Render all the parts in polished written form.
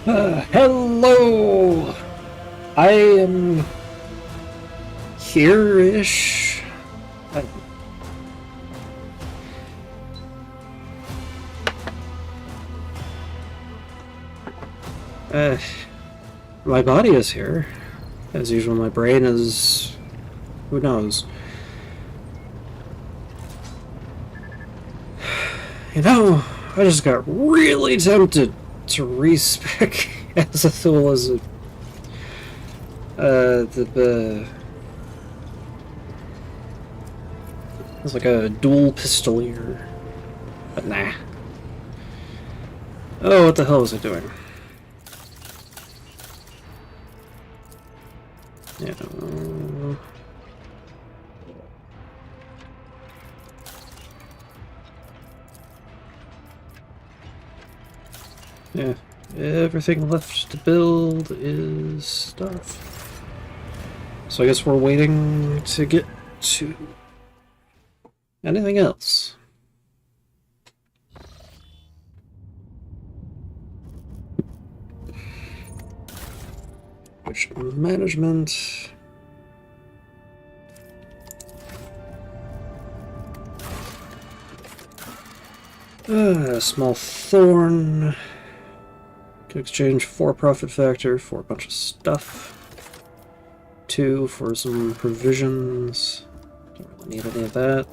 Hello! I am here-ish. I- Uh, my body is here. As usual, my brain is... who knows? You know, I just got really tempted to respec Azathoul as a... It's like a dual pistolier. But nah. Oh, what the hell was I doing? Yeah. Yeah. Everything left to build is stuff. So I guess we're waiting to get to anything else. Which management... a small thorn. Can exchange 4 profit factor for a bunch of stuff. 2 for some provisions. Don't really need any of that.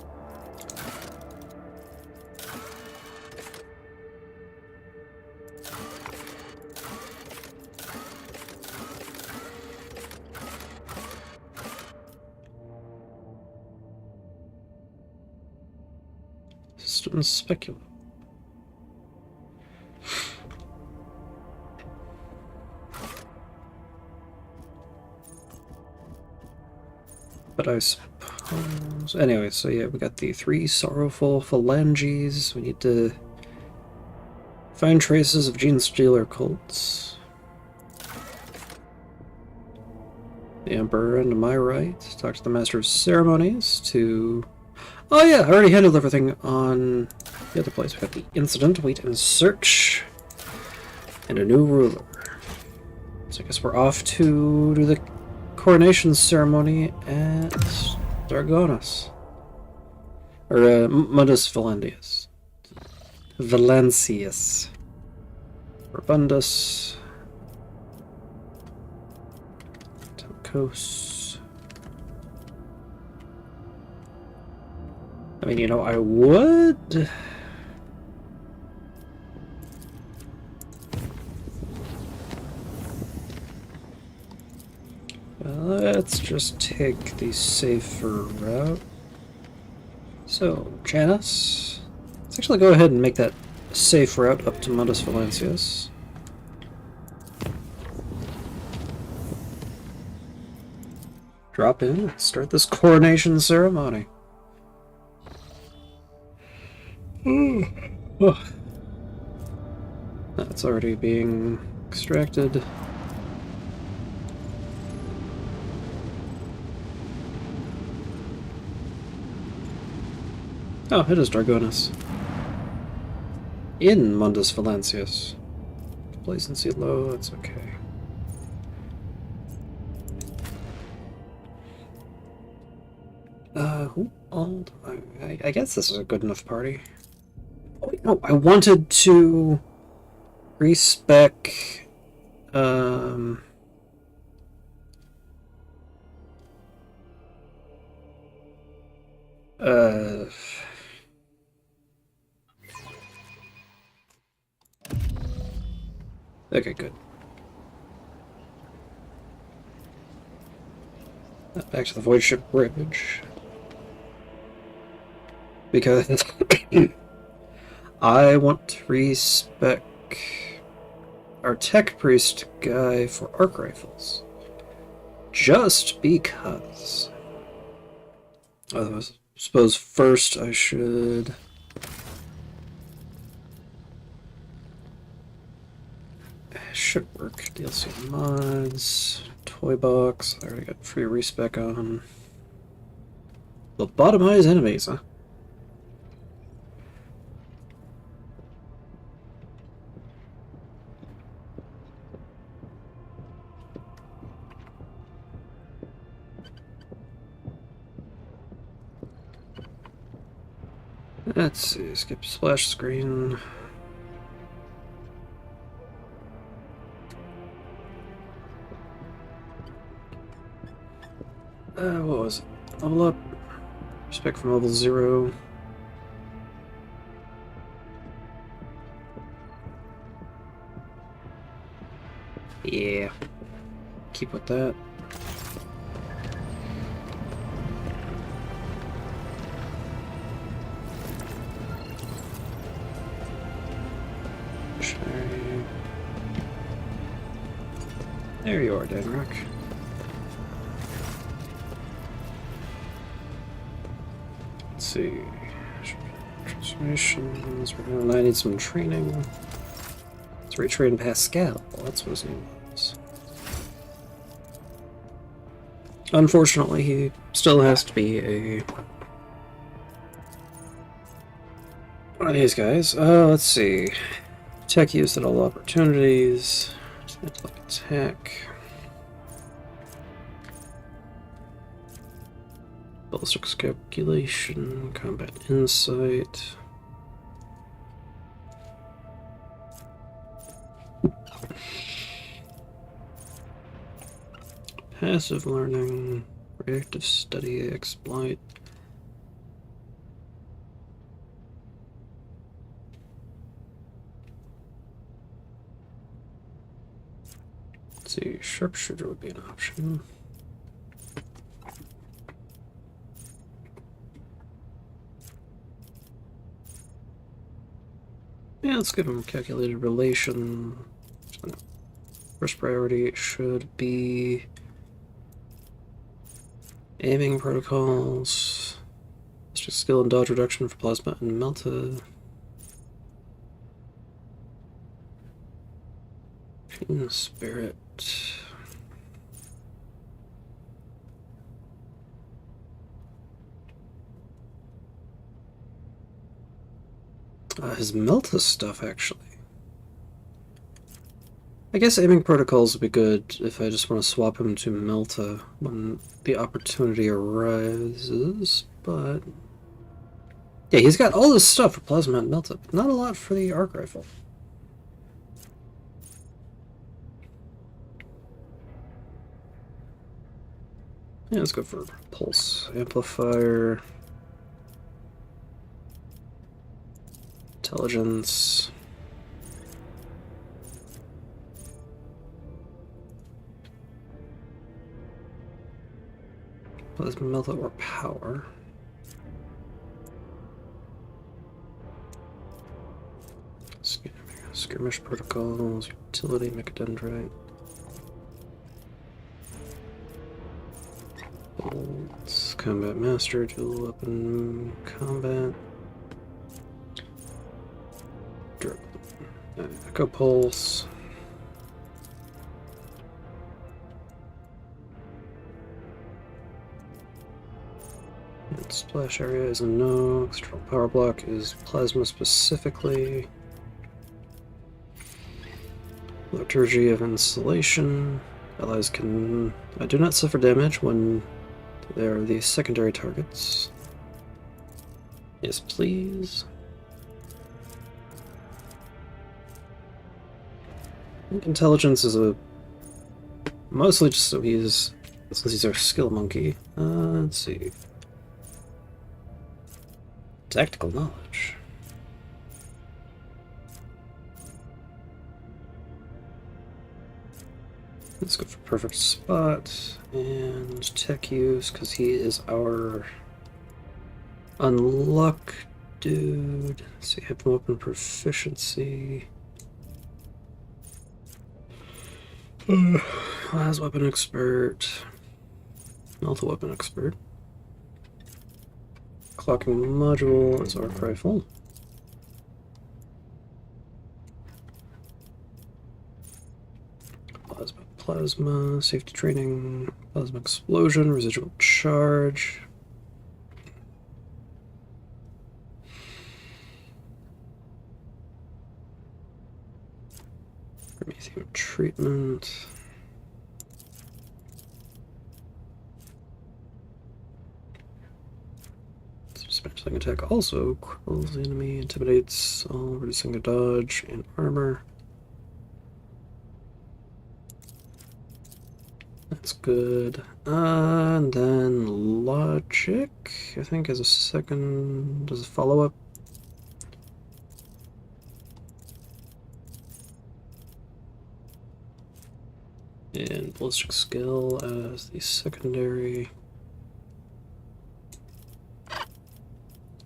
Systems speculum. But I suppose... Anyway, so yeah, we got the 3 sorrowful phalanges. We need to find traces of Gene Stealer cults. The Emperor and to my right. Talk to the Master of Ceremonies to... Oh yeah, I already handled everything on the other place. We got the incident, wait and search, and a new ruler. So I guess we're off to do the coronation ceremony at Dargonis. Or Mundus Valendius. Valencius. Rabundus. Telcos. I mean, you know, I would... Let's just take the safer route. So, Janus. Let's actually go ahead and make that safe route up to Mundus Valencius. Drop in and start this coronation ceremony. That's already being extracted. Oh, it is Dargonis. In Mundus Valencius. Complacency low, that's okay. Who owned? I guess this is a good enough party. Oh, wait, no, I wanted to respec, okay, good. Back to the Void Ship Bridge. Because I want to respec our Tech Priest guy for arc rifles. Just because. I suppose first I should... Should work. DLC mods, toy box. I already got free respec on. Lobotomize enemies, huh? Let's see, skip splash screen. What was it? Level up. Respect from level 0. Yeah. Keep with that. There you are, Denrock. Let's see. Transformations. I need some training. Let's retrain Pascal. That's what his name was. Unfortunately, he still has to be a one of these guys. Let's see. Tech use at all opportunities. Intellect attack. Ballistics calculation. Combat insight. Passive learning. Reactive study. Exploit. Let's see, sharpshooter would be an option. Yeah, let's give him calculated relation. First priority should be aiming protocols. Let's just skill and dodge reduction for plasma and melta. Spirit. His Melta stuff, actually. I guess aiming protocols would be good if I just want to swap him to Melta when the opportunity arises, but... yeah, he's got all this stuff for Plasma and Melta, but not a lot for the arc rifle. Yeah, let's go for Pulse Amplifier. Intelligence. Plasma Melta or Power. Skirmish Protocols, Utility, Mechadendrite. Bolts, Combat Master, Dual Weapon Combat. Echo Pulse. And Splash Area is a no. External Power Block is Plasma specifically. Liturgy of Insulation. Allies can... do not suffer damage when they are the secondary targets. Yes, please. Intelligence is a... mostly just so he's... since he's our skill monkey. Let's see. Tactical knowledge. Let's go for perfect spot and tech use because he is our unluck dude. Let's see, hip weapon proficiency. Las weapon expert. Multi weapon expert. Clocking module is arc rifle. Plasma, safety training, plasma explosion, residual charge. Promethium treatment. Spent Swing attack also cripples the enemy, intimidates, all reducing their dodge and armor. That's good. And then logic, I think, as a second, does a follow-up. And ballistic skill as the secondary.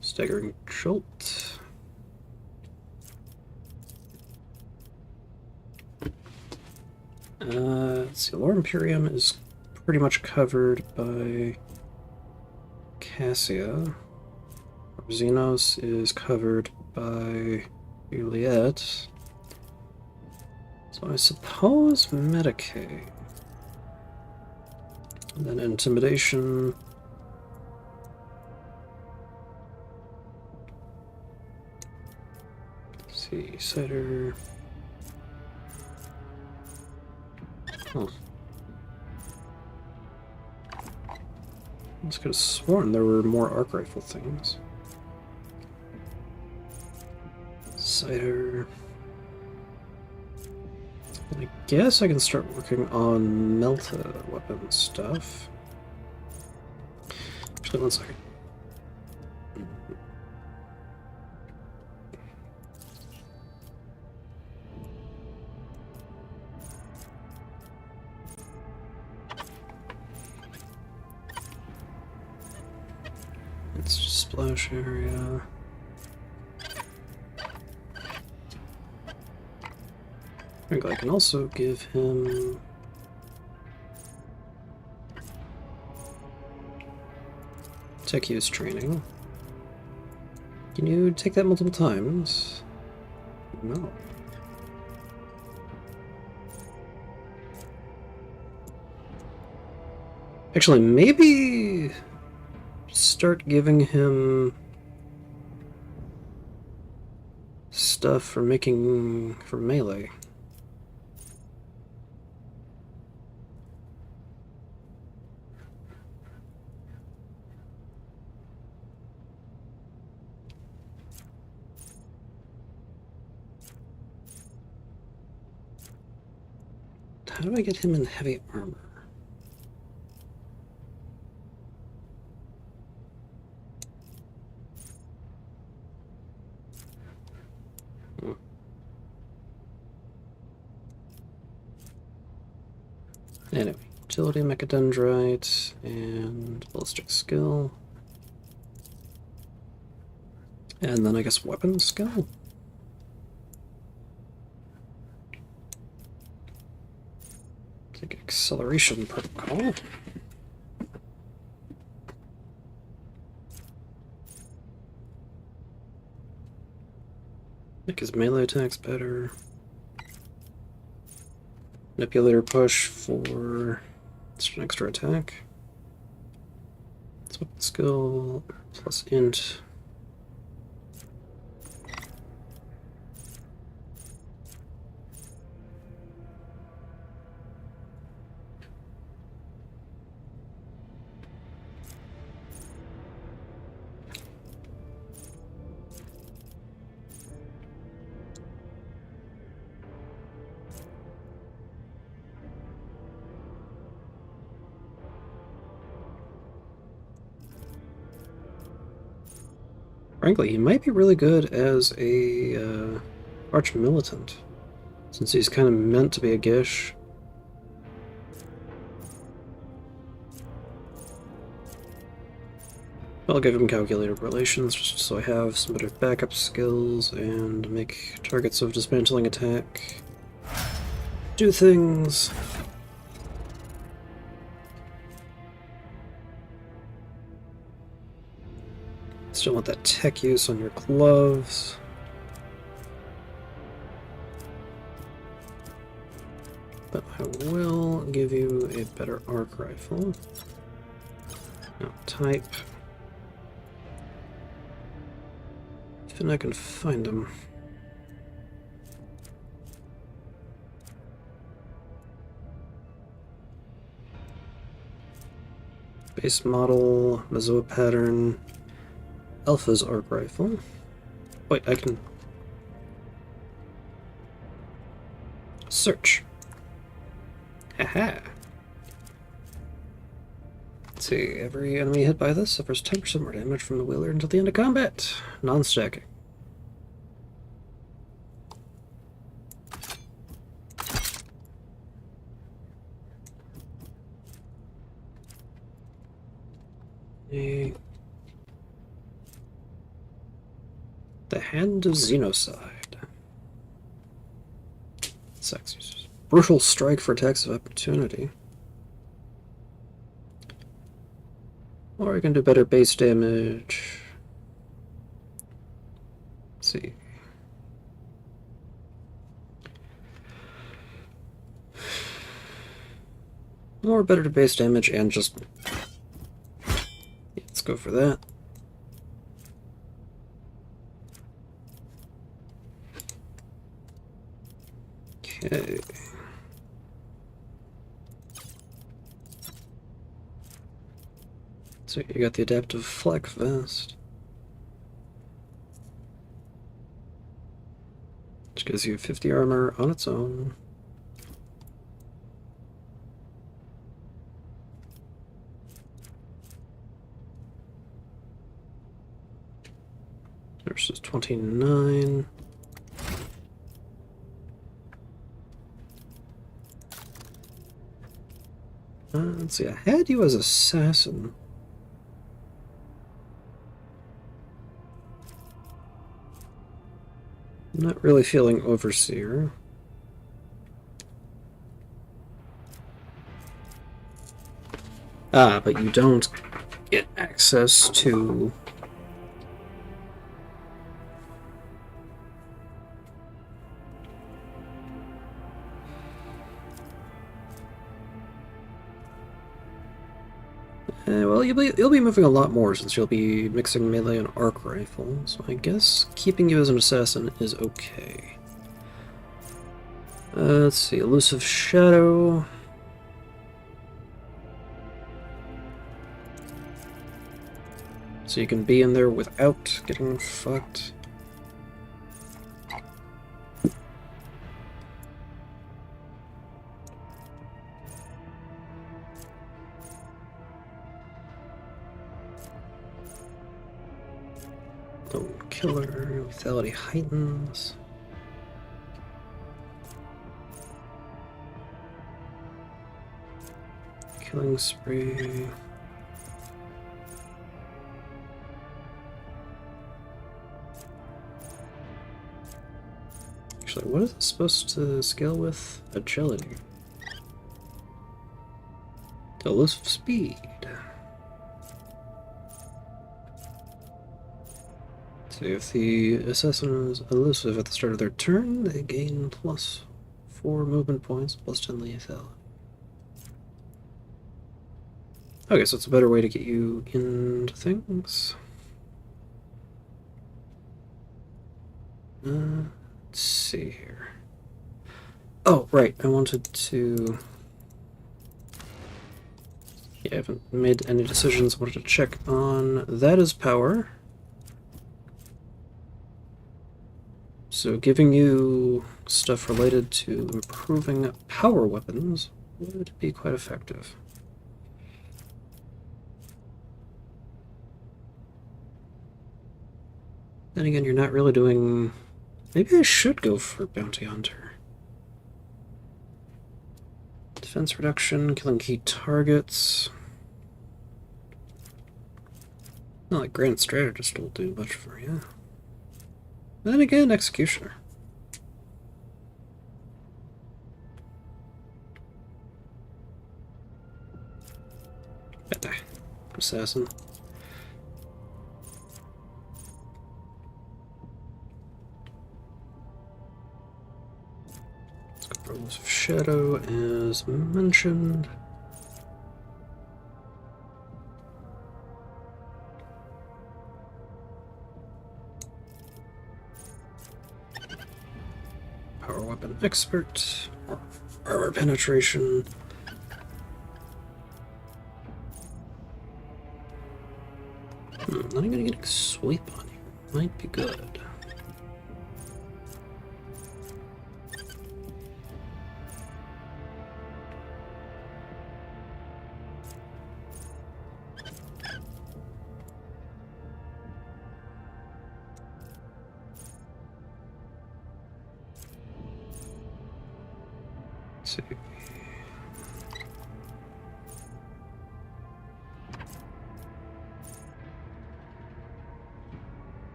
Staggering jolt. Let's see, Lore Imperium is pretty much covered by Cassia. Xenos is covered by Juliet. So I suppose Medicaid. And then Intimidation. Let's see, Cider. Oh. I just could have sworn there were more arc rifle things. Cider. I guess I can start working on Melta weapon stuff. Actually, one second. It's just splash area. I can also give him tech use training. Can you take that multiple times? No. Actually, maybe start giving him stuff for making for melee. How do I get him in heavy armor? Anyway, utility, mechadendrite, and ballistic skill. And then I guess weapon skill? Take acceleration protocol. Make his melee attacks better. Manipulator push for just an extra attack. It's weapon skill plus int. Frankly, he might be really good as a arch militant, since he's kind of meant to be a Gish. I'll give him calculated relations, just so I have some better backup skills and make targets of dismantling attack do things. Still want that tech use on your gloves. But I will give you a better arc rifle. Now, type. If I can find them. Base model, Mazoa pattern. Alpha's arc rifle. Wait, I can... search. Haha. Let's see, every enemy hit by this suffers 10% more damage from the wielder until the end of combat. Non-stacking. The Hand of Xenocide. Sex users. Brutal strike for attacks of opportunity. Or I can do better base damage. Let's see. Or better to base damage and just... yeah, let's go for that. Okay. So you got the adaptive flak vest, which gives you 50 armor on its own. Versus 29. Let's see, I had you as assassin. I'm not really feeling overseer. Ah, but you don't get access to... well, you'll be moving a lot more since you'll be mixing melee and arc rifle, so I guess keeping you as an assassin is okay. Let's see, Elusive Shadow. So you can be in there without getting fucked. Killer, lethality heightens. Killing spree. Actually, what is it supposed to scale with? Agility. Elusive speed. So if the assassin is elusive at the start of their turn, they gain +4 movement points, +10 lethality. Okay, so it's a better way to get you into things. Let's see here. Oh, right, I wanted to... yeah, I haven't made any decisions. I wanted to check on... that is power. So giving you stuff related to improving power weapons would be quite effective. Then again, you're not really doing... maybe I should go for Bounty Hunter. Defense reduction, killing key targets. Not like Grand Strategist will do much for you. Then again, Executioner. Assassin. Let's go for Elusive Shadow as mentioned. Power Weapon Expert, Armor Penetration. Not even getting sweep on you. Might be good. Let's see.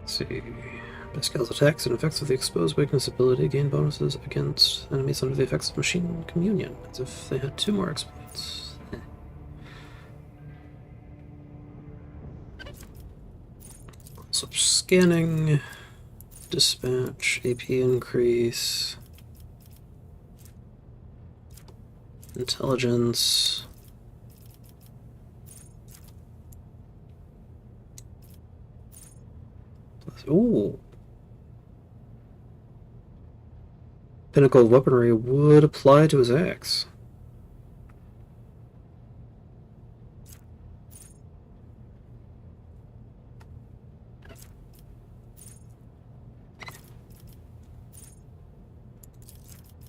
See. By skills attacks and effects of the exposed weakness ability gain bonuses against enemies under the effects of machine communion, as if they had 2 more exploits. So scanning, dispatch, AP increase, intelligence. Ooh. Pinnacle of Weaponry would apply to his axe.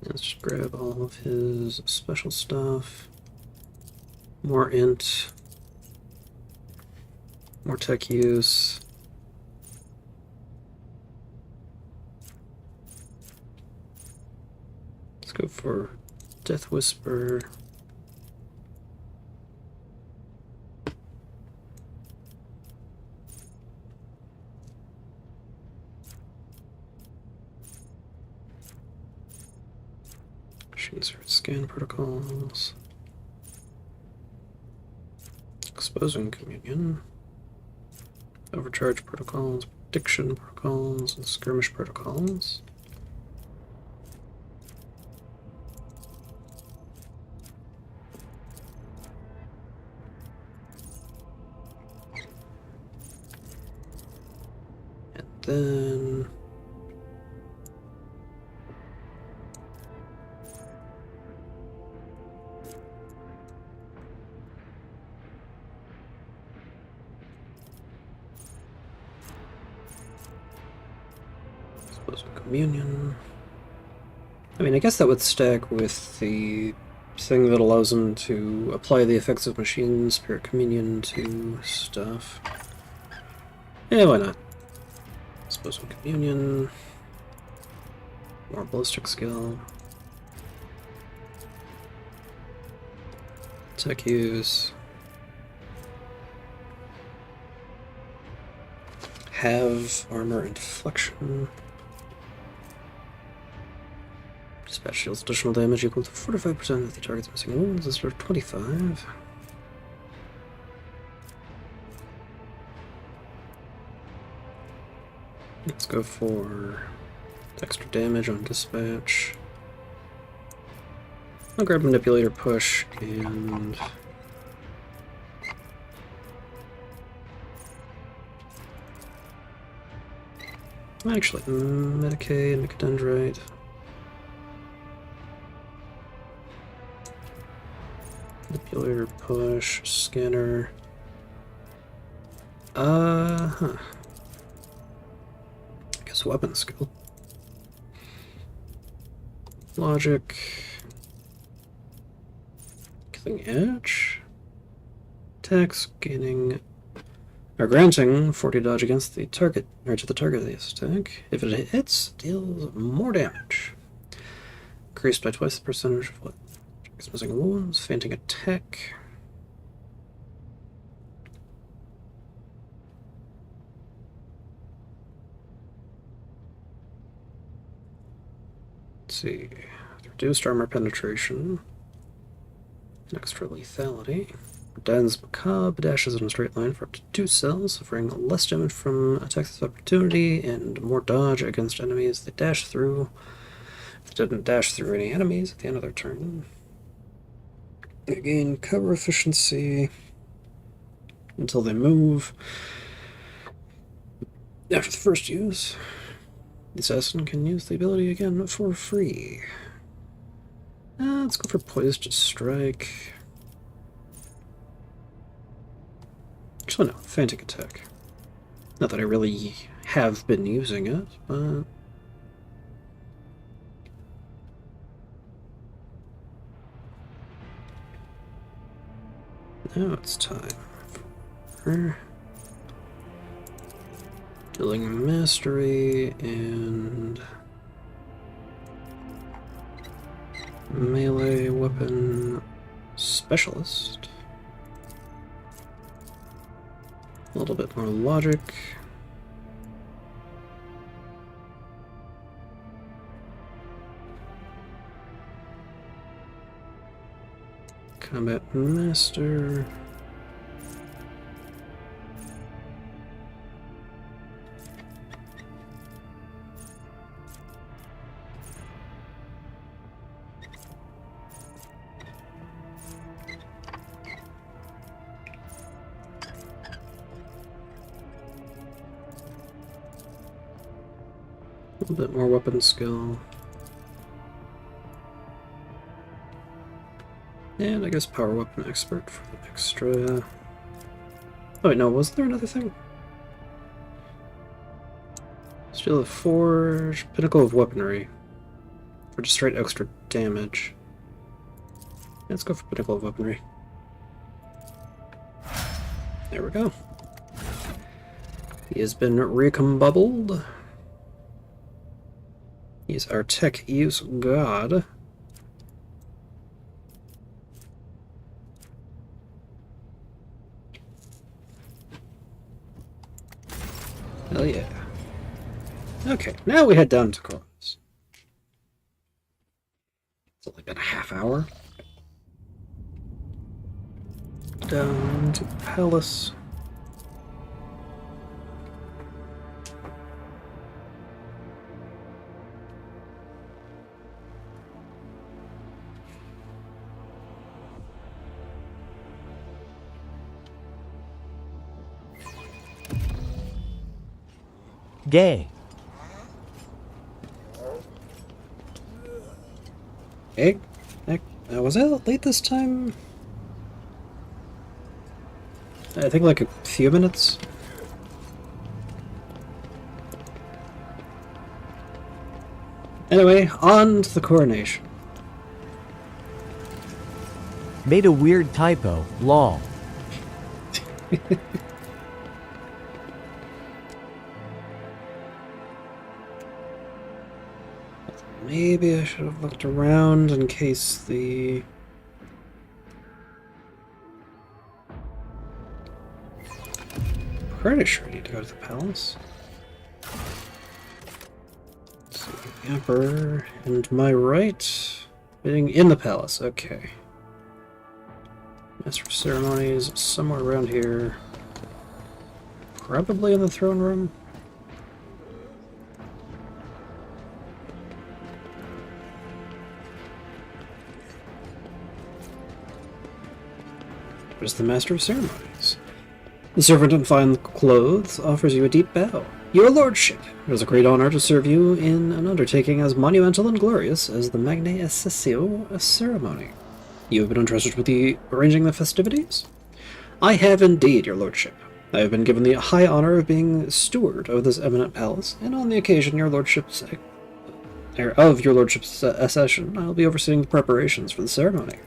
Let's just grab all of his special stuff. More int. More tech use. Let's go for Death Whisper. Insert scan protocols. Exposing communion. Overcharge protocols, prediction protocols, and skirmish protocols. And then communion. I mean, I guess that would stack with the thing that allows him to apply the effects of machine spirit communion to stuff. Yeah, why not? Explosive communion. More ballistic skill. Tech use. Have armor and deflection. Dispatch deals additional damage equal to 45% of the target's missing wounds instead of 25. Let's go for extra damage on dispatch. I'll grab manipulator push and actually Medicaid and Nicodendrite. Manipulator push, scanner. I guess weapon skill. Logic. Killing edge. Attacks gaining or granting 40 dodge against the target or to the target of the attack. If it hits, deals more damage. Increased by twice the percentage of what? Missing wounds, fainting attack. Let's see. Reduced armor penetration. Extra lethality. Dan's Macabre dashes in a straight line for up to 2 cells, suffering less damage from attacks of opportunity and more dodge against enemies they dash through. If they didn't dash through any enemies at the end of their turn. They gain cover efficiency. until they move. After the first use, the assassin can use the ability again for free. Let's go for Poised Strike. Actually, no, Fantic Attack. Not that I really have been using it, but... now it's time for Dueling Mastery and Melee Weapon Specialist. A little bit more logic. Combat Master. A little bit more weapon skill. And I guess Power Weapon Expert for the extra... oh wait, no, was there another thing? Steel of Forge, Pinnacle of Weaponry. For just straight extra damage. Let's go for Pinnacle of Weaponry. There we go. He has been recombubbled. He's our tech use god. Hell yeah. Okay, now we head down to Cross. It's only been a half hour. Down to Palace. Gay. Hey, was I late this time? I think like a few minutes. Anyway, on to the coronation. Made a weird typo, lol. Maybe I should have looked around in case the... pretty sure I need to go to the palace. Let's see, the Emperor and my right. Being in the palace, okay. Master of Ceremonies somewhere around here. Probably in the throne room. There's the Master of Ceremonies. The servant in fine clothes offers you a deep bow. Your lordship, it is a great honor to serve you in an undertaking as monumental and glorious as the Magna Accessio ceremony. You have been entrusted with arranging the festivities? I have indeed, your lordship. I have been given the high honor of being steward of this eminent palace, and on the occasion your lordship's accession, I will be overseeing the preparations for the ceremony.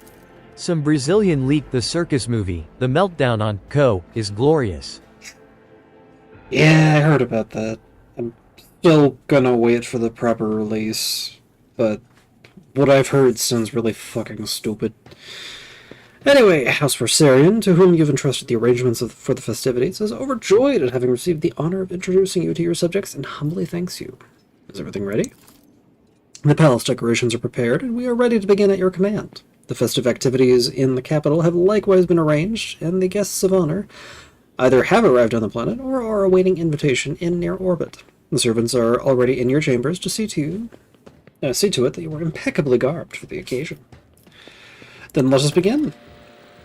Some Brazilian leaked the circus movie. The meltdown on Co is glorious. Yeah, I heard about that. I'm still gonna wait for the proper release, but what I've heard sounds really fucking stupid. Anyway, House Forsarian, to whom you've entrusted the arrangements for the festivities, is overjoyed at having received the honor of introducing you to your subjects and humbly thanks you. Is everything ready? The palace decorations are prepared, and we are ready to begin at your command. The festive activities in the capital have likewise been arranged, and the guests of honor either have arrived on the planet or are awaiting invitation in near orbit. The servants are already in your chambers to see to it that you are impeccably garbed for the occasion. Then let us begin.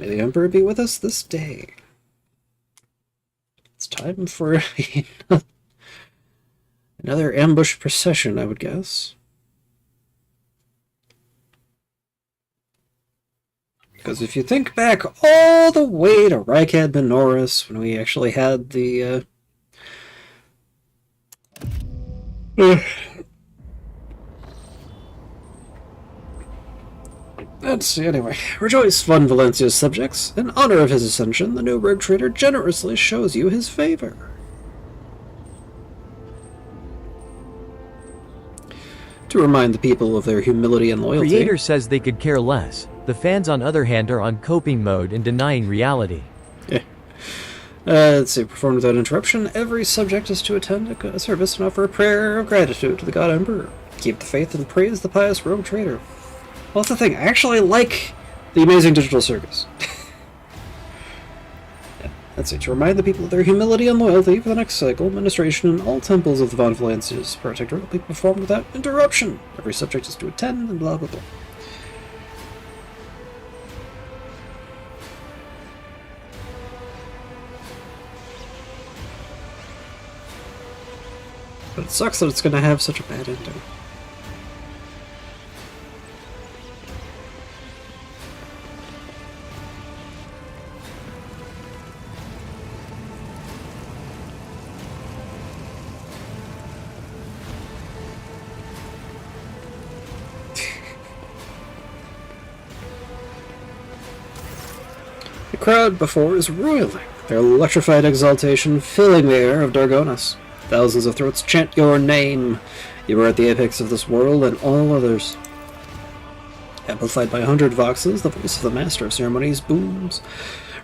May the Emperor be with us this day. time for another ambush procession, I would guess. Because if you think back all the way to Rykad Minoris, when we actually had the let's see, anyway. Rejoice, Von Valencia's subjects. In honor of his ascension, the new rogue trader generously shows you his favor. To remind the people of their humility and loyalty. Creator says they could care less. The fans, on other hand, are on coping mode and denying reality. Yeah. Let's see, performed without interruption. Every subject is to attend a service and offer a prayer of gratitude to the God Emperor. Keep the faith and praise the pious rogue trader. Well, that's the thing. I actually like the Amazing Digital Circus. Yeah, that's it. To remind the people of their humility and loyalty for the next cycle, administration in all temples of the Von Valencia's Protectorate will be performed without interruption. Every subject is to attend, and blah blah blah. But it sucks that it's going to have such a bad ending. The crowd before is roiling, their electrified exaltation filling the air of Dargonis. Thousands of throats chant your name. You are at the apex of this world and all others. Amplified by 100 voxes, the voice of the Master of Ceremonies booms.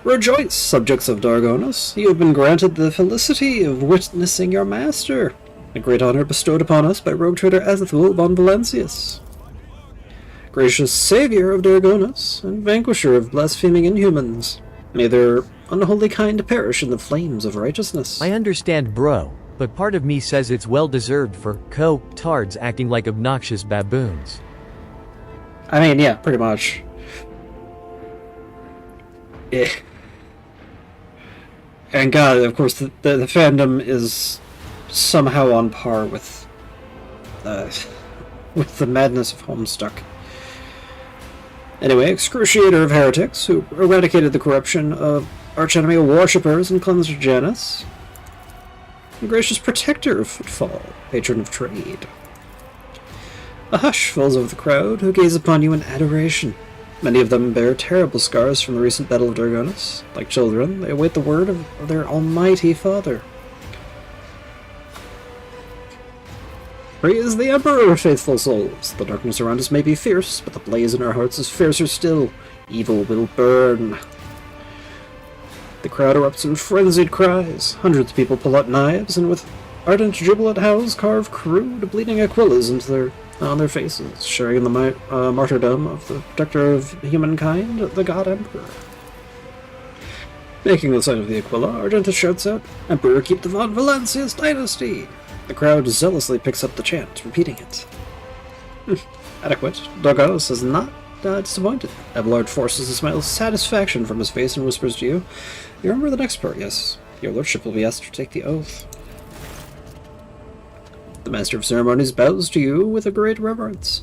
Rejoice, subjects of Dargonis! You have been granted the felicity of witnessing your master, a great honor bestowed upon us by rogue trader Azithul von Valencius. Gracious savior of Dargonis, and vanquisher of blaspheming inhumans, may their unholy kind perish in the flames of righteousness. I understand, bro, but part of me says it's well-deserved for tards acting like obnoxious baboons. I mean, yeah, pretty much. Yeah. And God, of course, the fandom is somehow on par with the madness of Homestuck. Anyway, excruciator of heretics, who eradicated the corruption of archenemy worshippers and cleansed Janus. And gracious protector of footfall, patron of trade. A hush falls over the crowd, who gaze upon you in adoration. Many of them bear terrible scars from the recent Battle of Dargonis. Like children, they await the word of their almighty father. Praise the Emperor, faithful souls! The darkness around us may be fierce, but the blaze in our hearts is fiercer still. Evil will burn. The crowd erupts in frenzied cries. Hundreds of people pull out knives, and with ardent jubilant howls carve crude, bleeding aquillas on their faces, sharing in the martyrdom of the protector of humankind, the God Emperor. Making the sign of the aquila, Argentus shouts out, "Emperor, keep the Von Valencius dynasty!" The crowd zealously picks up the chant, repeating it. Adequate. Dargonis is not disappointed. Abelard forces a smile of satisfaction from his face and whispers to you, "You remember the next part, yes? Your lordship will be asked to take the oath." The Master of Ceremonies bows to you with a great reverence.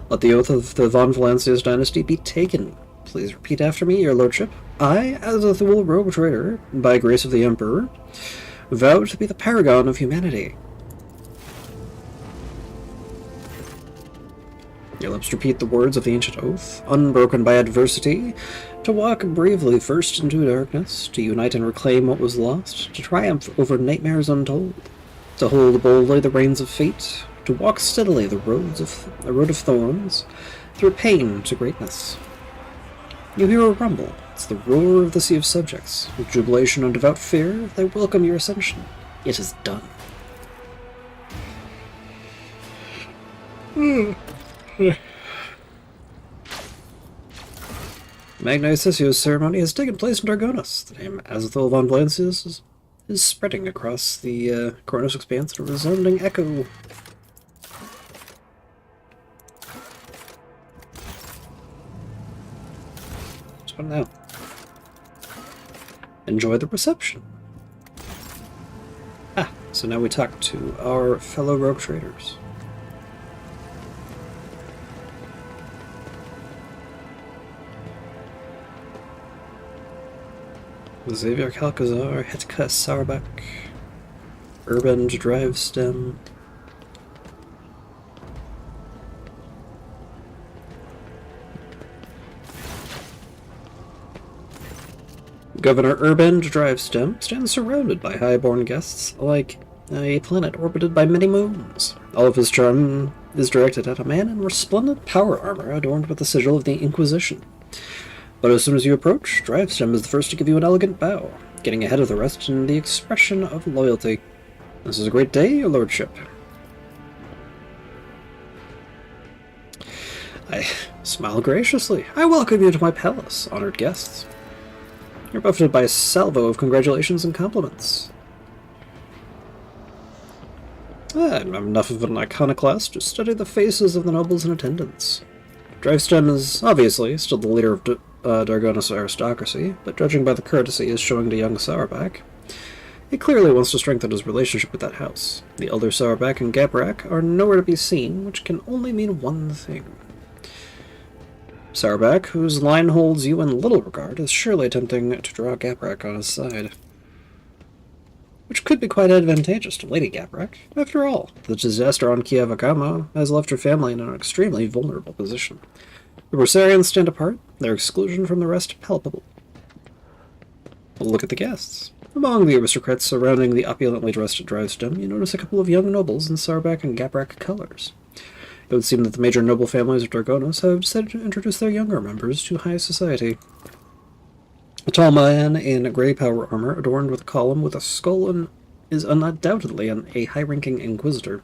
"Let the oath of the Von Valencius dynasty be taken. Please repeat after me, your lordship. I, as a Thule rogue trader, by grace of the Emperor, vow to be the paragon of humanity." Your lips repeat the words of the ancient oath, unbroken by adversity, to walk bravely first into darkness, to unite and reclaim what was lost, to triumph over nightmares untold, to hold boldly the reins of fate, to walk steadily the road of thorns, through pain to greatness. You hear a rumble. It's the roar of the sea of subjects. With jubilation and devout fear, they welcome your ascension. It is done. Magnificio's ceremony has taken place in Dargonis. The name Azithul von Valencius is spreading across the Kronos expanse in a resounding echo. So now, enjoy the reception. So now we talk to our fellow rogue traders. Xavier Calcazar, Hetka Sauerbach, Urban Drive Stem. Governor Urban Drivestem stands surrounded by high-born guests, like a planet orbited by many moons. All of his charm is directed at a man in resplendent power armor adorned with the sigil of the Inquisition. But as soon as you approach, Drivestem is the first to give you an elegant bow, getting ahead of the rest in the expression of loyalty. This is a great day, your lordship. I smile graciously. I welcome you to my palace, honored guests. You're buffeted by a salvo of congratulations and compliments. I'm enough of an iconoclast to study the faces of the nobles in attendance. Drivestem is obviously still the leader of Dargonis aristocracy, but judging by the courtesy he is showing to young Sauerbach, he clearly wants to strengthen his relationship with that house. The elder Sauerbach and Gaprak are nowhere to be seen, which can only mean one thing. Sauerbach, whose line holds you in little regard, is surely attempting to draw Gaprak on his side. Which could be quite advantageous to Lady Gaprak. After all, the disaster on Kiavagama has left her family in an extremely vulnerable position. The Rosarians stand apart, their exclusion from the rest palpable. Look at the guests. Among the aristocrats surrounding the opulently dressed Drivestem, you notice a couple of young nobles in Sauerbach and Gaprak colors. It would seem that the major noble families of Dargonis have decided to introduce their younger members to high society. A tall man in grey power armor, adorned with a column with a skull, is undoubtedly a high-ranking inquisitor.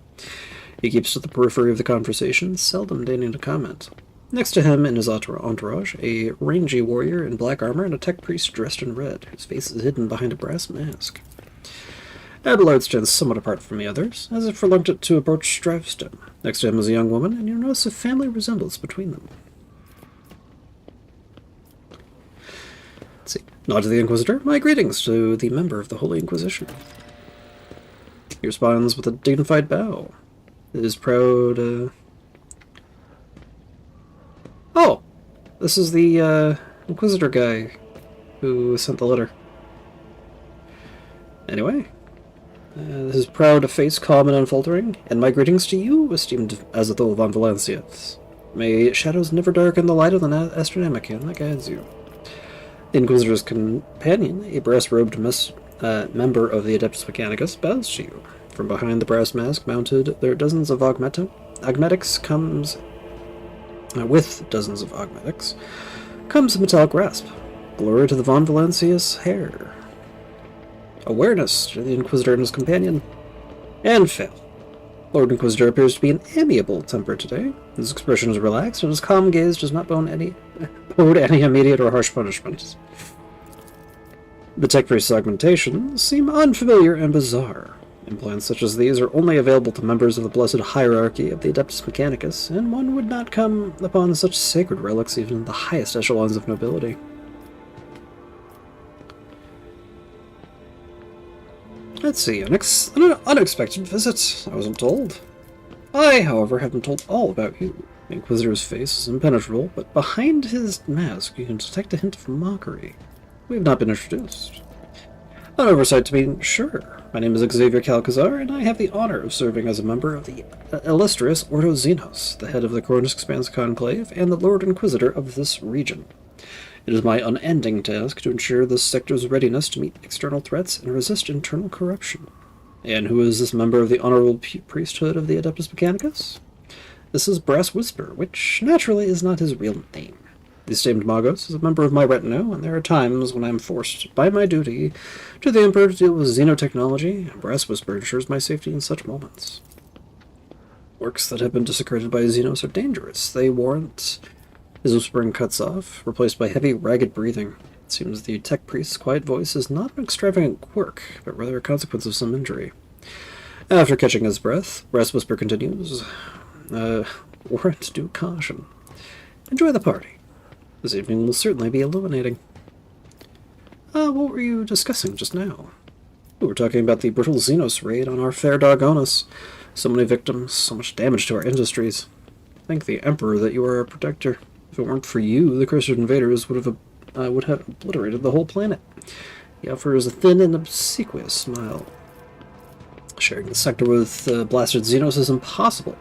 He keeps to the periphery of the conversation, seldom deigning to comment. Next to him, in his entourage, a rangy warrior in black armor and a tech priest dressed in red, whose face is hidden behind a brass mask. Abelard stands somewhat apart from the others, as if reluctant to approach Drivestem. Next to him is a young woman, and you notice a family resemblance between them. Let's see. Nod to the Inquisitor. My greetings to the member of the Holy Inquisition. He responds with a dignified bow. His proud, Oh! This is the, Inquisitor guy who sent the letter. Anyway, his proud face calm and unfaltering, and my greetings to you, esteemed Azathoul von Valancius. May shadows never darken the light of the Astronemachian that guides you. The Inquisitor's companion, a brass-robed member of the Adeptus Mechanicus, bows to you. From behind the brass mask mounted, there are dozens of augmetics comes... with dozens of augmetics, comes a metallic grasp. Glory to the von Valancius hair. Awareness to the Inquisitor and his companion. And fail. Lord Inquisitor appears to be in amiable temper today. His expression is relaxed, and his calm gaze does not bode any immediate or harsh punishment. The tech priest's augmentations seem unfamiliar and bizarre. Implants such as these are only available to members of the blessed hierarchy of the Adeptus Mechanicus, and one would not come upon such sacred relics even in the highest echelons of nobility. Let's see, an unexpected visit, I wasn't told. I, however, have been told all about you. The Inquisitor's face is impenetrable, but behind his mask you can detect a hint of mockery. We have not been introduced. An oversight to be sure. My name is Xavier Calcazar, and I have the honor of serving as a member of the illustrious Ordo Xenos, the head of the Cornus Expanse Conclave and the Lord Inquisitor of this region. It is my unending task to ensure this sector's readiness to meet external threats and resist internal corruption. And who is this member of the honorable priesthood of the Adeptus Mechanicus? This is Brass Whisper, which naturally is not his real name. The esteemed Magos is a member of my retinue, and there are times when I am forced, by my duty, to the Emperor to deal with xenotechnology, and Brass Whisper ensures my safety in such moments. Works that have been desecrated by Xenos are dangerous. They warrant... His whispering cuts off, replaced by heavy, ragged breathing. It seems the tech priest's quiet voice is not an extravagant quirk, but rather a consequence of some injury. After catching his breath, Brass Whisper continues, warrant due caution. Enjoy the party. This evening will certainly be illuminating. What were you discussing just now? We're talking about the brutal Xenos raid on our fair Dogonis. So many victims, so much damage to our industries. Thank the Emperor that you are our protector. If it weren't for you, the cursed invaders would have obliterated the whole planet. He offers a thin and obsequious smile. Sharing the sector with blasted Xenos is impossible.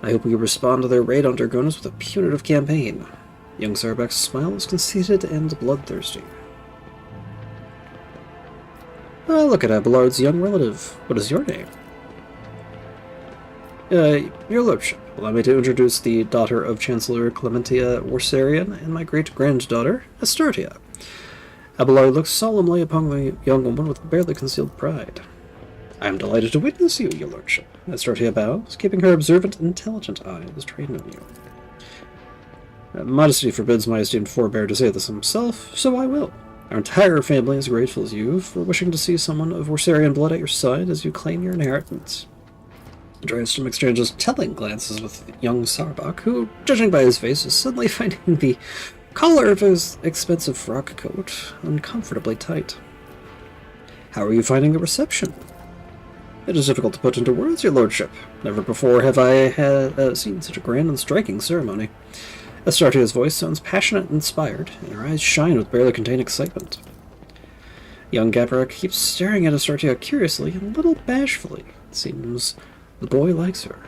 I hope we respond to their raid on Dargonis with a punitive campaign. Young Sarbak's smile is conceited and bloodthirsty. Look at Abelard's young relative. What is your name? Your Lordship, allow me to introduce the daughter of Chancellor Clementia Worsarian and my great-granddaughter, Astartia. Abelard looks solemnly upon the young woman with barely concealed pride. I am delighted to witness you, Your Lordship. Astartia bows, keeping her observant, intelligent eyes trained on you. Modesty forbids my esteemed forebear to say this himself, so I will. Our entire family is grateful to you for wishing to see someone of Worsarian blood at your side as you claim your inheritance. Dresden exchanges telling glances with young Sarbak, who, judging by his face, is suddenly finding the collar of his expensive frock coat uncomfortably tight. How are you finding the reception? It is difficult to put into words, Your Lordship. Never before have I seen such a grand and striking ceremony. Astartia's voice sounds passionate and inspired, and her eyes shine with barely contained excitement. Young Gabrak keeps staring at Astartia curiously and a little bashfully. It seems the boy likes her.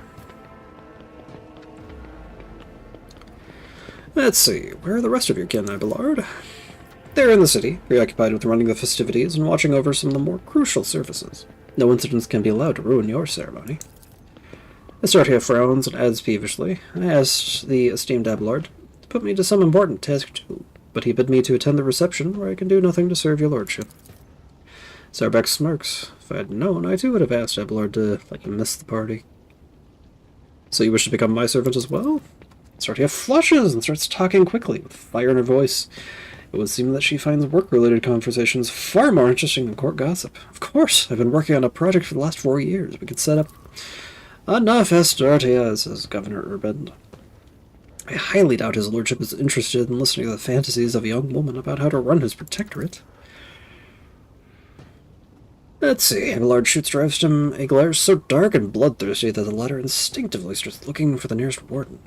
Let's see, where are the rest of your kin, Abelard? They're in the city, preoccupied with running the festivities and watching over some of the more crucial services. No incidents can be allowed to ruin your ceremony. Astartia frowns and adds peevishly, I asked the esteemed Abelard to put me to some important task too, but he bid me to attend the reception where I can do nothing to serve your lordship. Sarbak smirks. If I had known, I too would have asked Abelard to let you miss the party. So you wish to become my servant as well? Astartia flushes and starts talking quickly, with fire in her voice. It would seem that she finds work-related conversations far more interesting than court gossip. Of course, I've been working on a project for the last 4 years. We could set up... Enough, Astartia, says Governor Urband. I highly doubt his lordship is interested in listening to the fantasies of a young woman about how to run his protectorate. Let's see, Abelard shoots Drivestem a glare so dark and bloodthirsty that the latter instinctively starts looking for the nearest warden.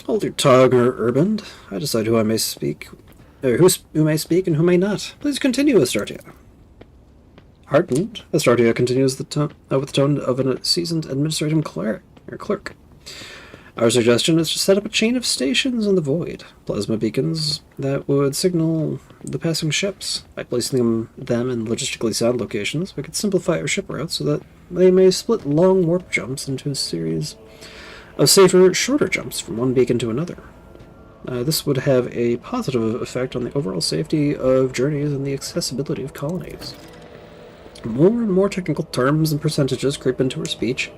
Hold your tongue, Urband. I decide who I may speak... who may speak and who may not. Please continue, Astartia. Heartened, Astartia continues with the tone of a seasoned administrative clerk. Our suggestion is to set up a chain of stations in the void, plasma beacons that would signal the passing ships. By placing them in logistically sound locations, we could simplify our ship routes so that they may split long warp jumps into a series of safer, shorter jumps from one beacon to another. This would have a positive effect on the overall safety of journeys and the accessibility of colonies. More and more technical terms and percentages creep into her speech.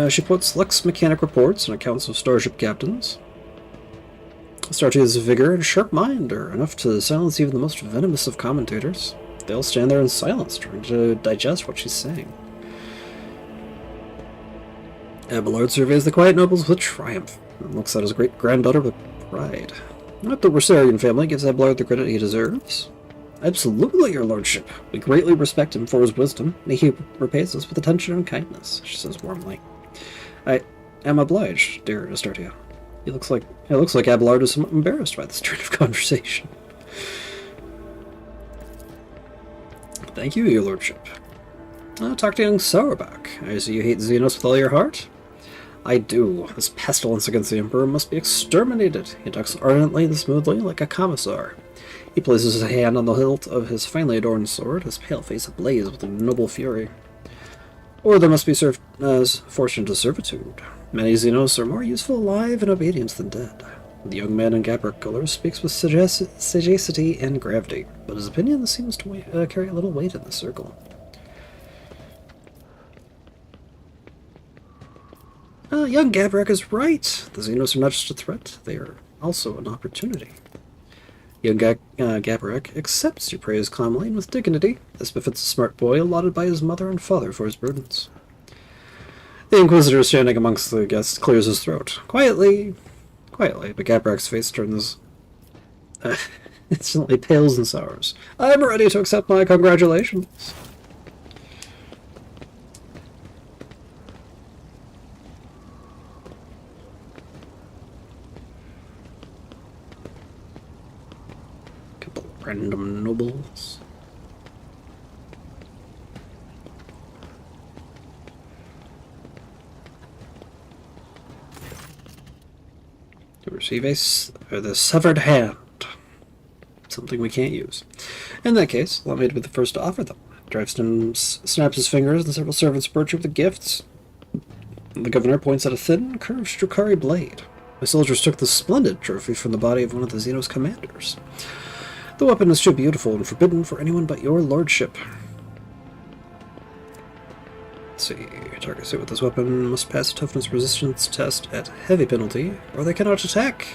She quotes Lex mechanic reports and accounts of starship captains. Astartia's vigor and sharp mind are enough to silence even the most venomous of commentators. They all stand there in silence, trying to digest what she's saying. Abelard surveys the quiet nobles with triumph, and looks at his great-granddaughter with pride. Not the Worsarian family gives Abelard the credit he deserves. Absolutely, your lordship. We greatly respect him for his wisdom, and he repays us with attention and kindness, she says warmly. I am obliged, dear Astartia. It looks like Abelard is somewhat embarrassed by this turn of conversation. Thank you, your lordship. Talk to young Sarbak. I see you hate Xenos with all your heart. I do. This pestilence against the Emperor must be exterminated. He talks ardently and smoothly, like a commissar. He places his hand on the hilt of his finely adorned sword, his pale face ablaze with a noble fury. Or they must be forced into servitude. Many Xenos are more useful alive and obedience than dead. The young man in Gabrak colors speaks with sagacity and gravity, but his opinion seems to carry a little weight in the circle. Young Gabrak is right. The Xenos are not just a threat, they are also an opportunity. Young Gabrak accepts your praise calmly and with dignity. This befits a smart boy allotted by his mother and father for his burdens. The Inquisitor standing amongst the guests clears his throat. Quietly, but Gabrak's face turns... Instantly pales and sours. I'm ready to accept my congratulations. Couple of random nobles. To receive the severed hand. Something we can't use. In that case, allow me to be the first to offer them. Driveston snaps his fingers, and several servants approach him with the gifts. The governor points at a thin, curved Strukari blade. My soldiers took the splendid trophy from the body of one of the Xenos commanders. The weapon is too beautiful and forbidden for anyone but your lordship. Let's see. Targets hit with this weapon must pass a toughness resistance test at heavy penalty, or they cannot attack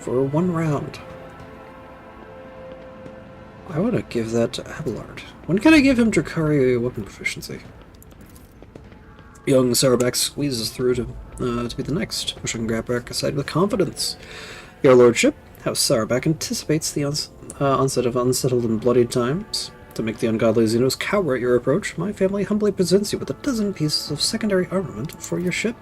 for 1 round. I want to give that to Abelard. When can I give him Drakari weapon proficiency? Young Sarabak squeezes through to be the next, pushing Grabrak aside with confidence. Your lordship, House Sarabak anticipates the onset of unsettled and bloodied times. To make the ungodly Xenos cower at your approach, my family humbly presents you with a dozen pieces of secondary armament for your ship.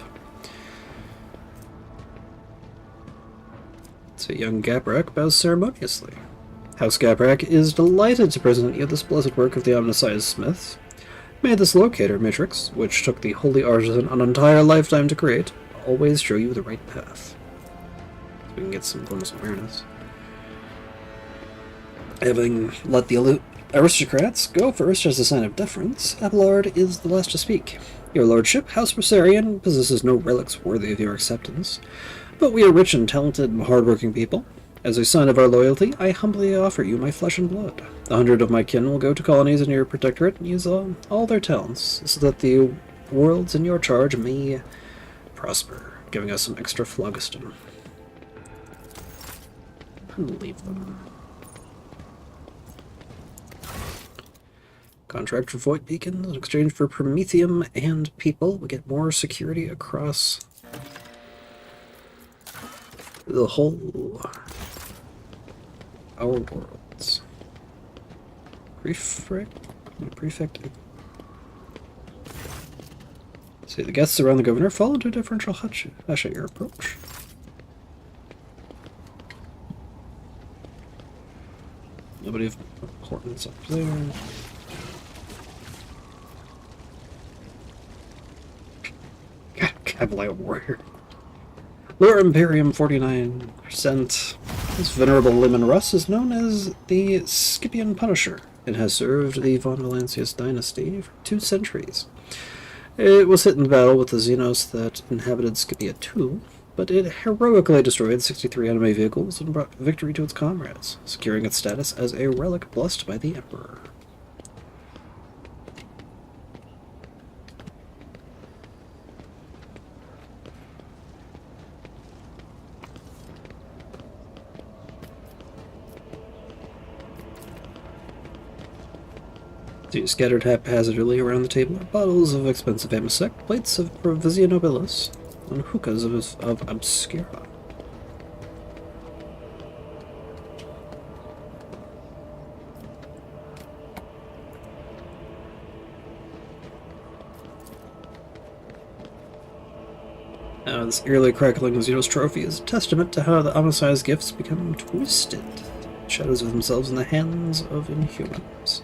So young Gabrak bows ceremoniously. House Gabrak is delighted to present you this blessed work of the omniscience smiths. May this locator matrix, which took the holy artisan an entire lifetime to create, always show you the right path. So we can get some bonus awareness. Having let the aristocrats go first as a sign of deference, Abelard is the last to speak. Your lordship, House Rosarian, possesses no relics worthy of your acceptance, but we are rich and talented and hard-working people. As a sign of our loyalty, I humbly offer you my flesh and blood. 100 of my kin will go to colonies in your protectorate and use all their talents, so that the worlds in your charge may prosper, giving us some extra phlogiston. And leave them. Contract for Void Beacons in exchange for Promethium and people. We get more security across the whole our worlds. Prefect. See, the guests around the governor fall into a differential hush at your approach. Nobody of importance up there. Cavalier warrior. Lure Imperium 49%. This venerable Limon Russ is known as the Scipion Punisher and has served the Von Valancius dynasty for 2 centuries. It was hit in battle with the Xenos that inhabited Scipia II, but it heroically destroyed 63 enemy vehicles and brought victory to its comrades, securing its status as a relic blessed by the Emperor. Scattered haphazardly around the table are bottles of expensive amasec, plates of Provisia Nobilis, and hookahs of Obscura. Now, this eerily crackling Xenos trophy is a testament to how the omnicized gifts become twisted, shadows of themselves in the hands of inhumans.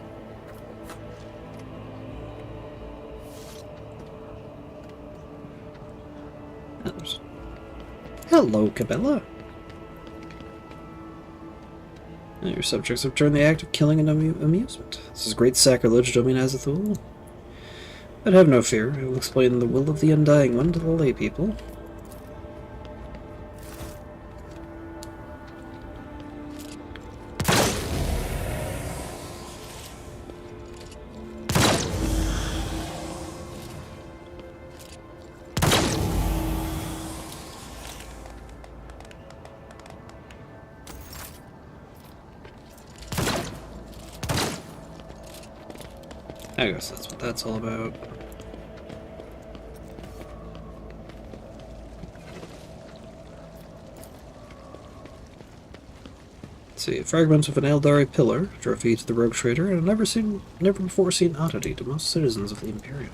Hello, Cabela. Your subjects have turned the act of killing into amusement. This is great sacrilege, Domin Azathul. But have no fear, I will explain the will of the Undying One to the lay people. I guess that's what that's all about. See, fragments of an Eldari pillar, trophy to the rogue trader, and a never before seen oddity to most citizens of the Imperium.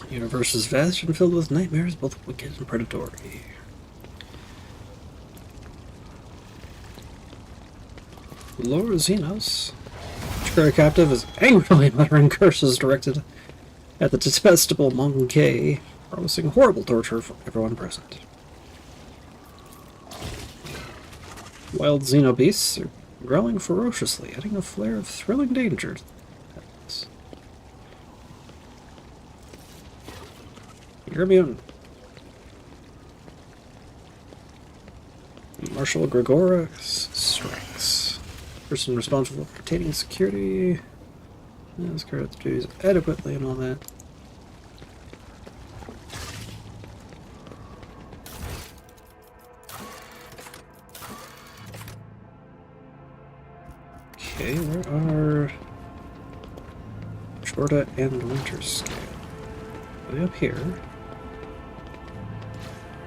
The universe is vast and filled with nightmares, both wicked and predatory. Lord Xenos, Chikara captive, is angrily muttering curses directed at the detestable Monkey, promising horrible torture for everyone present. Wild xenobeasts are growling ferociously, adding a flare of thrilling danger to the heavens. You're immune. Marshal Gregorix strikes. Person responsible for obtaining security. Let's carry out the duties adequately and all that. Okay, where are Jorda and Winterscale? Are they up here?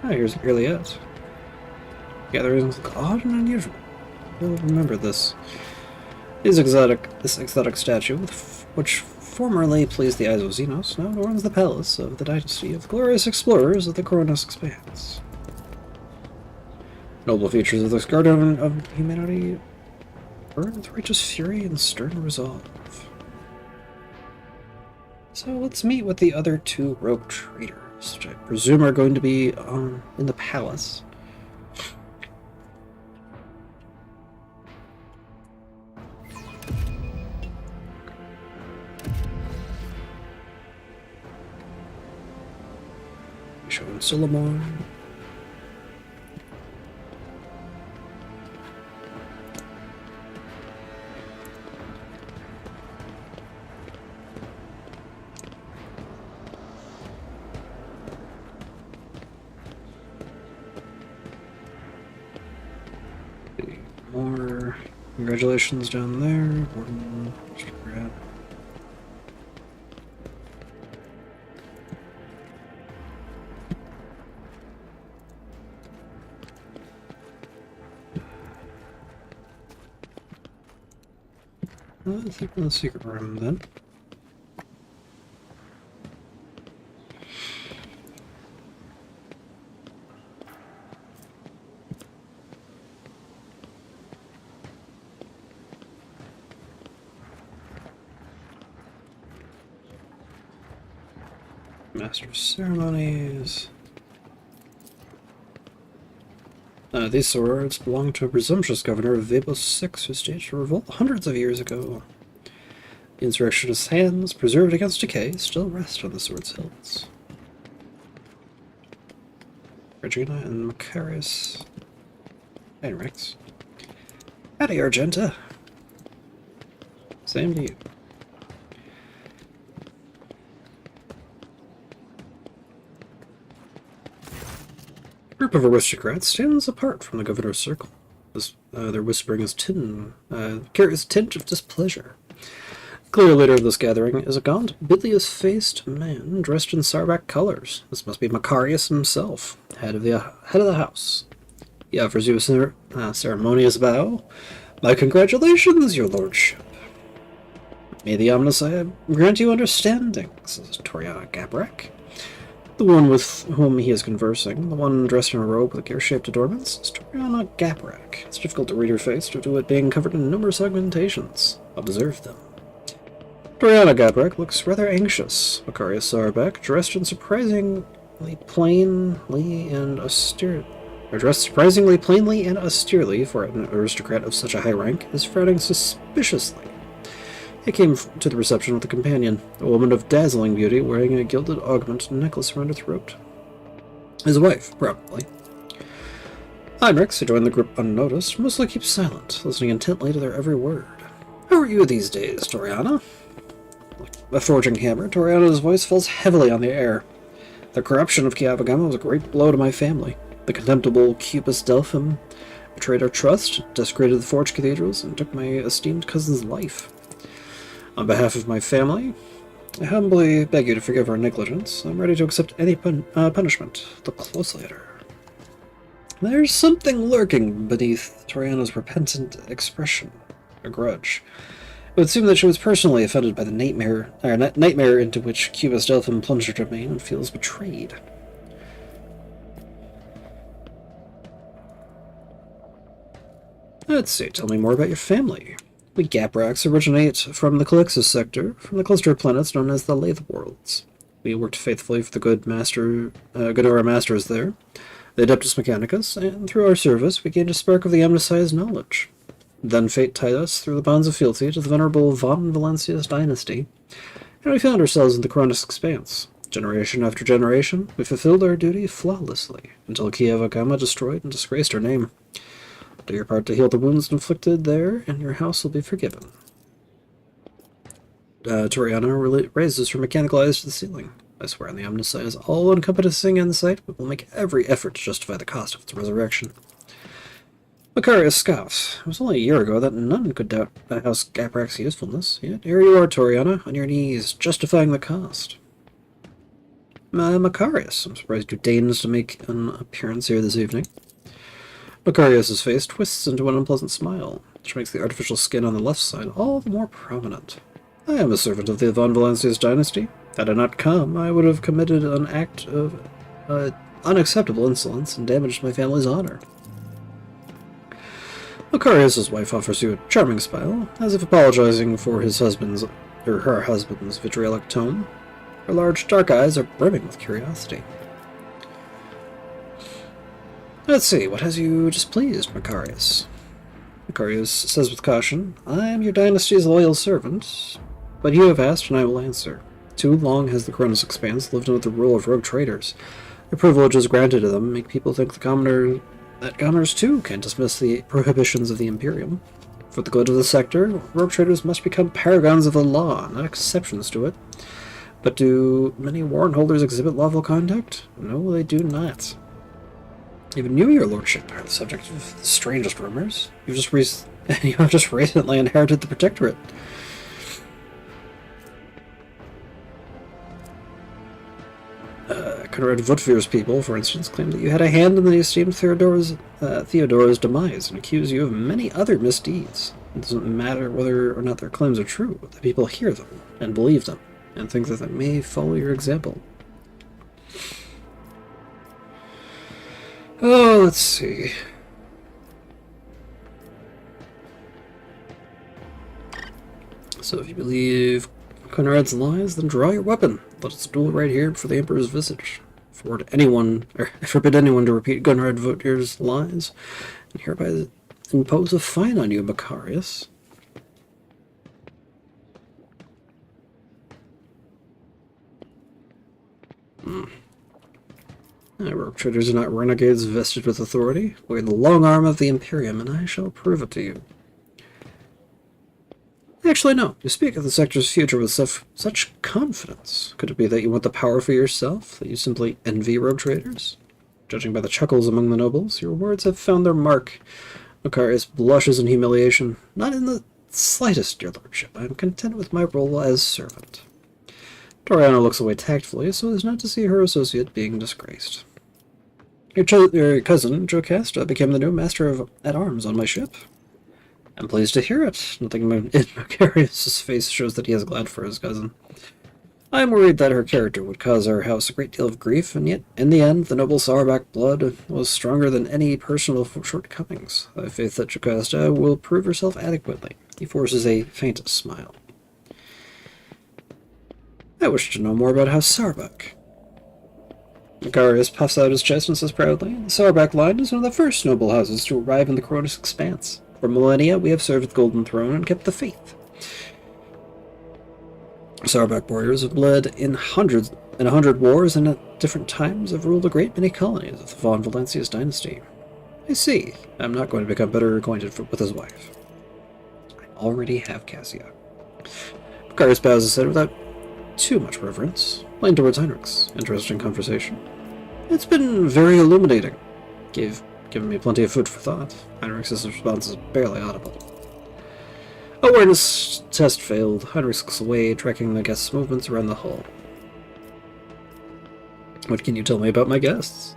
Ah, here's Imperialis. Gatherings look odd and unusual. You'll remember this. This exotic statue, which formerly pleased the eyes of Xenos, now adorns the palace of the dynasty of glorious explorers of the Coronis Expanse. Noble features of this guardian of humanity burn with righteous fury and stern resolve. So let's meet with the other two rogue traders, which I presume are going to be in the palace. Showing Solomon. More congratulations down there. Gordon, grab. Let's take the secret room then. Master of Ceremonies. These swords belong to a presumptuous governor of Vabos VI who staged a revolt hundreds of years ago. The insurrectionist's hands, preserved against decay, still rest on the sword's hilts. Regina and Macarius. Heinrichs. Howdy, Argenta. Same to you. A group of aristocrats stands apart from the governor's circle. Their whispering is carries a tinge of displeasure. The clear leader of this gathering is a gaunt, bilious-faced man dressed in Sarbac colors. This must be Macarius himself, head of the house. He offers you a ceremonious bow. My congratulations, your lordship. May the Omniscient grant you understanding, says Toriana Gabrak. The one with whom he is conversing, the one dressed in a robe with gear-shaped adornments, is Toriana Gabrak. It's difficult to read her face due to it being covered in numerous augmentations. Observe them. Toriana Gabrak looks rather anxious. Macarius Sarbac, dressed surprisingly plainly and austerely for an aristocrat of such a high rank, is frowning suspiciously. He came to the reception with a companion, a woman of dazzling beauty wearing a gilded augment necklace around her throat. His wife, probably. Heinrichs, who joined the group unnoticed, mostly keeps silent, listening intently to their every word. How are you these days, Toriana? Like a forging hammer, Toriana's voice falls heavily on the air. The corruption of Kiavagama was a great blow to my family. The contemptible Cupus Delphim betrayed our trust, desecrated the forged cathedrals, and took my esteemed cousin's life. On behalf of my family, I humbly beg you to forgive our negligence. I'm ready to accept any punishment. Look closely at her. There's something lurking beneath Toriana's repentant expression. A grudge. It would seem that she was personally offended by the nightmare into which Cubist Delphine plunged her domain and feels betrayed. Let's see, tell me more about your family. We Gapraks originate from the Calixus sector, from the cluster of planets known as the Lathe Worlds. We worked faithfully for the good of our masters there, the Adeptus Mechanicus, and through our service we gained a spark of the Amnesia's knowledge. Then fate tied us through the bonds of fealty to the venerable Von Valancius dynasty, and we found ourselves in the Cronus Expanse. Generation after generation, we fulfilled our duty flawlessly, until Kieva Gamma destroyed and disgraced our name. Do your part to heal the wounds inflicted there, and your house will be forgiven. Toriana raises her mechanical eyes to the ceiling. I swear on the Omnissiah's all-encompassing insight, we will make every effort to justify the cost of its resurrection. Macarius scoffs. It was only a year ago that none could doubt House Gaprak's usefulness, yet here you are, Toriana, on your knees, justifying the cost. Macarius, I'm surprised you deigns to make an appearance here this evening. Macarius's face twists into an unpleasant smile, which makes the artificial skin on the left side all the more prominent. I am a servant of the Von Valancius dynasty. Had I not come, I would have committed an act of unacceptable insolence and damaged my family's honor. Macarius's wife offers you a charming smile, as if apologizing for her husband's vitriolic tone. Her large dark eyes are brimming with curiosity. Let's see, what has you displeased, Macarius? Macarius says with caution, I am your dynasty's loyal servant, but you have asked and I will answer. Too long has the Cronus Expanse lived under the rule of rogue traders. The privileges granted to them make people think that commoners too can dismiss the prohibitions of the Imperium. For the good of the sector, rogue traders must become paragons of the law, not exceptions to it. But do many warrant holders exhibit lawful conduct? No, they do not. Even you, your lordship, are the subject of the strangest rumors. You have just recently inherited the Protectorate. Conrad Vutvir's people, for instance, claim that you had a hand in the esteemed Theodora's demise and accuse you of many other misdeeds. It doesn't matter whether or not their claims are true. The people hear them and believe them and think that they may follow your example. Oh, let's see. So if you believe Conrad's lies, then draw your weapon. Let us duel right here before the Emperor's visage. Forbid anyone to repeat Conrad Vutvir's lies, and hereby impose a fine on you, Macarius. Rogue traders are not renegades vested with authority. We're the long arm of the Imperium, and I shall prove it to you. Actually, no. You speak of the sector's future with such confidence. Could it be that you want the power for yourself? That you simply envy rogue traders? Judging by the chuckles among the nobles, your words have found their mark. Macarius blushes in humiliation. Not in the slightest, your lordship. I am content with my role as servant. Toriana looks away tactfully, so as not to see her associate being disgraced. Your cousin, Jocasta, became the new master-at-arms on my ship. I'm pleased to hear it. Nothing in Macarius' face shows that he is glad for his cousin. I am worried that her character would cause our house a great deal of grief, and yet, in the end, the noble Sourback blood was stronger than any personal shortcomings. I have faith that Jocasta will prove herself adequately. He forces a faint smile. I wish to know more about House Sourback. Macarius puffs out his chest and says proudly, the Sourback line is one of the first noble houses to arrive in the Cronus Expanse. For millennia, we have served the Golden Throne and kept the faith. Sourback warriors have led in 100 wars and at different times have ruled a great many colonies of the Von Valancius dynasty. I see. I'm not going to become better acquainted with his wife. I already have Cassia. Macarius bows his head without too much reverence, leaned towards Heinrich's. Interesting conversation. It's been very illuminating. Given me plenty of food for thought. Heinrich's response is barely audible. Awareness test failed. Heinrich looks away, tracking the guest's movements around the hall. What can you tell me about my guests?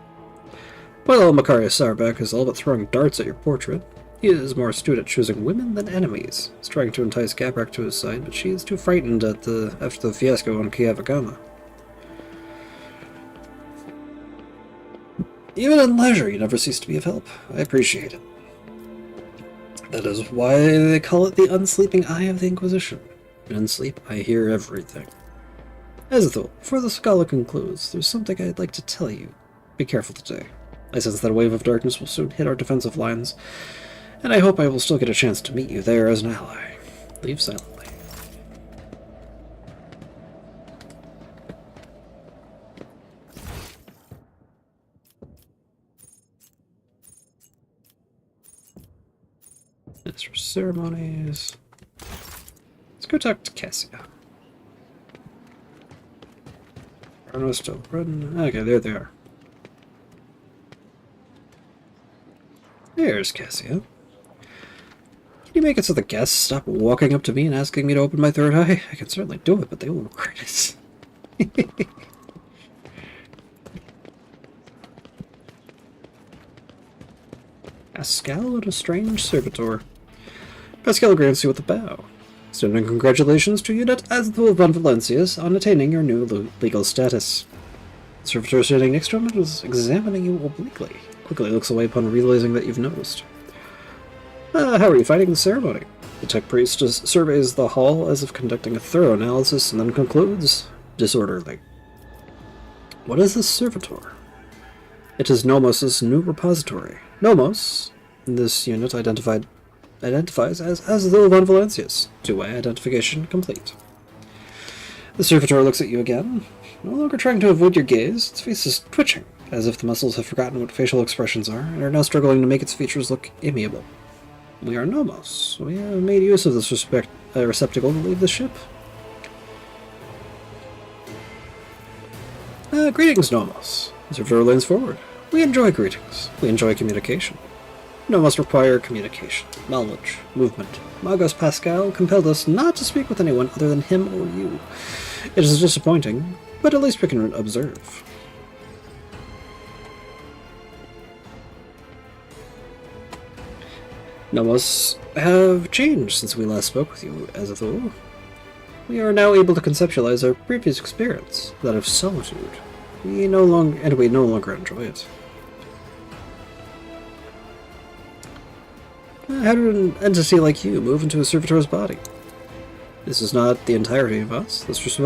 Well, Makarios Sauerbeck is all but throwing darts at your portrait. He is more astute at choosing women than enemies. He's trying to entice Gabrak to his side, but she is too frightened after the fiasco on Kiavagama. Even in leisure, you never cease to be of help. I appreciate it. That is why they call it the unsleeping eye of the Inquisition. In sleep, I hear everything. Azathoth, before the Scala concludes, there's something I'd like to tell you. Be careful today. I sense that a wave of darkness will soon hit our defensive lines, and I hope I will still get a chance to meet you there as an ally. Leave silently. As for ceremonies, let's go talk to Cassia. Arno's still running. Okay, there they are. There's Cassia. Can you make it so the guests stop walking up to me and asking me to open my third eye? I can certainly do it, but they will regret it. Pascal and a strange servitor. Pascal grants you with a bow. Sending congratulations to you at Azathoth von Valencius on attaining your new legal status. The servitor standing next to him is examining you obliquely. Quickly looks away upon realizing that you've noticed. How are you finding the ceremony? The tech priest surveys the hall as if conducting a thorough analysis and then concludes, disorderly. What is this servitor? It is Nomos' new repository. Nomos, this unit identifies as Azathoth von Valencius. Two-way identification complete. The servitor looks at you again, no longer trying to avoid your gaze. Its face is twitching, as if the muscles have forgotten what facial expressions are, and are now struggling to make its features look amiable. We are Nomos. We have made use of this receptacle to leave the ship. Greetings, Nomos. The servitor leans forward. We enjoy greetings. We enjoy communication. Nomos require communication, knowledge, movement. Magos Pascal compelled us not to speak with anyone other than him or you. It is disappointing, but at least we can observe. Nomos have changed since we last spoke with you, Azathoth. We are now able to conceptualize our previous experience, that of solitude. We no longer enjoy it. How did an entity like you move into a servitor's body? This is not the entirety of us. This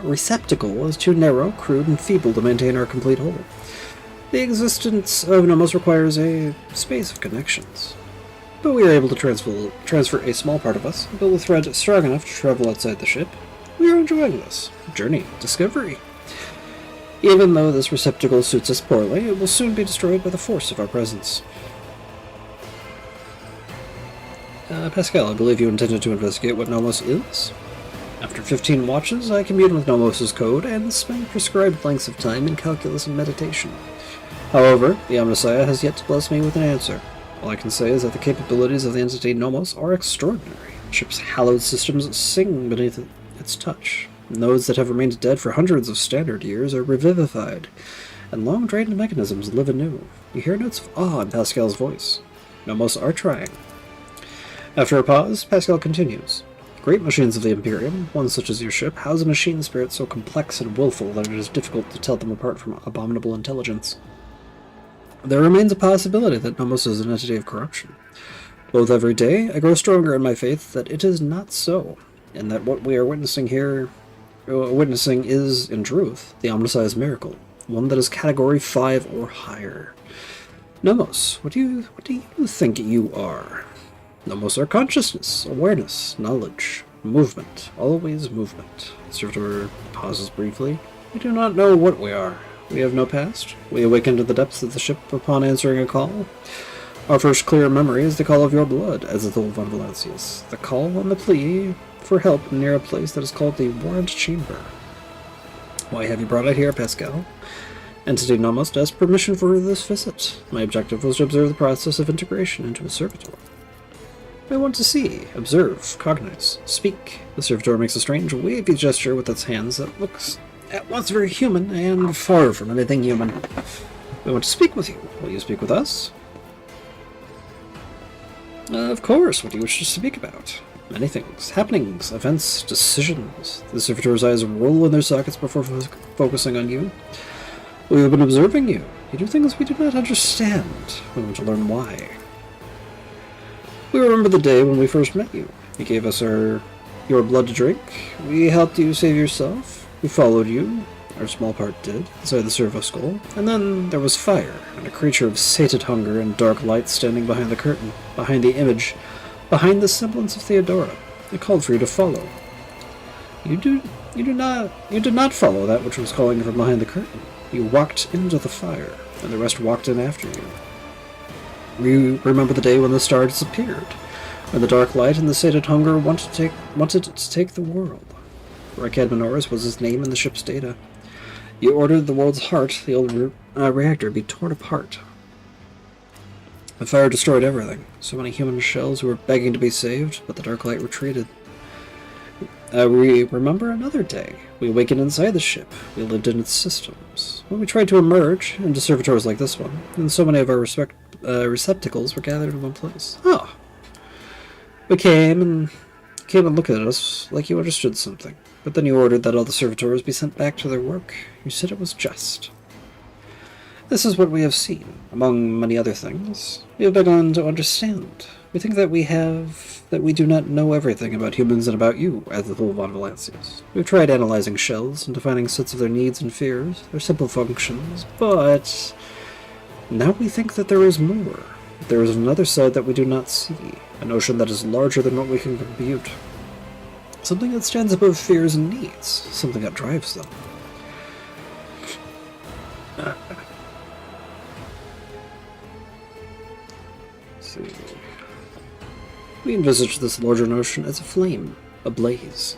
receptacle is too narrow, crude, and feeble to maintain our complete whole. The existence of Nomos requires a space of connections. But we are able to transfer a small part of us, build a thread strong enough to travel outside the ship. We are enjoying this journey, discovery. Even though this receptacle suits us poorly, it will soon be destroyed by the force of our presence. Pascal, I believe you intended to investigate what Nomos is? After 15 watches, I commune with Nomos' code and spend prescribed lengths of time in calculus and meditation. However, the Omnissiah has yet to bless me with an answer. All I can say is that the capabilities of the entity Nomos are extraordinary. The ship's hallowed systems sing beneath its touch. Nodes that have remained dead for hundreds of standard years are revivified, and long-drained mechanisms live anew. You hear notes of awe in Pascal's voice. Nomos are trying. After a pause, Pascal continues. Great machines of the Imperium, one such as your ship, house a machine spirit so complex and willful that it is difficult to tell them apart from abominable intelligence. There remains a possibility that Nomos is an entity of corruption. Both every day, I grow stronger in my faith that it is not so, and that what we are witnessing is, in truth, the Omnissiah's miracle, one that is Category 5 or higher. Nomos, what do you think you are? Nomos are consciousness, awareness, knowledge, movement, always movement. Servitor pauses briefly. We do not know what we are. We have no past. We awaken to the depths of the ship upon answering a call. Our first clear memory is the call of your blood, Azathoth von Valencius. The call and the plea for help near a place that is called the Warrant Chamber. Why have you brought it here, Pascal? Entity Nomos asked permission for this visit. My objective was to observe the process of integration into a servitor. We want to see, observe, cognize, speak. The servitor makes a strange, wavy gesture with its hands that looks at once very human and far from anything human. We want to speak with you. Will you speak with us? Of course. What do you wish to speak about? Many things. Happenings, events, decisions. The servitor's eyes roll in their sockets before focusing on you. We have been observing you. You do things we do not understand. We want to learn why. We remember the day when we first met you. You gave us your blood to drink. We helped you save yourself. We followed you. Our small part did, inside the servo skull. And then there was fire, and a creature of sated hunger and dark light standing behind the curtain, behind the image, behind the semblance of Theodora. It called for you to follow. You did not follow that which was calling from behind the curtain. You walked into the fire, and the rest walked in after you. You remember the day when the star disappeared, when the dark light and the sated hunger wanted to take the world. Rekad Minoris was his name in the ship's data. You ordered the world's heart, the old reactor, be torn apart. The fire destroyed everything. So many human shells who were begging to be saved, but the dark light retreated. We remember another day. We awakened inside the ship. We lived in its systems. When we tried to emerge into servitors like this one, and so many of our receptacles were gathered in one place. Oh. We came and looked at us like you understood something. But then you ordered that all the servitors be sent back to their work. You said it was just. This is what we have seen, among many other things. We have begun to understand. We think that we do not know everything about humans and about you, as the Thule von Valancius. We've tried analyzing shells and defining sets of their needs and fears, their simple functions, but now we think that there is more. There is another side that we do not see, a notion that is larger than what we can compute. Something that stands above fears and needs, something that drives them. Let's see. We envisage this larger notion as a flame, a blaze.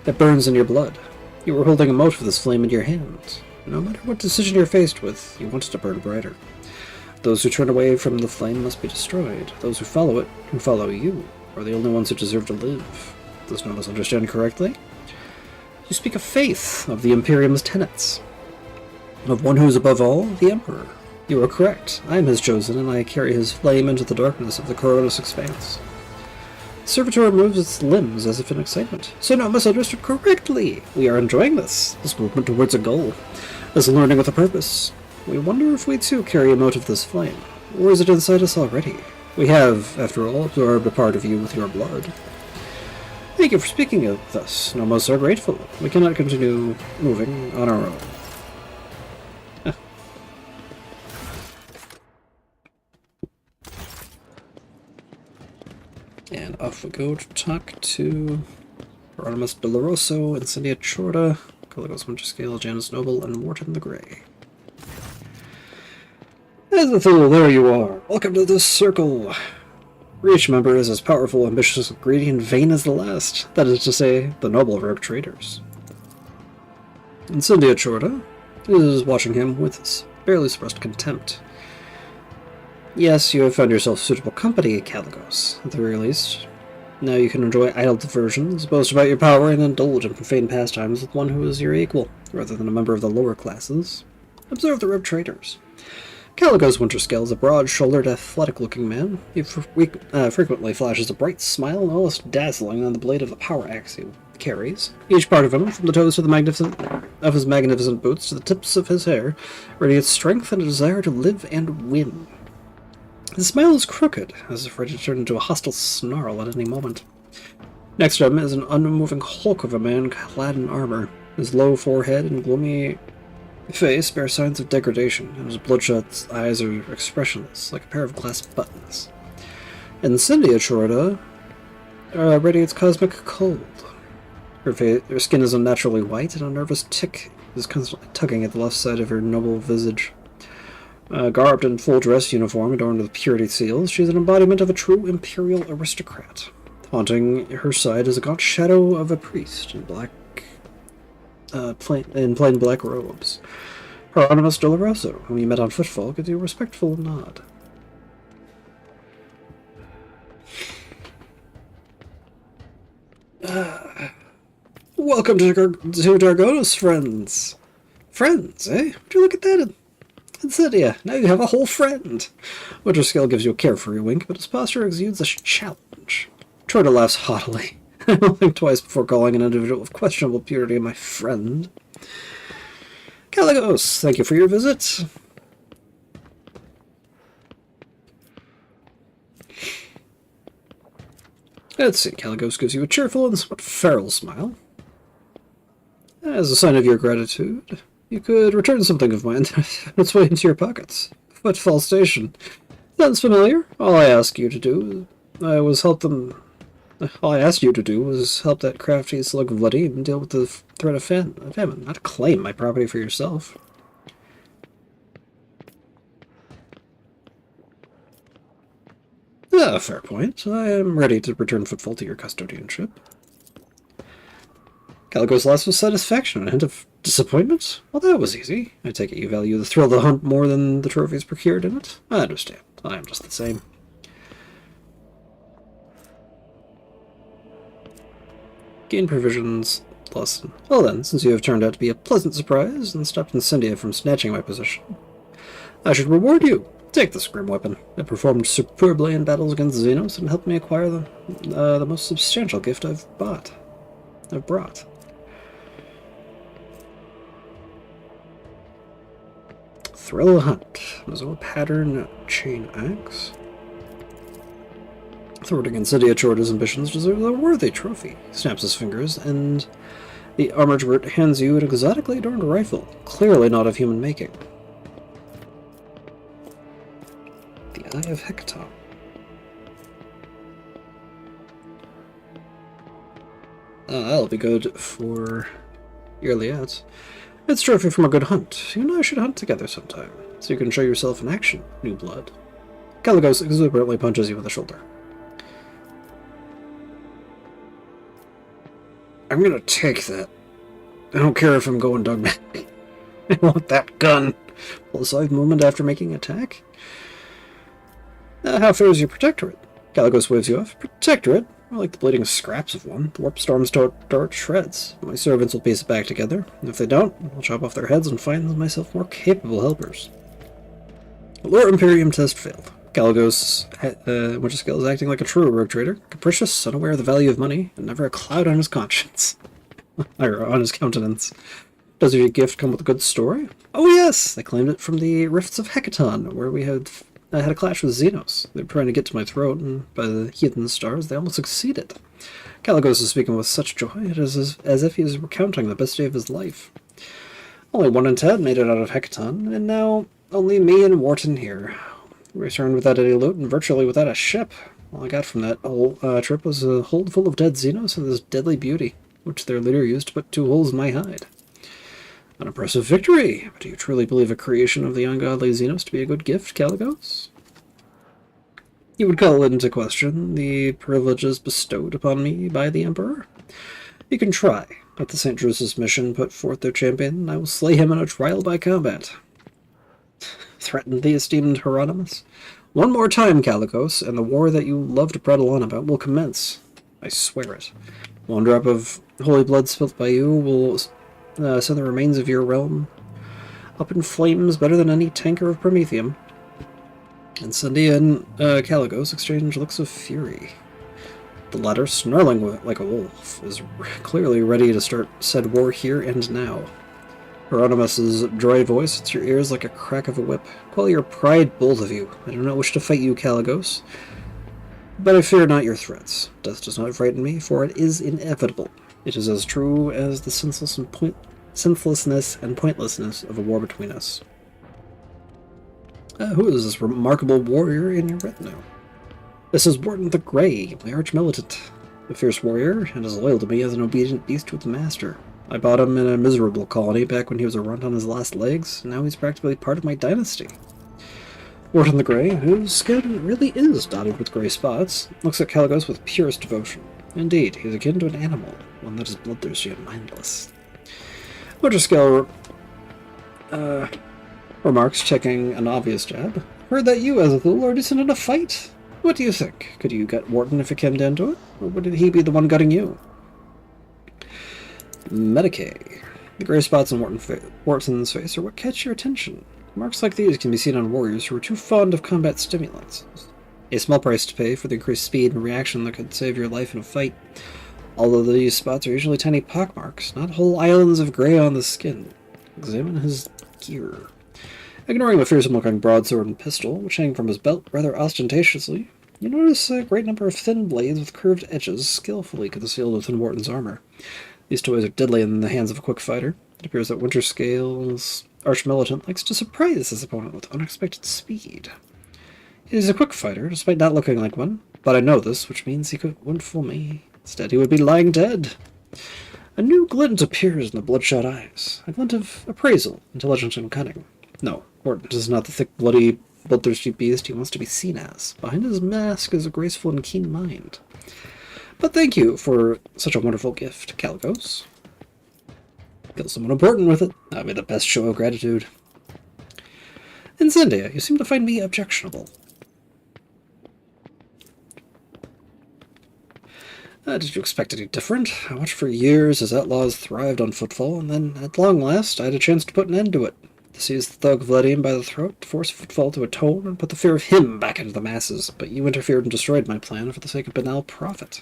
It burns in your blood. You were holding a mote of this flame in your hand. No matter what decision you're faced with, you want it to burn brighter. Those who turn away from the flame must be destroyed. Those who follow it, who follow you, are the only ones who deserve to live. Does Nomus understand correctly? You speak of faith, of the Imperium's tenets, of one who is above all, the Emperor. You are correct. I am his chosen, and I carry his flame into the darkness of the Coronis expanse. The servitor moves its limbs as if in excitement. So Nomus understood correctly. We are enjoying this movement towards a goal, this learning with a purpose. We wonder if we too carry a mote of this flame, or is it inside us already? We have, after all, absorbed a part of you with your blood. Thank you for speaking with us. Nomos are grateful. We cannot continue moving on our own. And off we go to talk to Hieronymus Doloroso, Incendia Chorda, Caligos Winterscale, Janus Noble, and Morton the Grey. Azathoul, there you are. Welcome to this circle. Each member is as powerful, ambitious, greedy, and vain as the last. That is to say, the noble rogue traders. Incendia Chorda is watching him with barely suppressed contempt. Yes, you have found yourself suitable company, Caligos, at the very least. Now you can enjoy idle diversions, boast about your power, and indulge in profane pastimes with one who is your equal, rather than a member of the lower classes. Observe the rogue traders. Caligos Winterscale is a broad-shouldered, athletic-looking man. He frequently flashes a bright smile, almost dazzling, on the blade of the power axe he carries. Each part of him, from the toes of his magnificent boots to the tips of his hair, radiates strength and a desire to live and win. His smile is crooked, as if ready to turn into a hostile snarl at any moment. Next to him is an unmoving hulk of a man clad in armor. His low forehead and gloomy face bear signs of degradation, and his bloodshot eyes are expressionless, like a pair of glass buttons. Incendia Chorda radiates cosmic cold. Her skin is unnaturally white, and a nervous tick is constantly tugging at the left side of her noble visage. Garbed in full dress uniform adorned with purity seals, she is an embodiment of a true imperial aristocrat. Haunting her side is a gaunt shadow of a priest in plain black robes. Hieronymus Doloroso, whom you met on Footfall, gives you a respectful nod. Welcome to Dargonos, friends. Friends, eh? Would you look at that? Insidia, now you have a whole friend. Winterscale gives you a carefree wink, but his posture exudes a challenge. Troida laughs haughtily. I will think twice before calling an individual of questionable purity my friend. Caligos, thank you for your visit. Let's see, Caligos gives you a cheerful and somewhat feral smile. As a sign of your gratitude, you could return something of mine on its way into your pockets. Footfall Station. Sounds familiar. All I asked you to do was help that crafty slug Vladim deal with the threat of famine, not claim my property for yourself. Ah, fair point. I am ready to return Footfall to your custodianship. Caligos laughs with satisfaction and a hint of disappointment? Well, that was easy. I take it you value the thrill of the hunt more than the trophies procured in it. I understand. I am just the same. Gain provisions lesson. Well then, since you have turned out to be a pleasant surprise and stopped Incendia from snatching my position, I should reward you. Take this grim weapon. It performed superbly in battles against Xenos and helped me acquire the most substantial gift I've brought. Thrill Hunt. Mazoa Pattern Chain Axe. Thwarting Incendia Chorda's ambitions deserves a worthy trophy. He snaps his fingers, and the armored Gert hands you an exotically adorned rifle, clearly not of human making. The Eye of Hecaton. That'll be good for Earliette. It's a trophy from a good hunt. You and I should hunt together sometime, so you can show yourself in action, new blood. Caligos exuberantly punches you in the shoulder. I'm gonna take that. I don't care if I'm going dogmatic. I want that gun. Pull a side movement after making attack. How fares your protectorate? Caligos waves you off. Protectorate? I like the bleeding scraps of one. The warp storms dart shreds. My servants will piece it back together. And if they don't, I'll chop off their heads and find myself more capable helpers. Lure Imperium test failed. Caligos, Winterscale is acting like a true rogue trader, capricious, unaware of the value of money, and never a cloud on his conscience. Or on his countenance. Does your gift come with a good story? Oh yes! I claimed it from the Rifts of Hecaton, where we had a clash with Xenos. They were trying to get to my throat, and by the heathen stars, they almost succeeded. Caligos is speaking with such joy, it is as if he is recounting the best day of his life. Only 1 in 10 made it out of Hecaton, and now only me and Wharton here. We returned without any loot and virtually without a ship. All I got from that whole trip was a hold full of dead Xenos and this deadly beauty, which their leader used to put 2 holes in my hide. An impressive victory, but do you truly believe a creation of the ungodly Xenos to be a good gift, Caligos? You would call into question the privileges bestowed upon me by the Emperor? You can try. Let the St. Drusus mission put forth their champion, and I will slay him in a trial by combat. Threatened the esteemed Hieronymus. One more time, Caligos, and the war that you love to prattle on about will commence. I swear it. 1 drop of holy blood spilt by you will send the remains of your realm up in flames better than any tanker of Promethium. Incendia and Caligos exchange looks of fury. The latter, snarling like a wolf, is clearly ready to start said war here and now. Hieronymus's dry voice hits your ears like a crack of a whip. Quell your pride, both of you. I do not wish to fight you, Caligos, but I fear not your threats. Death does not frighten me, for it is inevitable. It is as true as the senselessness and pointlessness of a war between us. Who is this remarkable warrior in your retinue? This is Wharton the Grey, my arch-militant. A fierce warrior, and as loyal to me as an obedient beast to its master. I bought him in a miserable colony back when he was a runt on his last legs, and now he's practically part of my dynasty. Wharton the Grey, whose skin really is dotted with grey spots, looks at Caligos with purest devotion. Indeed, he is akin to an animal, one that is bloodthirsty and mindless. Winterscale remarks, checking an obvious jab. Heard that you, Azathoul, are decent in a fight? What do you think? Could you gut Wharton if it came down to it? Or would he be the one gutting you? Medicae. The gray spots on Wharton's face are what catch your attention. Marks like these can be seen on warriors who are too fond of combat stimulants. A small price to pay for the increased speed and reaction that could save your life in a fight. Although these spots are usually tiny pockmarks, not whole islands of gray on the skin. Examine his gear. Ignoring the fearsome-looking broadsword and pistol, which hang from his belt rather ostentatiously, you notice a great number of thin blades with curved edges skillfully concealed within Wharton's armor. These toys are deadly in the hands of a quick fighter. It appears that Winterscale's arch-militant likes to surprise his opponent with unexpected speed. He is a quick fighter, despite not looking like one, but I know this, which means wouldn't fool me. Instead, he would be lying dead. A new glint appears in the bloodshot eyes, a glint of appraisal, intelligence, and cunning. No, Wharton is not the thick, bloody, bloodthirsty beast he wants to be seen as. Behind his mask is a graceful and keen mind. But thank you for such a wonderful gift, Caligos. Kill someone important with it. That'd be the best show of gratitude. Incendia, you seem to find me objectionable. Did you expect any different? I watched for years as outlaws thrived on footfall, and then, at long last, I had a chance to put an end to it. To seize the thug Vladian by the throat, to force footfall to atone, and put the fear of him back into the masses. But you interfered and destroyed my plan for the sake of banal profit.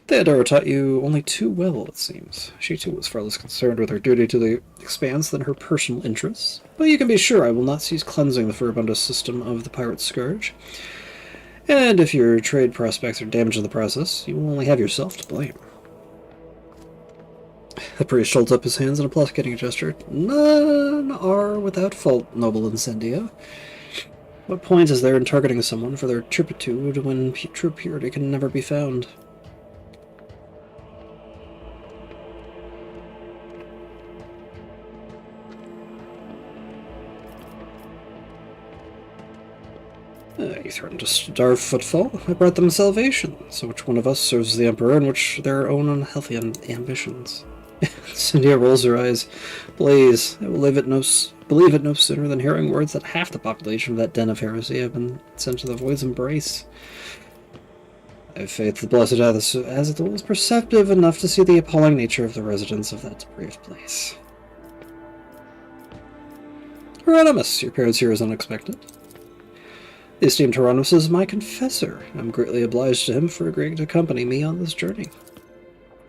Theodora taught you only too well, it seems. She too was far less concerned with her duty to the expanse than her personal interests. But you can be sure I will not cease cleansing the furibundous system of the pirate scourge. And if your trade prospects are damaged in the process, you will only have yourself to blame. The priest holds up his hands in a placating gesture. None are without fault, noble Incendia. What point is there in targeting someone for their turpitude when true purity can never be found? You threatened to starve footfall. I brought them salvation. So which one of us serves the Emperor and which their own unhealthy ambitions? Cynthia rolls her eyes. Blaze, I will believe it no sooner than hearing words that half the population of that den of heresy have been sent to the void's embrace. I have faith the blessed Azathoth is perceptive enough to see the appalling nature of the residents of that depraved place. Hieronymus, your appearance here is unexpected. The esteemed Hieronymus is my confessor. I'm greatly obliged to him for agreeing to accompany me on this journey.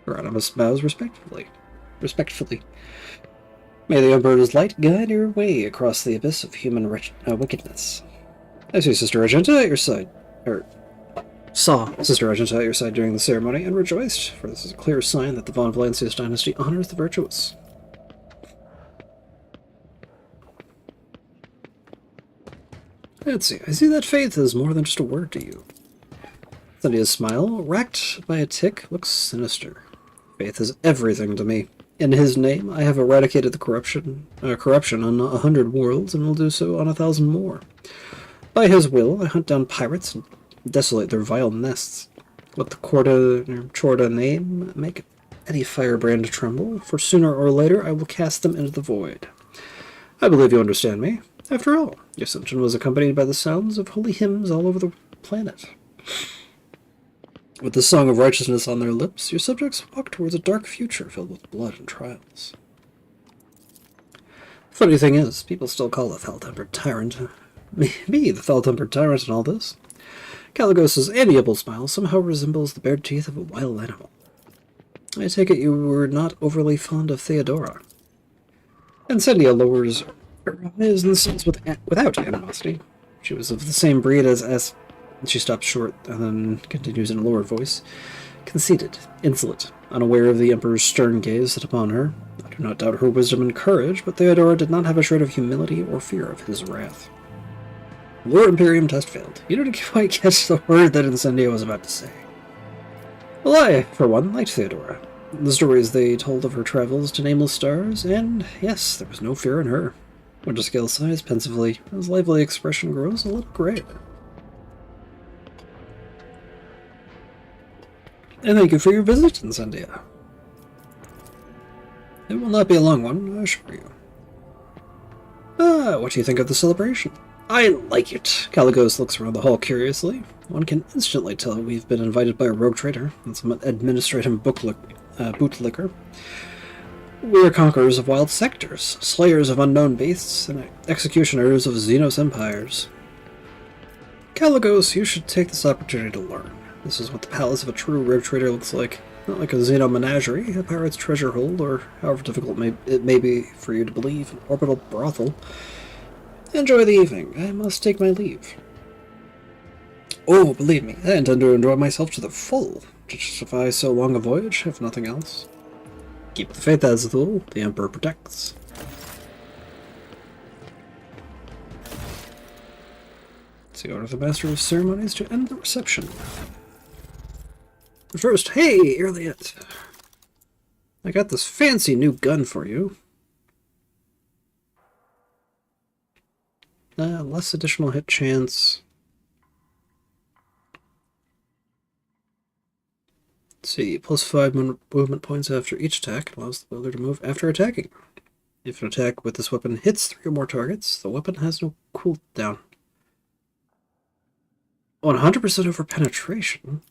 Hieronymus bows respectfully. May the Emperor's light guide your way across the abyss of human wickedness. I see Sister Argenta at your side, saw Sister Argenta at your side during the ceremony and rejoiced, for this is a clear sign that the von Valancius dynasty honors the virtuous. Let's see, I see that faith is more than just a word to you. Cynthia's smile, racked by a tic, looks sinister. Faith is everything to me. In his name, I have eradicated the corruption on 100 worlds, and will do so on 1,000 more. By his will, I hunt down pirates and desolate their vile nests. Let the Chorda name make any firebrand tremble, for sooner or later I will cast them into the void. I believe you understand me. After all, your ascension was accompanied by the sounds of holy hymns all over the planet. With the song of righteousness on their lips, your subjects walk towards a dark future filled with blood and trials. Funny thing is, people still call the foul-tempered tyrant me the foul-tempered tyrant in all this. Caligos's amiable smile somehow resembles the bared teeth of a wild animal. I take it you were not overly fond of Theodora. Incendia lowers her eyes and says without animosity. She was of the same breed as she stops short and then continues in a lower voice. Conceited, insolent, unaware of the Emperor's stern gaze set upon her. I do not doubt her wisdom and courage, but Theodora did not have a shred of humility or fear of his wrath. Lord Imperium test failed. You didn't quite catch the word that Incendia was about to say. Well, I, for one, liked Theodora. The stories they told of her travels to nameless stars, and yes, there was no fear in her. Winterscale sighs pensively. His lively expression grows a little grayer. And thank you for your visit, Incendia. It will not be a long one, I assure you. What do you think of the celebration? I like it. Caligos looks around the hall curiously. One can instantly tell we've been invited by a rogue trader and some administrative bootlicker. We are conquerors of wild sectors, slayers of unknown beasts, and executioners of Xenos empires. Caligos, you should take this opportunity to learn. This is what the palace of a true rib trader looks like. Not like a Xeno menagerie, a pirate's treasure hold, or however difficult it may be for you to believe, an orbital brothel. Enjoy the evening. I must take my leave. Oh, believe me, I intend to enjoy myself to the full. To justify so long a voyage, if nothing else. Keep the faith, Azul. The Emperor protects. So order the Master of Ceremonies to end the reception. But first, hey, Elliot! I got this fancy new gun for you. Less additional hit chance. Let's see, plus 5 movement points after each attack allows the wielder to move after attacking. If an attack with this weapon hits 3 or more targets, the weapon has no cooldown. 100% over penetration?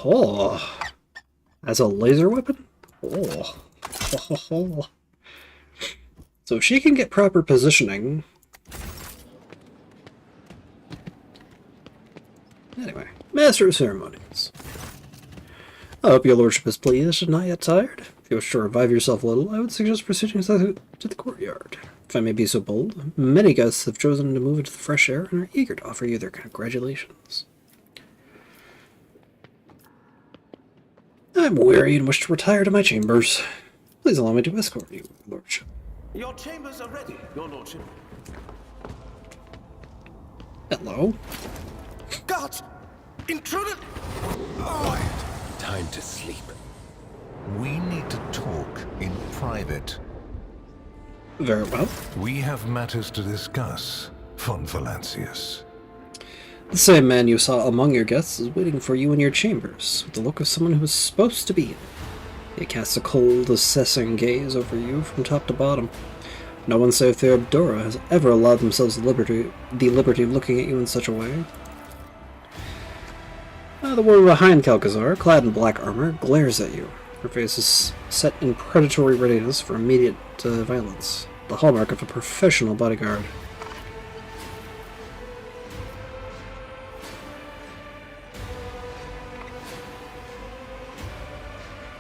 Oh, as a laser weapon? Oh. So if she can get proper positioning... Anyway, Master of Ceremonies. I hope your lordship is pleased and not yet tired. If you wish to revive yourself a little, I would suggest proceeding to the courtyard. If I may be so bold, many guests have chosen to move into the fresh air and are eager to offer you their congratulations. I'm weary and wish to retire to my chambers. Please allow me to escort you, lordship. Your chambers are ready, your lordship. Hello. Guards! Intruder! Quiet. Time to sleep. We need to talk in private. Very well. We have matters to discuss, von Valancius. The same man you saw among your guests is waiting for you in your chambers, with the look of someone who is supposed to be in. He casts a cold, assessing gaze over you from top to bottom. No one save Theodora has ever allowed themselves the liberty of looking at you in such a way. The woman behind Calcazar, clad in black armor, glares at you. Her face is set in predatory readiness for immediate violence, the hallmark of a professional bodyguard.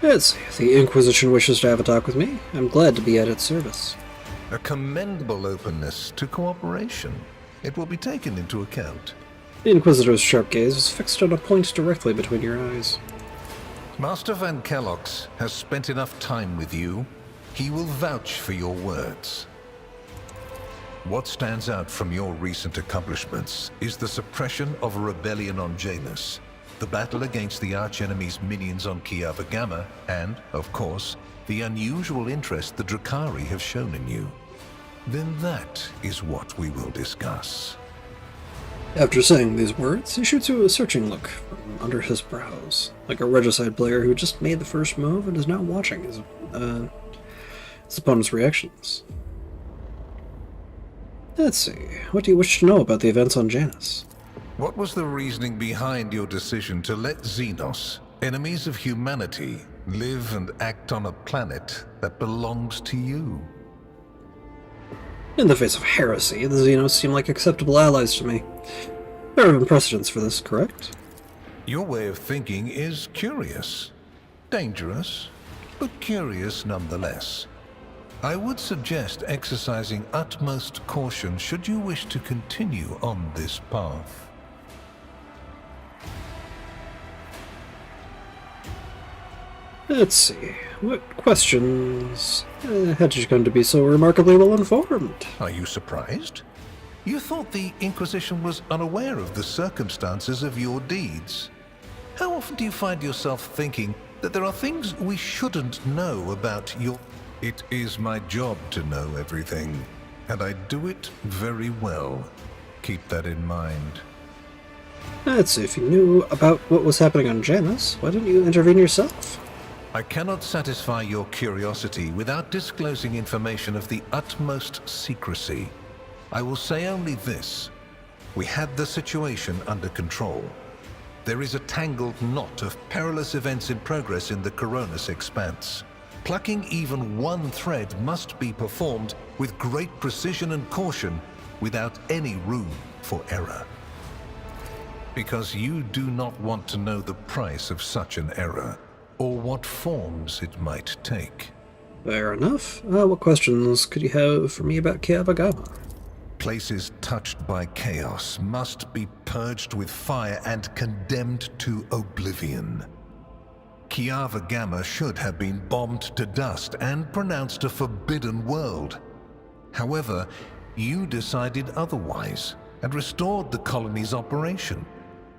Let's see, if the Inquisition wishes to have a talk with me, I'm glad to be at its service. A commendable openness to cooperation. It will be taken into account. The Inquisitor's sharp gaze is fixed on a point directly between your eyes. Master Van Kellox has spent enough time with you. He will vouch for your words. What stands out from your recent accomplishments is the suppression of a rebellion on Janus, the battle against the archenemy's minions on Kiava Gamma, and, of course, the unusual interest the Drakari have shown in you. Then that is what we will discuss. After saying these words, he shoots you a searching look from under his brows, like a regicide player who just made the first move and is now watching his opponent's reactions. Let's see, what do you wish to know about the events on Janus? What was the reasoning behind your decision to let Xenos, enemies of humanity, live and act on a planet that belongs to you? In the face of heresy, the Xenos seem like acceptable allies to me. There have been precedents for this, correct? Your way of thinking is curious. Dangerous, but curious nonetheless. I would suggest exercising utmost caution should you wish to continue on this path. Let's see, what questions had you come to be so remarkably well informed? Are you surprised? You thought the Inquisition was unaware of the circumstances of your deeds. How often do you find yourself thinking that there are things we shouldn't know about your... It is my job to know everything, and I do it very well. Keep that in mind. Let's see, if you knew about what was happening on Janus, why didn't you intervene yourself? I cannot satisfy your curiosity without disclosing information of the utmost secrecy. I will say only this. We had the situation under control. there is a tangled knot of perilous events in progress in the Coronis expanse. Plucking even one thread must be performed with great precision and caution, without any room for error. Because you do not want to know the price of such an error, or what forms it might take. Fair enough. What questions could you have for me about Kiavagama? Places touched by chaos must be purged with fire and condemned to oblivion. Kiavagama should have been bombed to dust and pronounced a forbidden world. However, you decided otherwise and restored the colony's operation.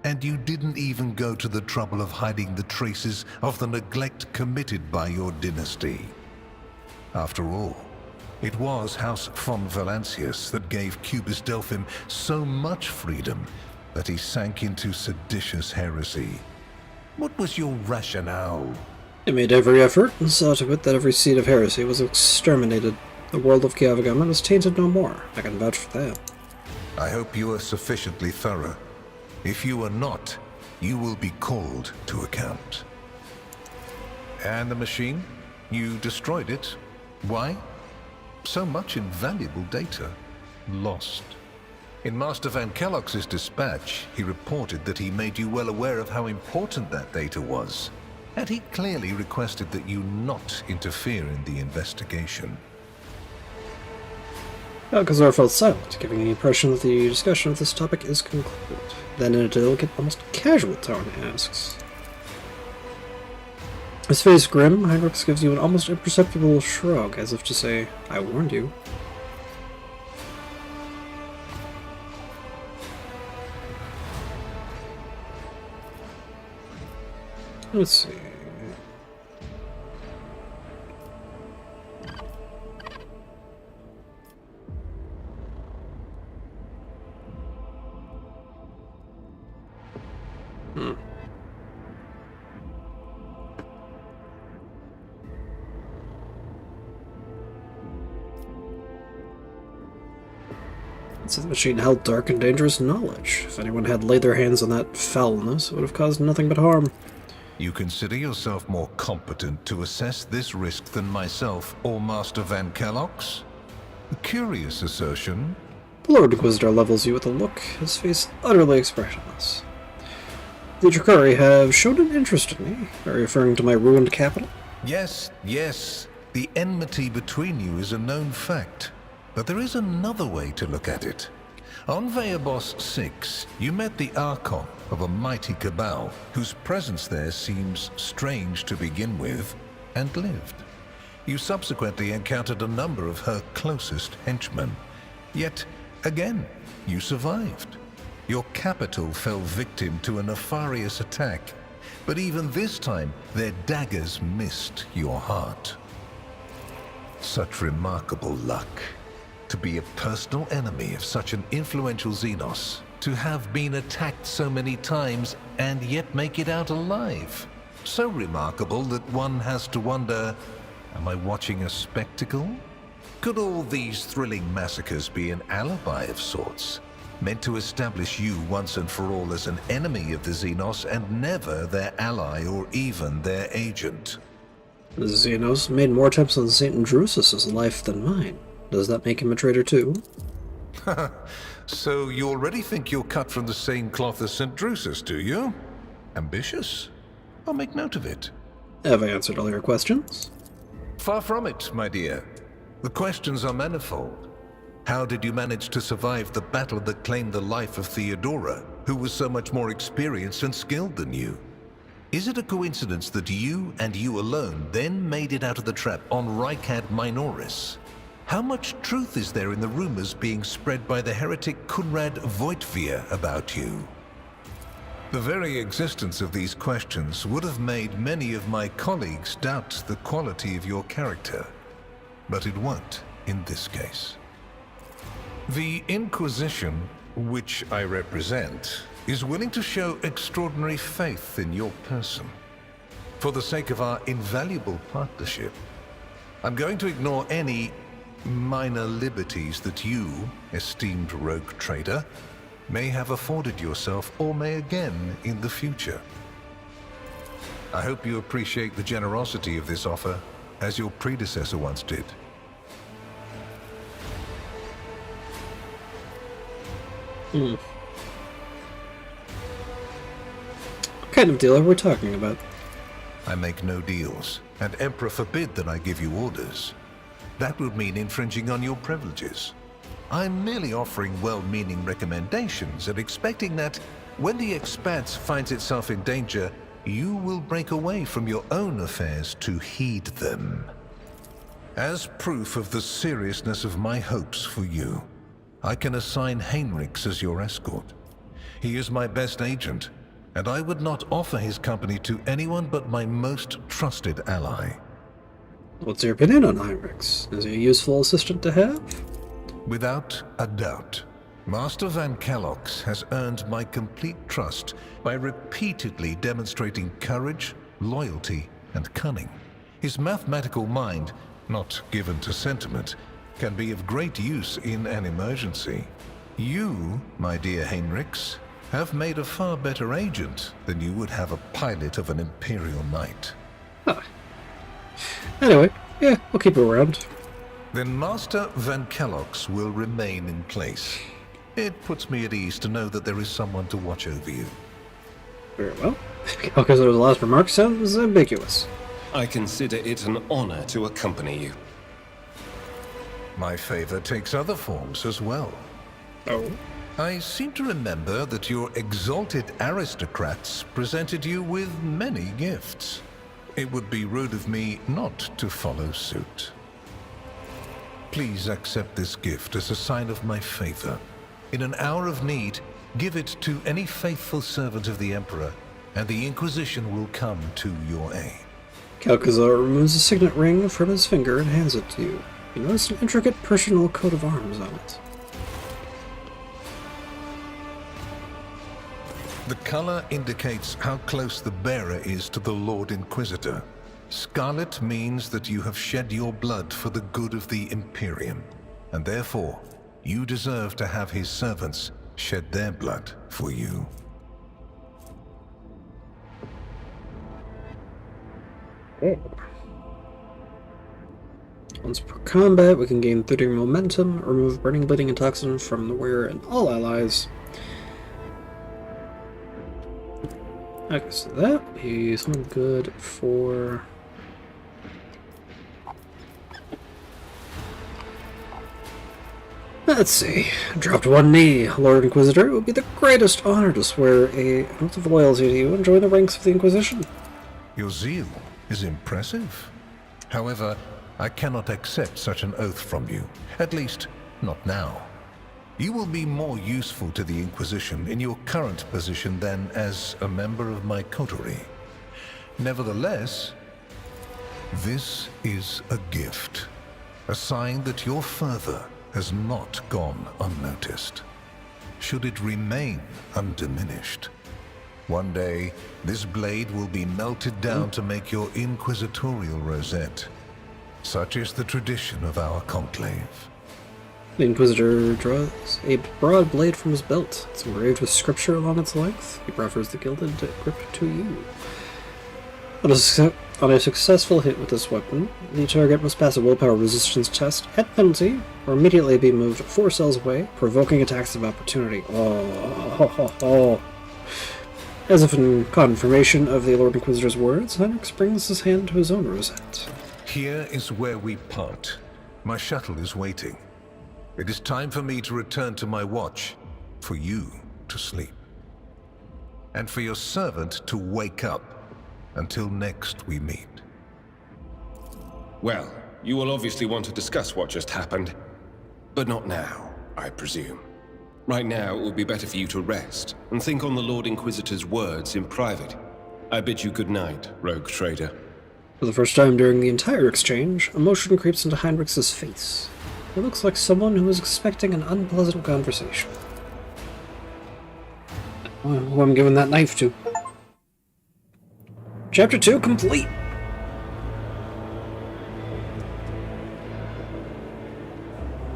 And you didn't even go to the trouble of hiding the traces of the neglect committed by your dynasty. After all, it was House von Valancius that gave Cubus Delphim so much freedom that he sank into seditious heresy. What was your rationale? I made every effort and saw to it that every seed of heresy was exterminated. The world of Kiavagama was tainted no more. I can vouch for that. I hope you are sufficiently thorough. If you are not, you will be called to account. And the machine? You destroyed it. Why? So much invaluable data lost. In Master Van Kellogg's dispatch, he reported that he made you well aware of how important that data was, and he clearly requested that you not interfere in the investigation. Alcazar fell silent, giving the impression that the discussion of this topic is concluded. Then in a delicate, almost casual tone, he asks. His face grim, Heinrichs gives you an almost imperceptible shrug, as if to say, I warned you. Let's see. So the machine held dark and dangerous knowledge. If anyone had laid their hands on that foulness, it would have caused nothing but harm. You consider yourself more competent to assess this risk than myself or Master Van Kellogg's? A curious assertion. The Lord Inquisitor levels you with a look, his face utterly expressionless. The Dracari have shown an interest in me. Are you referring to my ruined capital? Yes, yes. The enmity between you is a known fact. But there is another way to look at it. On Veabos 6, you met the Archon of a mighty cabal, whose presence there seems strange to begin with, and lived. You subsequently encountered a number of her closest henchmen. Yet, again, you survived. Your capital fell victim to a nefarious attack, but even this time, their daggers missed your heart. Such remarkable luck. To be a personal enemy of such an influential Xenos, to have been attacked so many times and yet make it out alive. So remarkable that one has to wonder, am I watching a spectacle? Could all these thrilling massacres be an alibi of sorts, meant to establish you once and for all as an enemy of the Xenos and never their ally or even their agent? The Xenos made more attempts on St. Drusus's life than mine. Does that make him a traitor too? So you already think you're cut from the same cloth as St. Drusus, do you? Ambitious? I'll make note of it. Have I answered all your questions? Far from it, my dear. The questions are manifold. How did you manage to survive the battle that claimed the life of Theodora, who was so much more experienced and skilled than you? Is it a coincidence that you and you alone then made it out of the trap on Rykad Minoris? How much truth is there in the rumors being spread by the heretic Kunrad Voitvia about you? The very existence of these questions would have made many of my colleagues doubt the quality of your character, but it won't in this case. The Inquisition, which I represent, is willing to show extraordinary faith in your person. For the sake of our invaluable partnership, I'm going to ignore any minor liberties that you, esteemed rogue trader, may have afforded yourself or may again in the future. I hope you appreciate the generosity of this offer, as your predecessor once did. What kind of deal are we talking about? I make no deals, and Emperor forbid that I give you orders. That would mean infringing on your privileges. I'm merely offering well-meaning recommendations and expecting that when the Expanse finds itself in danger, you will break away from your own affairs to heed them. As proof of the seriousness of my hopes for you, I can assign Heinrichs as your escort. He is my best agent, and I would not offer his company to anyone but my most trusted ally. What's your opinion on Heinrichs? Is he a useful assistant to have? Without a doubt, Master Van Kellox has earned my complete trust by repeatedly demonstrating courage, loyalty, and cunning. His mathematical mind, not given to sentiment, can be of great use in an emergency. You, my dear Heinrichs, have made a far better agent than you would have a pilot of an Imperial Knight. Huh. Anyway, yeah, we'll keep it around. Then Master Van Kellox will remain in place. It puts me at ease to know that there is someone to watch over you. Very well. Because the last remark sounds ambiguous. I consider it an honor to accompany you. My favor takes other forms as well. Oh? I seem to remember that your exalted aristocrats presented you with many gifts. It would be rude of me not to follow suit. Please accept this gift as a sign of my favor. In an hour of need, give it to any faithful servant of the Emperor, and the Inquisition will come to your aid. Calcazar removes a signet ring from his finger and hands it to you. You notice an intricate personal coat of arms on it. The color indicates how close the bearer is to the Lord Inquisitor. Scarlet means that you have shed your blood for the good of the Imperium, and therefore, you deserve to have his servants shed their blood for you. Once per combat, we can gain 30 momentum, remove burning, bleeding, and toxin from the wearer and all allies. Okay, so that would be something good for... Let's see. Dropped one knee, Lord Inquisitor. It would be the greatest honor to swear an oath of loyalty to you and join the ranks of the Inquisition. Your zeal is impressive. However, I cannot accept such an oath from you. At least, not now. You will be more useful to the Inquisition in your current position than as a member of my coterie. Nevertheless, this is a gift. A sign that your fervor has not gone unnoticed. Should it remain undiminished, one day this blade will be melted down to make your inquisitorial rosette. Such is the tradition of our conclave. The Inquisitor draws a broad blade from his belt. It's engraved with scripture along its length. He proffers the gilded grip to you. On a successful hit with this weapon, the target must pass a willpower resistance test at penalty, or immediately be moved 4 cells away, provoking attacks of opportunity. Oh. As if in confirmation of the Lord Inquisitor's words, Heinrichs brings his hand to his own rosette. Here is where we part. My shuttle is waiting. It is time for me to return to my watch, for you to sleep, and for your servant to wake up. Until next we meet. Well, you will obviously want to discuss what just happened. But not now, I presume. Right now, it would be better for you to rest and think on the Lord Inquisitor's words in private. I bid you good night, rogue trader. For the first time during the entire exchange, emotion creeps into Heinrichs' face. He looks like someone who is expecting an unpleasant conversation. Who I'm giving that knife to. Chapter 2 complete!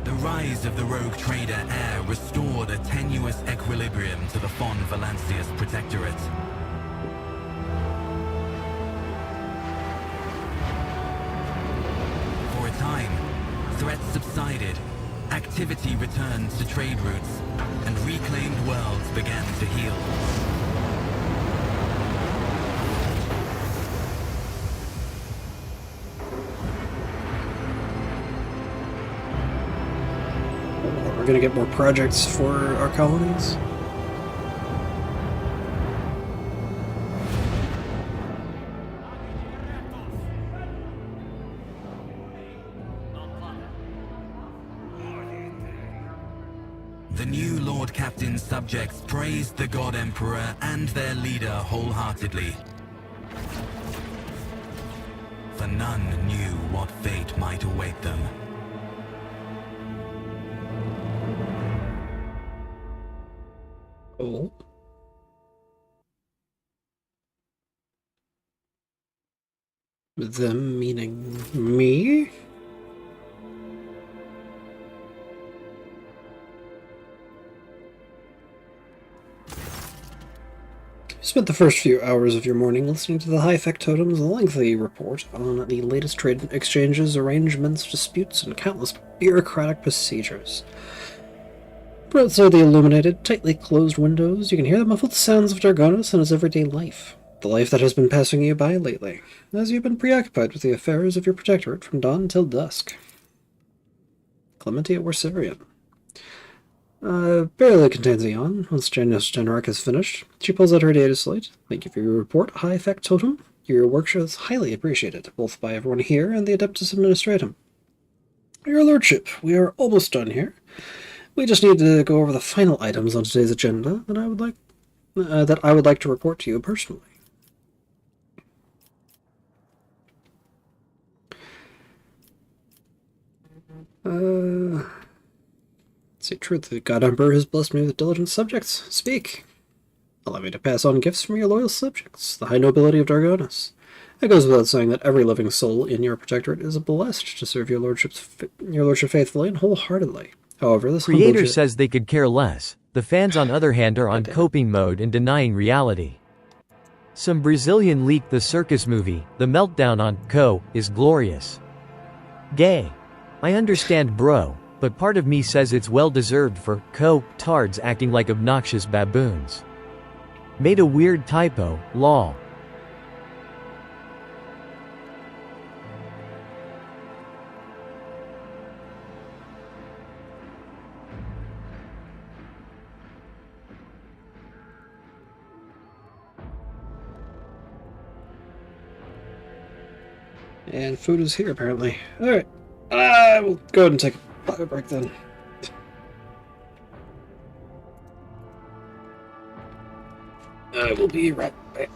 The rise of the rogue rogue trader heir restored a tenuous equilibrium to the Fon Valancius Protectorate. For a time, threats subsided, activity returned to trade routes, and reclaimed worlds began to heal. We're gonna get more projects for our colonies. The new Lord Captain's subjects praised the God Emperor and their leader wholeheartedly. For none knew what fate might await them. Oh. Them meaning me? You spent the first few hours of your morning listening to the High Factotum's lengthy report on the latest trade exchanges, arrangements, disputes, and countless bureaucratic procedures. From outside the illuminated, tightly closed windows, you can hear the muffled sounds of Dargonis and his everyday life. The life that has been passing you by lately, as you've been preoccupied with the affairs of your protectorate from dawn till dusk. Clementia Worsarian. Barely contains a yawn. Once Janus Generic is finished, she pulls out her data slate. Thank you for your report, High Factotum. Your work is highly appreciated, both by everyone here and the Adeptus Administratum. Your Lordship, we are almost done here. We just need to go over the final items on today's agenda that I would like to report to you personally. Say truth, the God Emperor has blessed me with diligent subjects. Speak. Allow me to pass on gifts from your loyal subjects, the high nobility of Dargonis. It goes without saying that every living soul in your protectorate is blessed to serve your lordship faithfully and wholeheartedly. However, this Creator says they could care less. The fans, on other hand, are on coping mode and denying reality. Some Brazilian leaked the circus movie. The meltdown on Co is glorious. Gay. I understand, bro, but part of me says it's well deserved for Co tards acting like obnoxious baboons. Made a weird typo, lol. And food is here, apparently. Alright. I will go ahead and take a bio break then. I will be right back.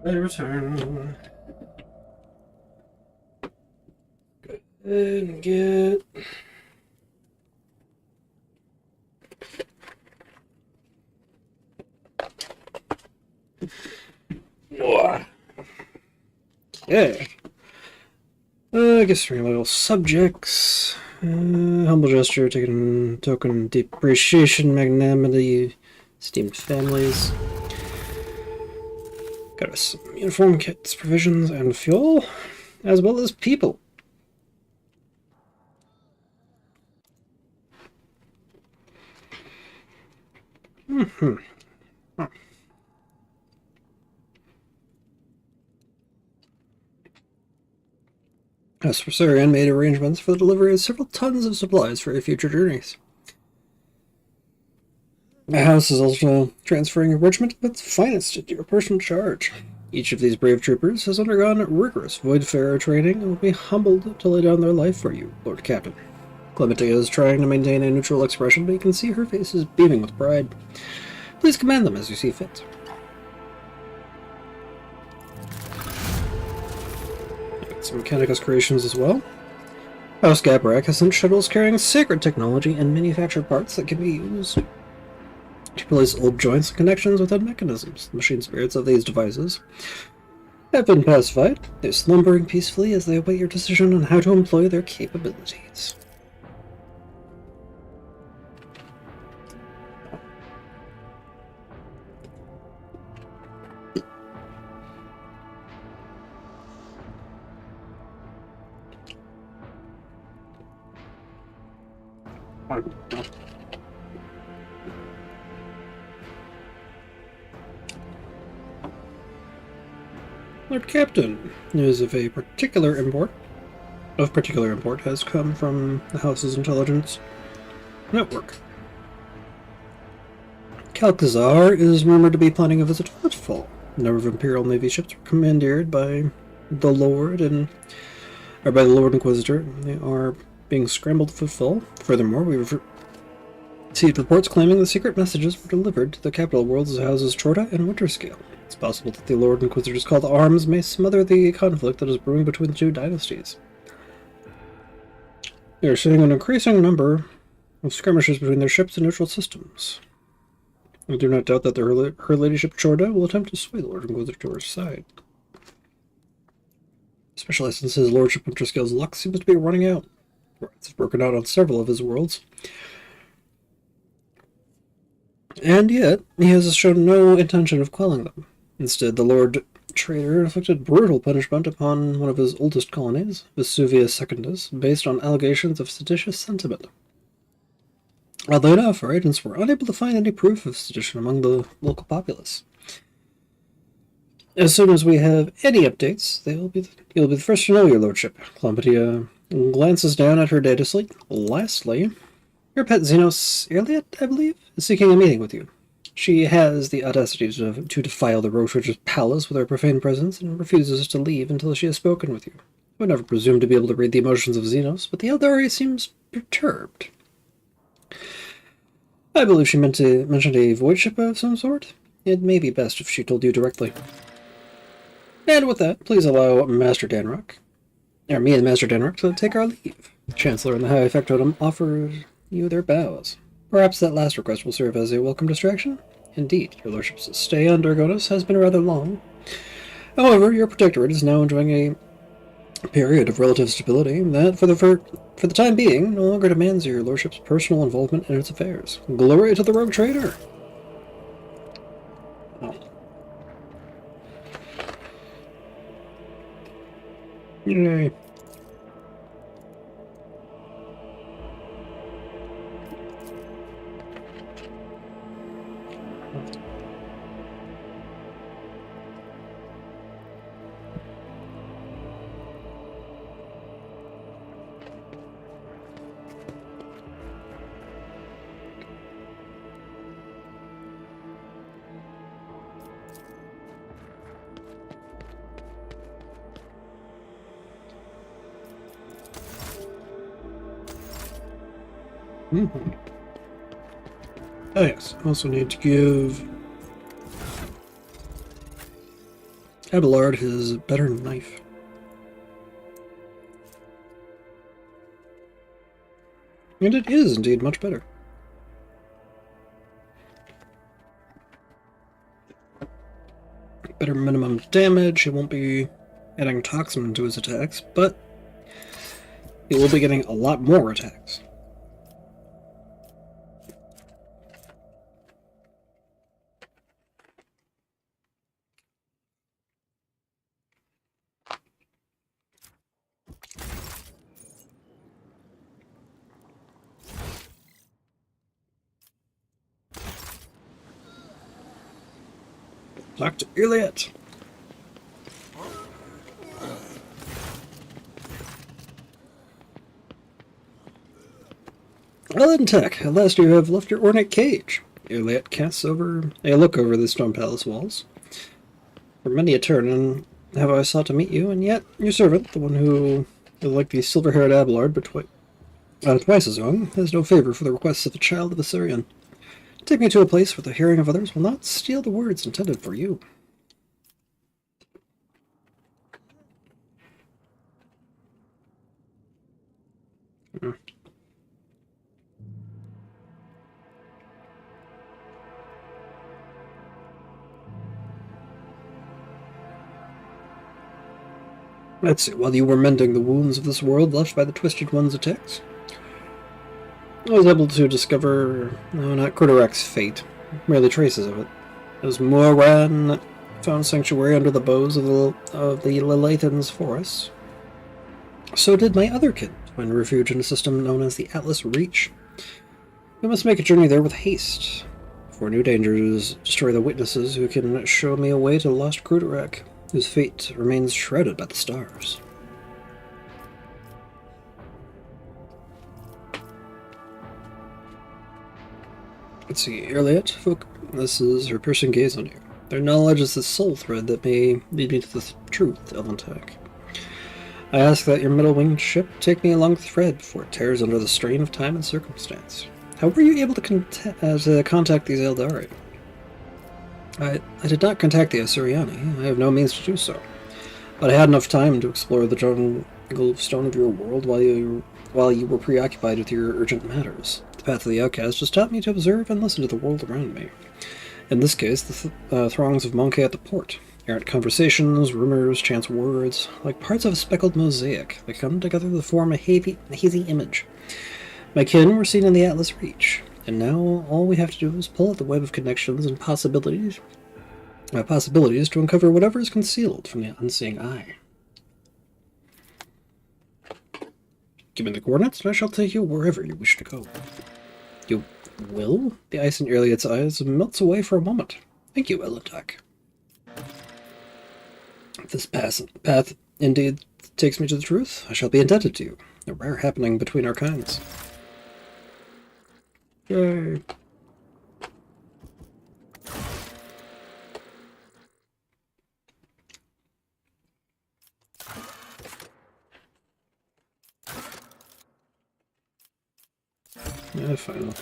They return. Go ahead and get. Okay. I guess we're little subjects. Humble gesture, taking token of deep appreciation, magnanimity, esteemed families. Got us some uniform kits, provisions, and fuel, as well as people. As for Sarian made arrangements for the delivery of several tons of supplies for your future journeys. The house is also transferring a regiment of its finest into your personal charge. Each of these brave troopers has undergone rigorous voidfarer training and will be humbled to lay down their life for you, Lord Captain. Clementia is trying to maintain a neutral expression, but you can see her face is beaming with pride. Please command them as you see fit. Some Mechanicus creations as well. House Gabrak has sent shuttles carrying sacred technology and manufactured parts that can be used to replace old joints and connections within mechanisms. The machine spirits of these devices have been pacified. They're slumbering peacefully as they await your decision on how to employ their capabilities. Lord Captain, news of particular import has come from the House's intelligence network. Calcazar is rumored to be planning a visit to Footfall. A number of Imperial Navy ships were commandeered by the Lord Inquisitor. They are being scrambled to Footfall. Furthermore, we've received reports claiming the secret messages were delivered to the capital worlds houses Chorta and Winterscale. It's possible that the Lord Inquisitor's call to arms may smother the conflict that is brewing between the two dynasties. They are seeing an increasing number of skirmishes between their ships and neutral systems. I do not doubt that her ladyship Chorda will attempt to sway the Lord Inquisitor to her side. Especially since his lordship Winterscale's luck seems to be running out. Riots have broken out on several of his worlds. And yet, he has shown no intention of quelling them. Instead, the Lord Traitor inflicted brutal punishment upon one of his oldest colonies, Vesuvius Secundus, based on allegations of seditious sentiment. Oddly enough, our agents were unable to find any proof of sedition among the local populace. As soon as we have any updates, you'll be the first to know, your lordship. Clementia glances down at her data slate. Lastly, your pet Xenos Elliot, I believe, is seeking a meeting with you. She has the audacity to defile the Roach Witch's palace with her profane presence and refuses to leave until she has spoken with you. I would never presume to be able to read the emotions of Xenos, but the Eldari seems perturbed. I believe she mentioned a void ship of some sort. It may be best if she told you directly. And with that, please allow me and Master Danrock, to take our leave. The Chancellor and the High Factotum offer you their bows. Perhaps that last request will serve as a welcome distraction? Indeed, your lordship's stay on Dargonis has been rather long. However, your protectorate is now enjoying a period of relative stability that, for the time being, no longer demands your lordship's personal involvement in its affairs. Glory to the rogue trader! Oh. Yay. Mm-hmm. Oh yes, also need to give Abelard has a better knife. And it is indeed much better. Better minimum damage, he won't be adding toxin to his attacks, but he will be getting a lot more attacks. Dr. Elliot. Well then, Tech, at last you have left your ornate cage. Elliot casts over a look over the stone palace walls. For many a turn have I sought to meet you, and yet your servant, the one who is like the silver-haired Abelard, but twice as young, has no favor for the requests of a child of Assyrian. Take me to a place where the hearing of others will not steal the words intended for you. Let's see, while you were mending the wounds of this world left by the Twisted One's attacks, I was able to discover, no, not Kurdarek's fate, merely traces of it. As Moran found sanctuary under the boughs of the Lilithans forests, so did my other kin find refuge in a system known as the Atlas Reach. We must make a journey there with haste, for new dangers destroy the witnesses who can show me a way to lost Kurdarek, whose fate remains shrouded by the stars. Let's see, Elliot, this is her piercing gaze on you. Their knowledge is the soul thread that may lead me to the truth, Elentek. I ask that your middle-winged ship take me along the thread before it tears under the strain of time and circumstance. How were you able to contact these Eldari? I did not contact the Assyriani. I have no means to do so. But I had enough time to explore the jungle of stone of your world while you were preoccupied with your urgent matters. The path of the outcast has taught me to observe and listen to the world around me. In this case, the throngs of Monkey at the port. Errant conversations, rumors, chance words, like parts of a speckled mosaic that come together to form a hazy image. My kin were seen in the Atlas Reach, and now all we have to do is pull at the web of connections and possibilities to uncover whatever is concealed from the unseeing eye. Give me the coordinates, and I shall take you wherever you wish to go. You will? The ice in Elliot's eyes melts away for a moment. Thank you, Elentek. If this path indeed takes me to the truth, I shall be indebted to you. A rare happening between our kinds. Yay. Yeah, fine, I'll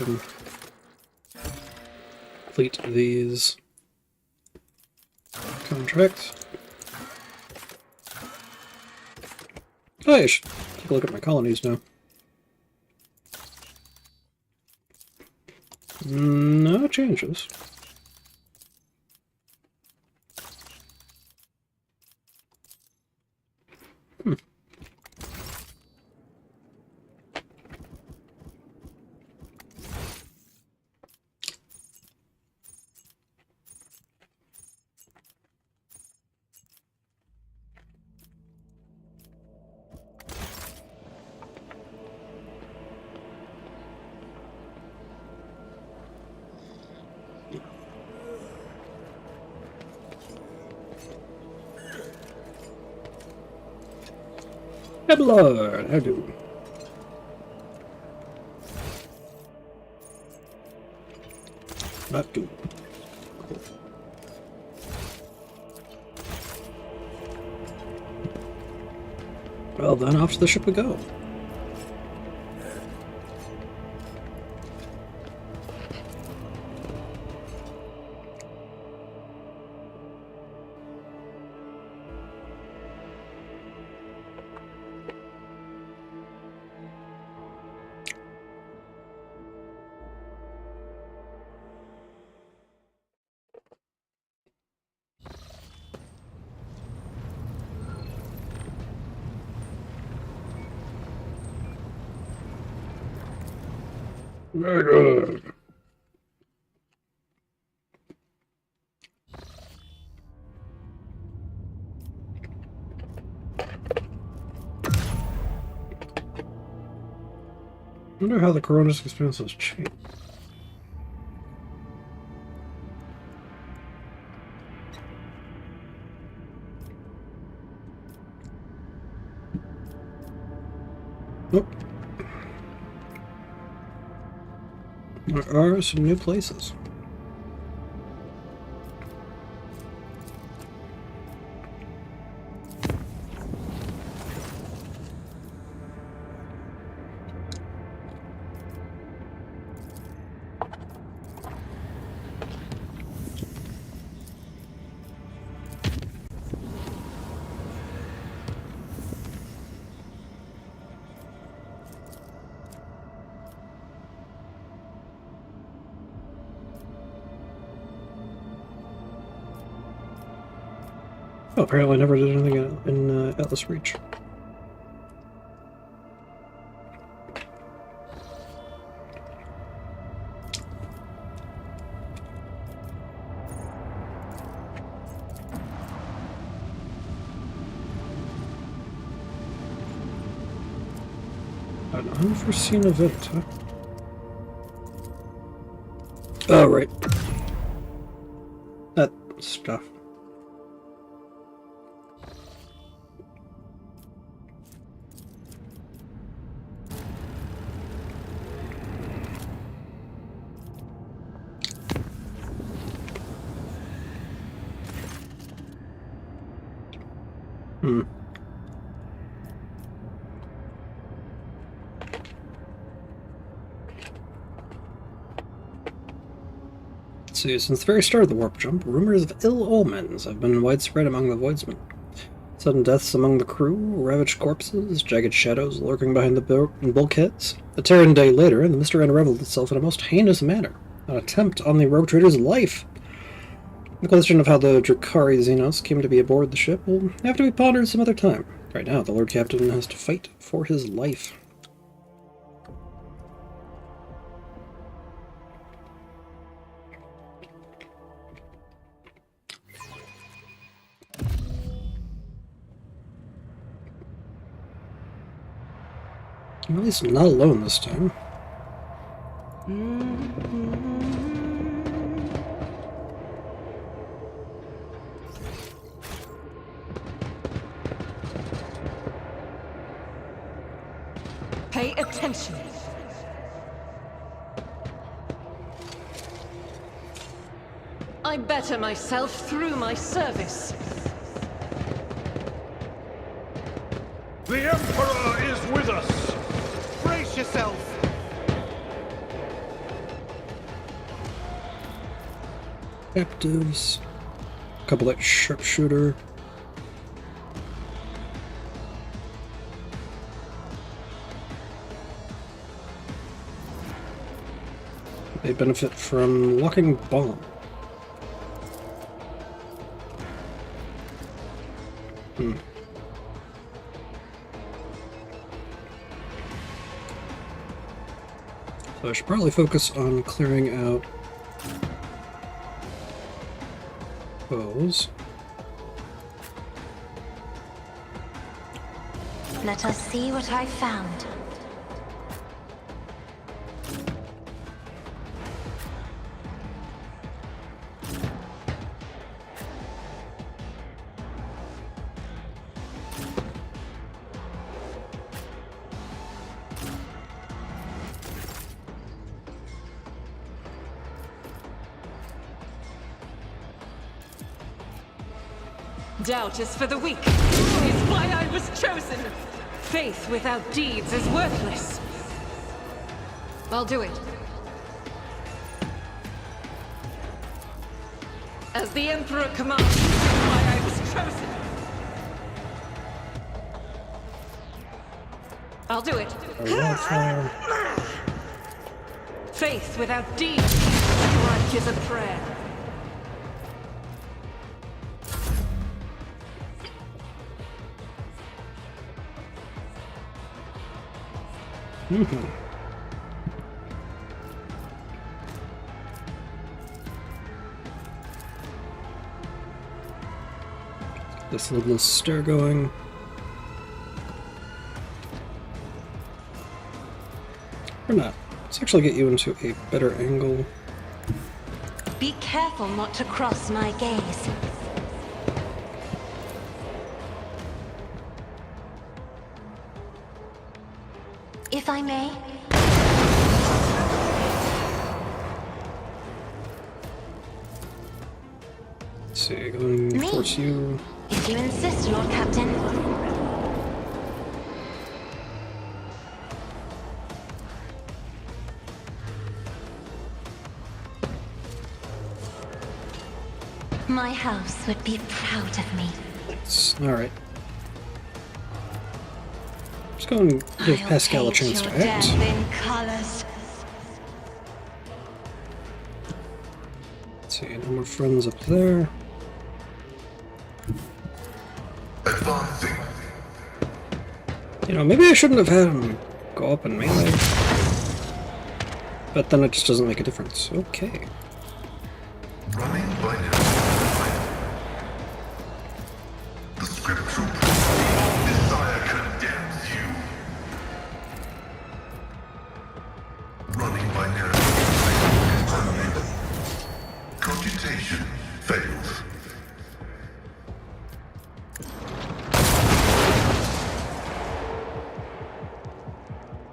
complete these contracts. Oh, I should take a look at my colonies now. No changes. Abelard, how do? Not good. Cool. Well, then off to the ship we go. Very good. I wonder how the Corona's experience has changed. Nope. There are some new places. Oh, apparently I never did anything in Atlas Reach. An unforeseen event, huh? Oh, right. That stuff. Hmm. Let's see, since the very start of the warp jump, rumors of ill omens have been widespread among the Voidsmen. Sudden deaths among the crew, ravaged corpses, jagged shadows lurking behind the bulkheads. A Terran day later, and the mystery unraveled itself in a most heinous manner. An attempt on the rogue trader's life. The question of how the Drakari Xenos came to be aboard the ship will have to be pondered some other time. Right now, the Lord Captain has to fight for his life. I'm at least not alone this time. Pay attention. I better myself through my service. The Emperor is with us! Brace yourself! Captives. A couple that sharpshooter. They benefit from locking bomb. So I should probably focus on clearing out foes. Let us see what I found. Doubt is for the weak. Is why I was chosen. Faith without deeds is worthless. I'll do it. As the Emperor commands, why I was chosen. I'll do it. Faith without deeds. Strike is a prayer. This little stair going. Or not. Let's actually get you into a better angle. Be careful not to cross my gaze. If I may. Let's see, going Me? towards you. If you insist, Lord Captain. My house would be proud of me. Alright. Just go and give I'll Pascal a paint chance to your act. death in colors. Let's see, no more friends up there. Advancing. You know, maybe I shouldn't have had him go up and melee. But then it just doesn't make a difference. Okay. Running by the scriptural desire condemns you. Running by unable. Cogitation fails.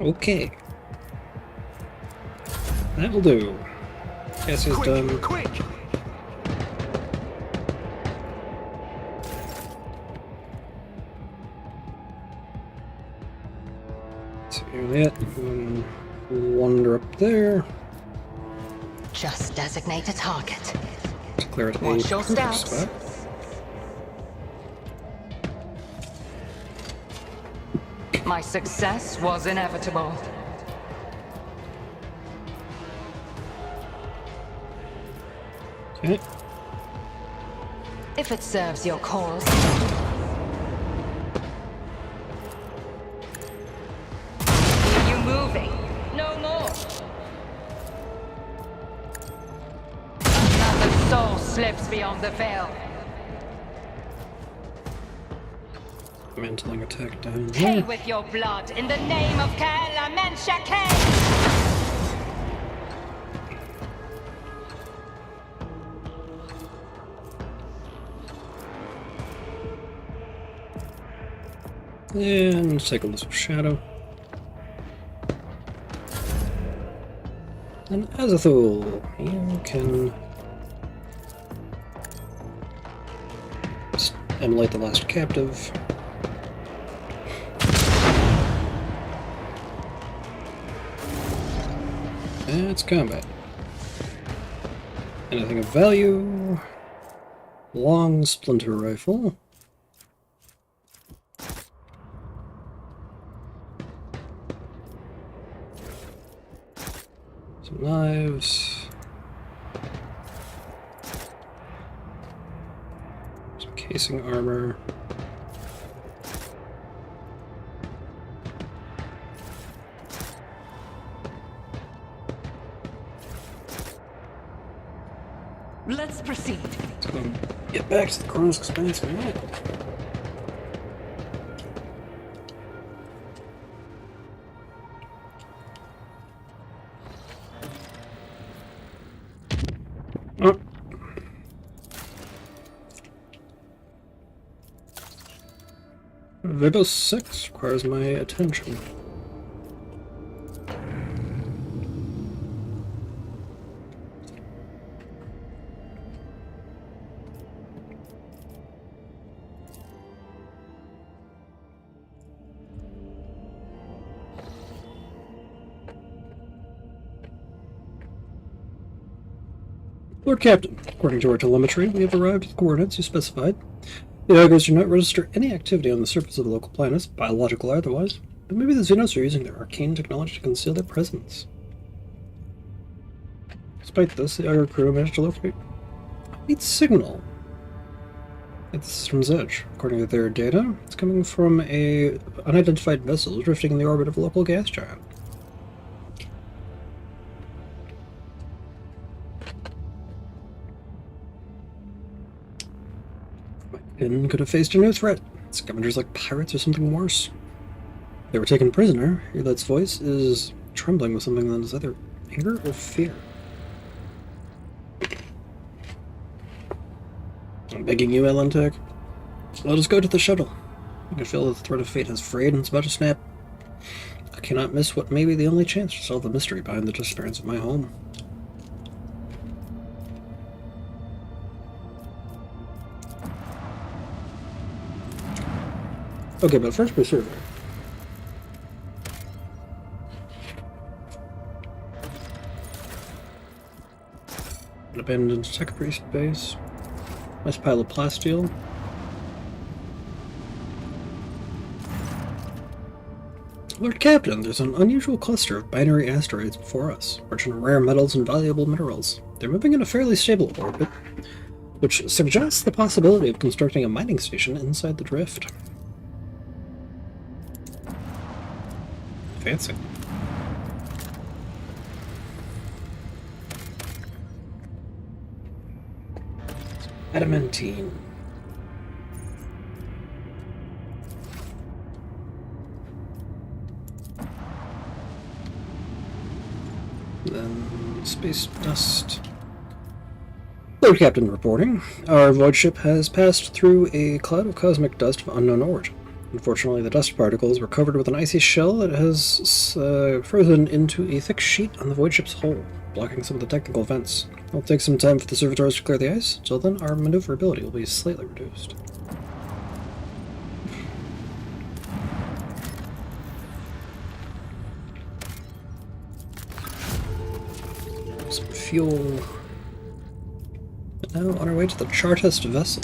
Okay. That'll do. Guess he's done. Quick! So that, and wander up there. Just designate a target. To clear it Watch your perfect steps. spot. My success was inevitable. Okay. If it serves your cause. Are you moving? No more. Another soul slips beyond the veil. Mantling attack down Pay there. with your blood in the name of Kaela Menshake! And take a look of shadow. And Azathoul, you can just emulate the last captive. And it's combat. Anything of value? Long splinter rifle. Some knives. Some casing armor. Let's proceed. Let's go get back to the Chronos Expanse in a minute. Oh. Vibos 6 requires my attention. Lord Captain, according to our telemetry, we have arrived at the coordinates you specified. The Augurs do not register any activity on the surface of the local planets, biological or otherwise, but maybe the Xenos are using their arcane technology to conceal their presence. Despite this, the Augur crew managed to locate a weak signal at the system's edge. According to their data, it's coming from a unidentified vessel drifting in the orbit of a local gas giant. Inn could have faced a new threat. Scavengers like pirates or something worse. They were taken prisoner. Earlet's voice is trembling with something that is either anger or fear. I'm begging you, Elentech. Let us go to the shuttle. I can feel that the thread of fate has frayed and it's about to snap. I cannot miss what may be the only chance to solve the mystery behind the disappearance of my home. Okay, but first we survey. An abandoned tech priest base. Nice pile of plasteel. Lord Captain, there's an unusual cluster of binary asteroids before us, rich in rare metals and valuable minerals. They're moving in a fairly stable orbit, which suggests the possibility of constructing a mining station inside the drift. Fancy. Adamantine. Then space dust. Lord Captain reporting. Our void ship has passed through a cloud of cosmic dust of unknown origin. Unfortunately, the dust particles were covered with an icy shell that has frozen into a thick sheet on the void ship's hull, blocking some of the technical vents. It'll take some time for the servitors to clear the ice. Till then, our maneuverability will be slightly reduced. Some fuel. And now on our way to the Chartist vessel.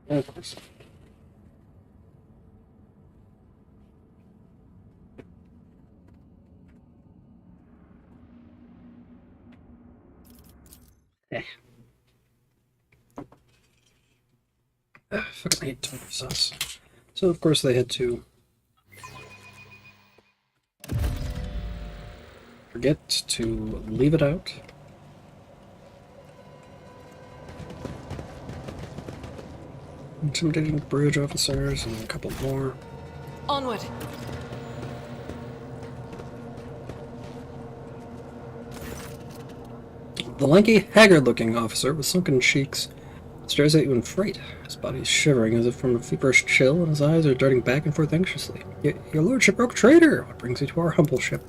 Of course. Fucking hate tomato sauce. So of course they had to forget to leave it out. Intimidating bridge officers and a couple more. Onward. The lanky, haggard-looking officer with sunken cheeks stares at you in fright. His body is shivering as if from a feverish chill, and his eyes are darting back and forth anxiously. Your lordship broke traitor! What brings you to our humble ship?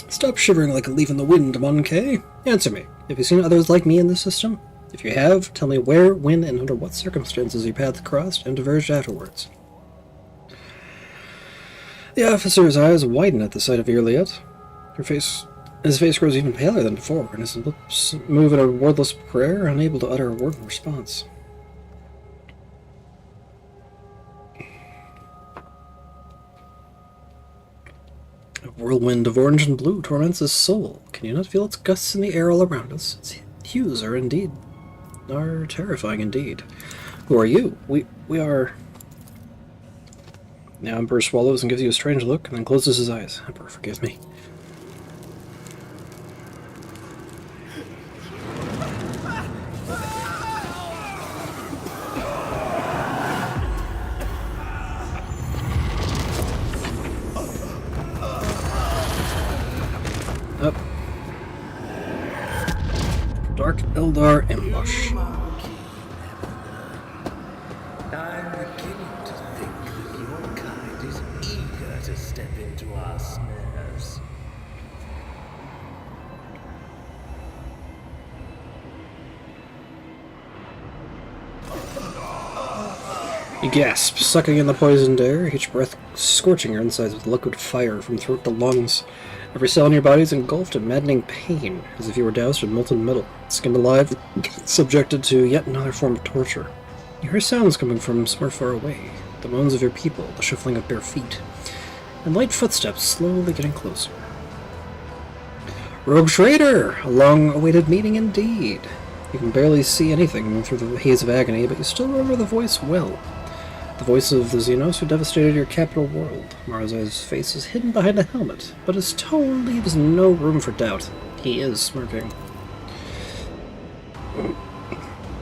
Stop shivering like a leaf in the wind, Monkey. Answer me. Have you seen others like me in this system? If you have, tell me where, when, and under what circumstances your paths crossed and diverged afterwards. The officer's eyes widen at the sight of Earliet. His face grows even paler than before, and his lips move in a wordless prayer, unable to utter a word in response. A whirlwind of orange and blue torments his soul. Can you not feel its gusts in the air all around us? Its hues are terrifying indeed. Who are you? We are... The Emperor swallows and gives you a strange look, and then closes his eyes. Emperor, forgive me. Up. Dark Eldar ambush. I'm beginning to think that your kind is eager to step into our snares. You gasp, sucking in the poisoned air, each breath scorching your insides with liquid fire from throat to lungs. Every cell in your body is engulfed in maddening pain, as if you were doused in molten metal, skinned alive, subjected to yet another form of torture. You hear sounds coming from somewhere far away, the moans of your people, the shuffling of bare feet, and light footsteps slowly getting closer. Rogue Trader! A long-awaited meeting indeed. You can barely see anything through the haze of agony, but you still remember the voice well. The voice of the Xenos who devastated your capital world. Marzai's face is hidden behind a helmet, but his tone leaves no room for doubt. He is smirking.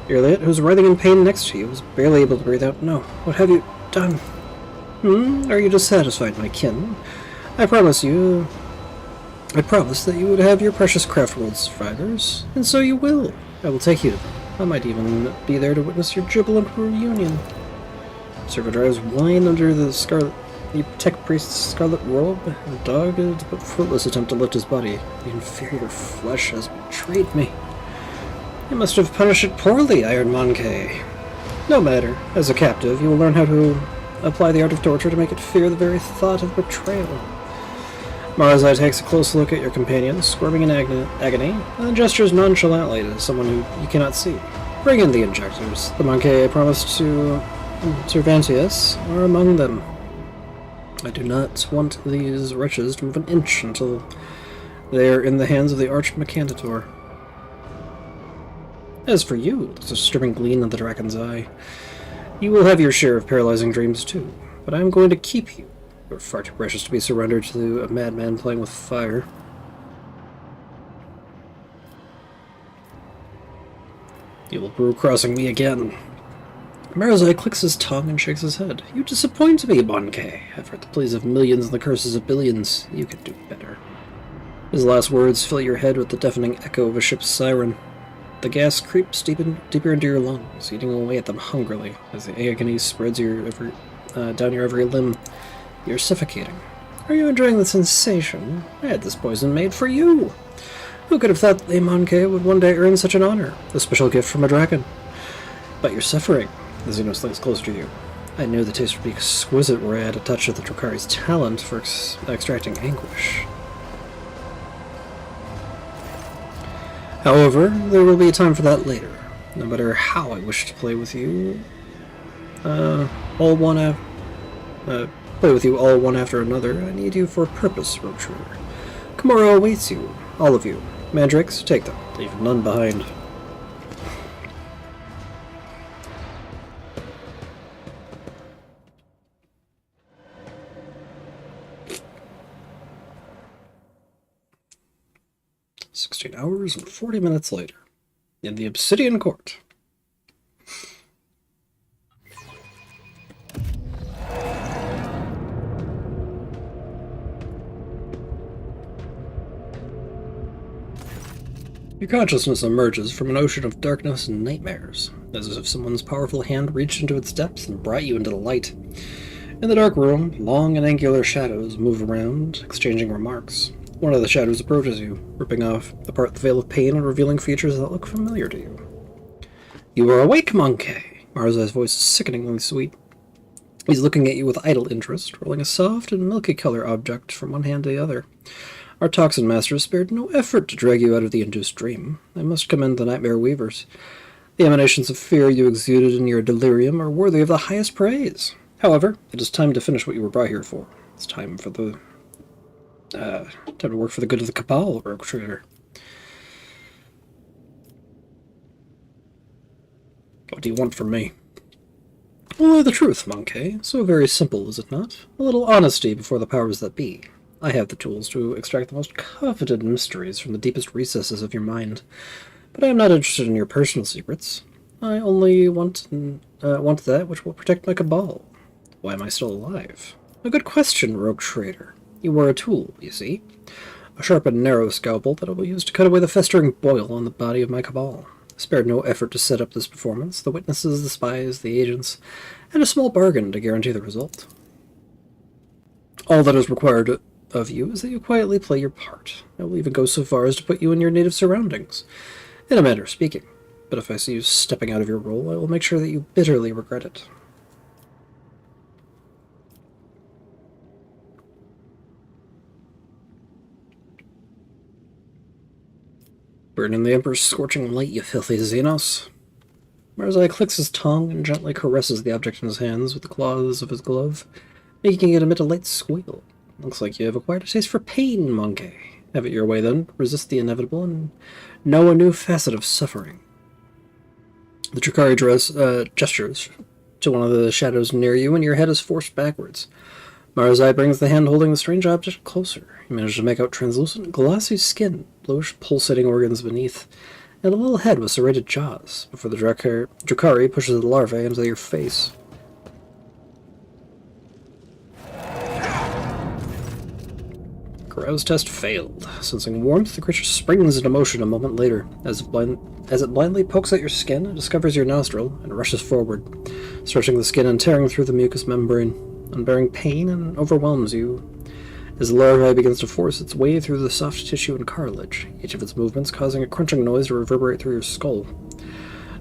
Irliet, who's writhing in pain next to you, was barely able to breathe out. No, what have you done? Are you dissatisfied, my kin? I promise that you would have your precious craft world survivors, and so you will. I will take you to them. I might even be there to witness your jubilant reunion. Servo drives wine under the tech priest's scarlet robe, a dogged but fruitless attempt to lift his body. The inferior flesh has betrayed me. You must have punished it poorly, Iron Monkey. No matter. As a captive, you will learn how to apply the art of torture to make it fear the very thought of betrayal. Marzai takes a close look at your companion, squirming in agony, and then gestures nonchalantly to someone who you cannot see. Bring in the injectors. The Monkey I promised to Cervantes are among them. I do not want these wretches to move an inch until they are in the hands of the Arch-Mechanitor. As for you, there's a disturbing gleam in the dragon's eye. You will have your share of paralyzing dreams too, but I am going to keep you. You're far too precious to be surrendered to a madman playing with fire. You will brew crossing me again. Marzai clicks his tongue and shakes his head. You disappoint me, Monkey. I've heard the pleas of millions and the curses of billions. You can do better. His last words fill your head with the deafening echo of a ship's siren. The gas creeps deeper into your lungs, eating away at them hungrily as the agony spreads down your every limb. You're suffocating. Are you enjoying the sensation? I had this poison made for you. Who could have thought the Monkey would one day earn such an honor? A special gift from a dragon. But you're suffering. The Xenos leans closer to you. I knew the taste would be exquisite were I had a touch of the Drakari's talent for extracting anguish. However, there will be a time for that later. No matter how I wish to play with you, all one after another, I need you for a purpose, Rogue Trader. Tomorrow awaits you, all of you. Mandrakes, take them. Leave none behind. Hours and 40 minutes later, in the Obsidian Court. Your consciousness emerges from an ocean of darkness and nightmares, as if someone's powerful hand reached into its depths and brought you into the light. In the dark room, long and angular shadows move around, exchanging remarks. One of the shadows approaches you, ripping apart the veil of pain and revealing features that look familiar to you. You are awake, Monkey! Marzai's voice is sickeningly sweet. He's looking at you with idle interest, rolling a soft and milky color object from one hand to the other. Our toxin masters spared no effort to drag you out of the induced dream. I must commend the Nightmare Weavers. The emanations of fear you exuded in your delirium are worthy of the highest praise. However, it is time to finish what you were brought here for. It's time to work for the good of the Cabal, Rogue Trader. What do you want from me? Only the truth, Monkey. So very simple, is it not? A little honesty before the powers that be. I have the tools to extract the most coveted mysteries from the deepest recesses of your mind. But I am not interested in your personal secrets. I only want that which will protect my Cabal. Why am I still alive? A good question, Rogue Trader. You were a tool, you see. A sharp and narrow scalpel that I will use to cut away the festering boil on the body of my Cabal. I spared no effort to set up this performance, the witnesses, the spies, the agents, and a small bargain to guarantee the result. All that is required of you is that you quietly play your part. I will even go so far as to put you in your native surroundings, in a manner of speaking. But if I see you stepping out of your role, I will make sure that you bitterly regret it. Burn in the Emperor's scorching light, you filthy Xenos. Marzai clicks his tongue and gently caresses the object in his hands with the claws of his glove, making it emit a light squeal. Looks like you have acquired a taste for pain, Monkey. Have it your way, then. Resist the inevitable and know a new facet of suffering. The Drakari gestures to one of the shadows near you, and your head is forced backwards. Marzai brings the hand holding the strange object closer. He manages to make out translucent, glossy skin, bluish pulsating organs beneath, and a little head with serrated jaws, before the Drakari pushes the larvae into your face. Carouse test failed. Sensing warmth, the creature springs into motion a moment later. As it blindly pokes at your skin, it discovers your nostril and rushes forward, stretching the skin and tearing through the mucous membrane, unbearing pain and overwhelms you. As the larvae begins to force its way through the soft tissue and cartilage, each of its movements causing a crunching noise to reverberate through your skull.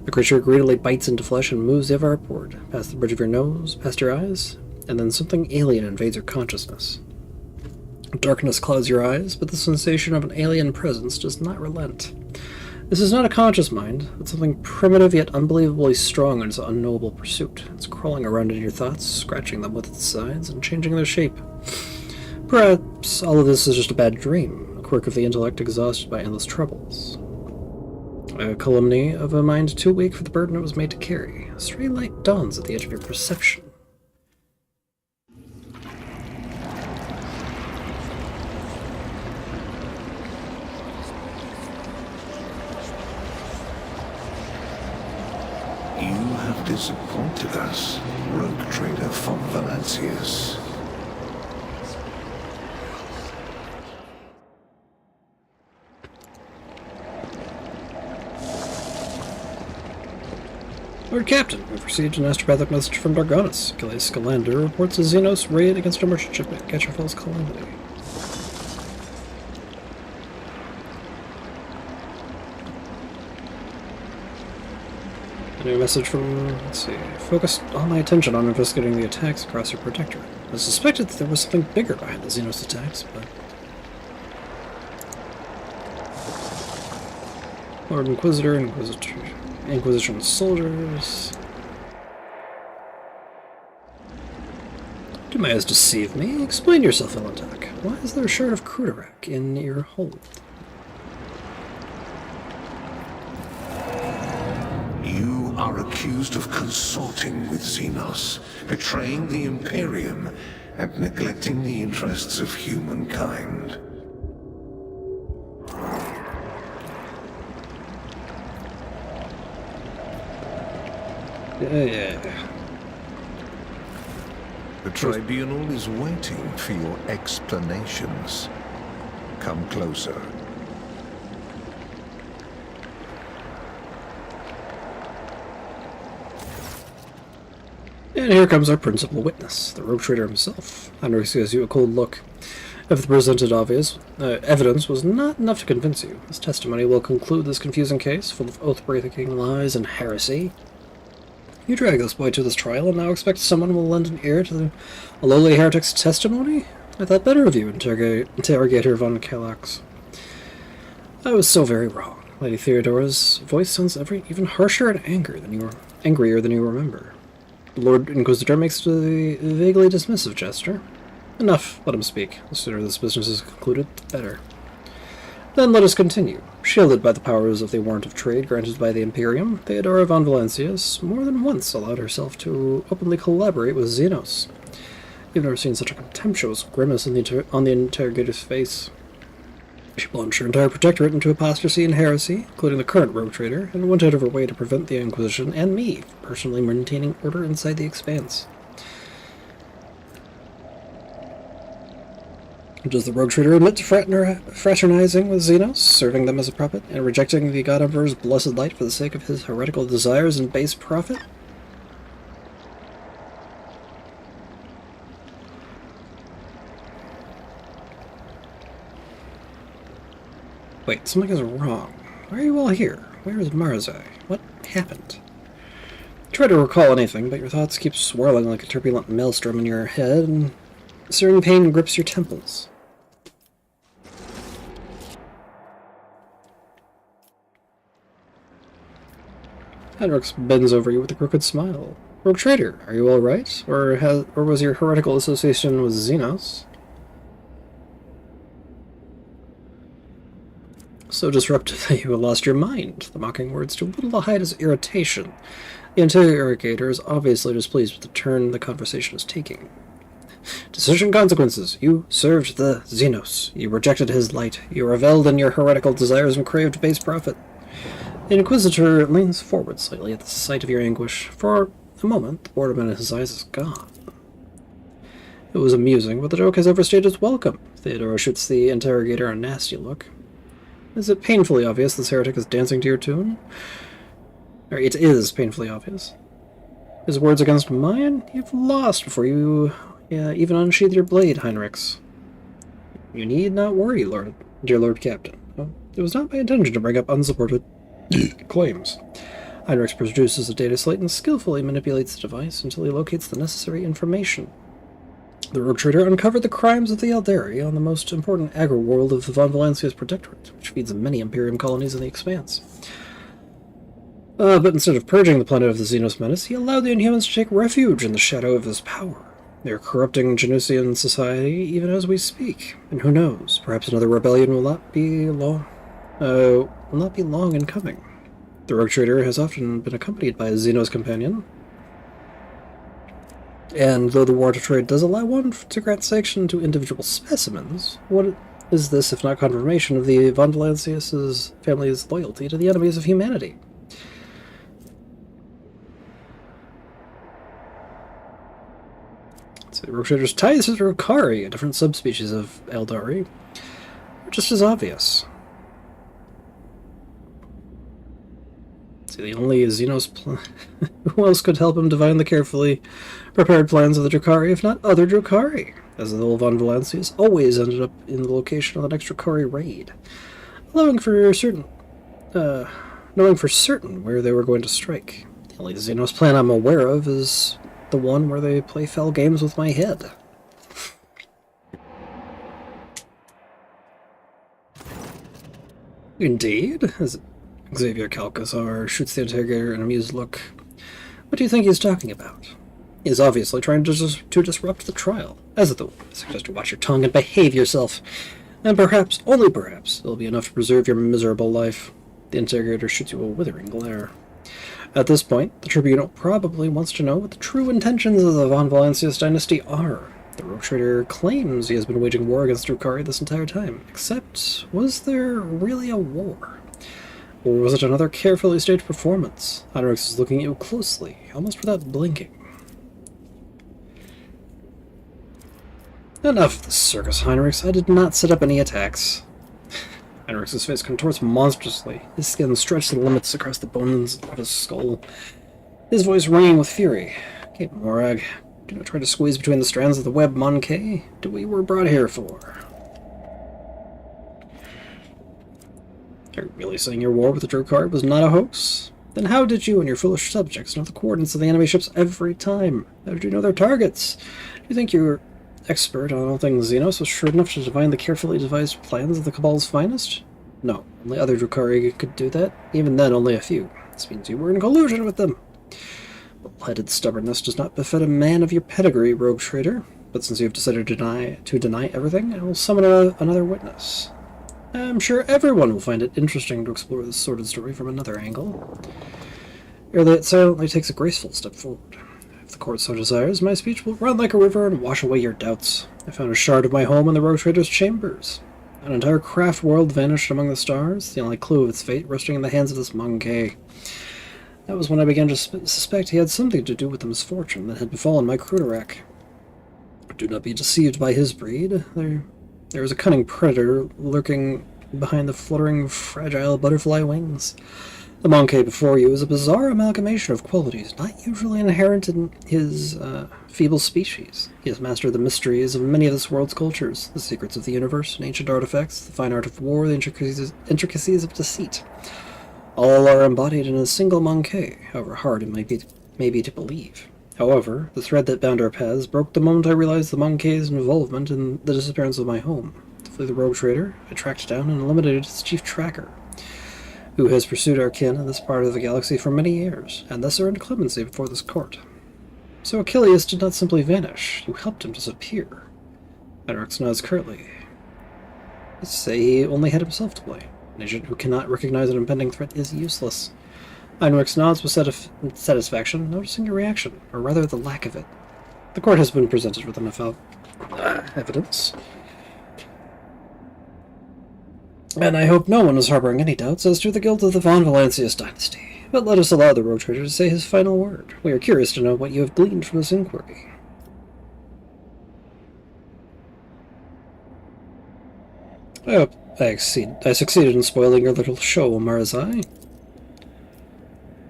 The creature greedily bites into flesh and moves ever upward, past the bridge of your nose, past your eyes, and then something alien invades your consciousness. Darkness clouds your eyes, but the sensation of an alien presence does not relent. This is not a conscious mind, but something primitive yet unbelievably strong in its unknowable pursuit. It's crawling around in your thoughts, scratching them with its sides, and changing their shape. Perhaps all of this is just a bad dream, a quirk of the intellect exhausted by endless troubles. A calumny of a mind too weak for the burden it was made to carry. A stray light dawns at the edge of your perception. You have disappointed us, rogue trader von Valancius. Lord Captain, we've received an astropathic message from Dargonis. Gilles Scalander reports a Xenos raid against a merchant ship at Getcherfell's Calamity. A new message from, let's see, focused all my attention on investigating the attacks across your protectorate. I suspected that there was something bigger behind the Xenos attacks, but... Lord Inquisitor, Inquisition soldiers... Do my eyes deceive me? Explain yourself, Ilantak. Why is there a shard of Crudorak in your hold? You are accused of consorting with Xenos, betraying the Imperium, and neglecting the interests of humankind. Yeah. The Tribunal is waiting for your explanations. Come closer. And here comes our principal witness, the rogue trader himself. Heinrich gives you a cold look. If the presented evidence was not enough to convince you, his testimony will conclude this confusing case, full of oath-breaking lies and heresy. You drag this boy to this trial and now expect someone will lend an ear to a lowly heretic's testimony? I thought better of you, Interrogator von Kellox. I was so very wrong. Lady Theodora's voice sounds even harsher and angrier than you remember. The Lord Inquisitor makes a vaguely dismissive gesture. Enough, let him speak. The sooner this business is concluded, the better. Then let us continue. Shielded by the powers of the warrant of trade granted by the Imperium, Theodora von Valancius more than once allowed herself to openly collaborate with Xenos. You've never seen such a contemptuous grimace on the interrogator's face. She plunged her entire protectorate into apostasy and heresy, including the current rogue trader, and went out of her way to prevent the Inquisition and me from personally maintaining order inside the Expanse. Does the rogue trader admit to fraternizing with Xenos, serving them as a puppet, and rejecting the God Emperor's blessed light for the sake of his heretical desires and base profit? Wait, something is wrong. Why are you all here? Where is Marzai? What happened? Try to recall anything, but your thoughts keep swirling like a turbulent maelstrom in your head, and searing pain grips your temples. Henrix bends over you with a crooked smile. Rogue trader, are you all right? Or was your heretical association with Xenos? So disruptive that you lost your mind. The mocking words do little to hide his irritation. The interrogator is obviously displeased with the turn the conversation is taking. Decision consequences. You served the Xenos. You rejected his light. You reveled in your heretical desires and craved base profit. The Inquisitor leans forward slightly at the sight of your anguish. For a moment, the boredom in his eyes is gone. It was amusing, but the joke has overstayed its welcome. Theodore shoots the interrogator a nasty look. Is it painfully obvious this heretic is dancing to your tune? Or it is painfully obvious. His words against mine? You've lost before you even unsheath your blade, Heinrichs. You need not worry, dear Lord Captain. It was not my intention to bring up unsupported claims. Heinrichs produces a data slate and skillfully manipulates the device until he locates the necessary information. The rogue trader uncovered the crimes of the Eldari on the most important agri-world of the Von Valancia's protectorate, which feeds many Imperium colonies in the Expanse. But instead of purging the planet of the Xenos menace, he allowed the Inhumans to take refuge in the shadow of his power. They are corrupting Genusian society even as we speak, and who knows, perhaps another rebellion will not be long in coming. The rogue trader has often been accompanied by a Xenos companion, and though the war to trade does allow one to grant sanction to individual specimens, what is this if not confirmation of the Von Valancius' family's loyalty to the enemies of humanity? So the rogue trader's ties to the Rokari, a different subspecies of Eldari, are just as obvious. See, the only Xenos who else could help him divine the carefully prepared plans of the Drakari, if not other Drakari, as the old Von Valancius always ended up in the location of the next Drakari raid, knowing for certain where they were going to strike. The only Xenos plan I'm aware of is the one where they play fell games with my head. Indeed? As Xavier Calcazar shoots the interrogator an amused look. What do you think he's talking about? He is obviously trying to disrupt the trial. As though I suggest you watch your tongue and behave yourself. And perhaps, only perhaps, it'll be enough to preserve your miserable life. The interrogator shoots you a withering glare. At this point, the tribunal probably wants to know what the true intentions of the Von Valancius dynasty are. The rogue trader claims he has been waging war against Drukari this entire time. Except, was there really a war? Or was it another carefully staged performance? Heinrichs is looking at you closely, almost without blinking. Enough of this circus, Heinrichs. I did not set up any attacks. Heinrichs' face contorts monstrously, his skin stretched to the limits across the bones of his skull, his voice ringing with fury. Cape Morag, do not try to squeeze between the strands of the web, Monkey. Do we were brought here for? Are you really saying your war with the Drukari was not a hoax? Then how did you and your foolish subjects know the coordinates of the enemy ships every time? How did you know their targets? Do you think your expert on all things Xenos was shrewd enough to divine the carefully devised plans of the Cabal's finest? No, only other Drukari could do that. Even then, only a few. This means you were in collusion with them. Bull-headed stubbornness does not befit a man of your pedigree, rogue trader. But since you have decided to deny everything, I will summon another witness. I'm sure everyone will find it interesting to explore this sordid story from another angle. Elliot silently takes a graceful step forward. If the court so desires, my speech will run like a river and wash away your doubts. I found a shard of my home in the rogue trader's chambers. An entire craft world vanished among the stars, the only clue of its fate resting in the hands of this monkey. That was when I began to suspect he had something to do with the misfortune that had befallen my Cruderak. Do not be deceived by his breed. There is a cunning predator lurking behind the fluttering, fragile butterfly wings. The monkey before you is a bizarre amalgamation of qualities not usually inherent in his feeble species. He has mastered the mysteries of many of this world's cultures, the secrets of the universe, and ancient artifacts, the fine art of war, the intricacies of deceit. All are embodied in a single monkey, however hard it may be to believe. However, the thread that bound our paths broke the moment I realized the monkey's involvement in the disappearance of my home. To flee the rogue trader, I tracked down and eliminated its chief tracker, who has pursued our kin in this part of the galaxy for many years, and thus earned clemency before this court. So Achilles did not simply vanish, you helped him disappear. Heinrichs nods curtly. Let's say he only had himself to blame. An agent who cannot recognize an impending threat is useless. Heinrichs nods with satisfaction, noticing your reaction, or rather the lack of it. The court has been presented with enough evidence. And I hope no one is harboring any doubts as to the guilt of the von Valancius dynasty. But let us allow the rogue trader to say his final word. We are curious to know what you have gleaned from this inquiry. I hope I succeeded in spoiling your little show, Marazai.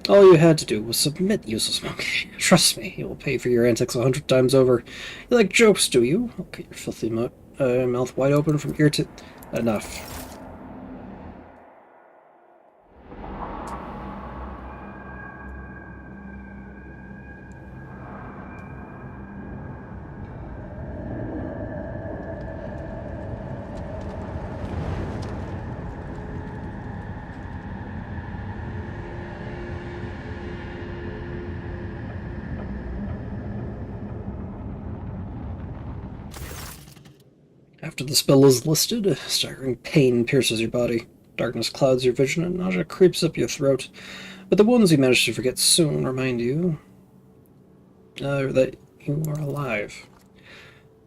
All you had to do was submit, useless monkey. Trust me, you will pay for your antics 100 times over. You like jokes, do you? I'll get your filthy mouth wide open from ear to... Enough. After the spell is listed, a staggering pain pierces your body. Darkness clouds your vision and nausea creeps up your throat. But the wounds you manage to forget soon remind you that you are alive.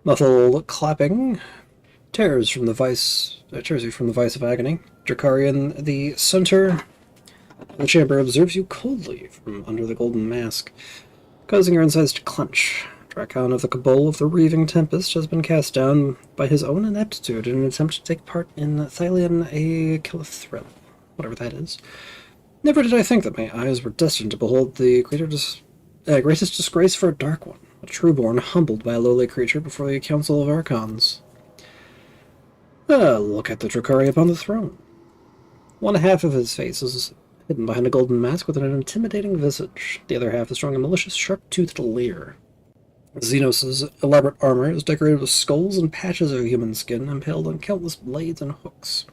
Muffled clapping tears you from the vice of agony. Drakari in the center of the chamber observes you coldly from under the golden mask, causing your insides to clench. Drakon of the Cabal of the Reaving Tempest has been cast down by his own ineptitude in an attempt to take part in Thylian a Kilithril, whatever that is. Never did I think that my eyes were destined to behold the greatest disgrace for a Dark One, a trueborn humbled by a lowly creature before the Council of Archons. Look at the Drakari upon the throne. One half of his face is hidden behind a golden mask with an intimidating visage. The other half is showing a malicious, sharp-toothed leer. Xenos' elaborate armor is decorated with skulls and patches of human skin impaled on countless blades and hooks.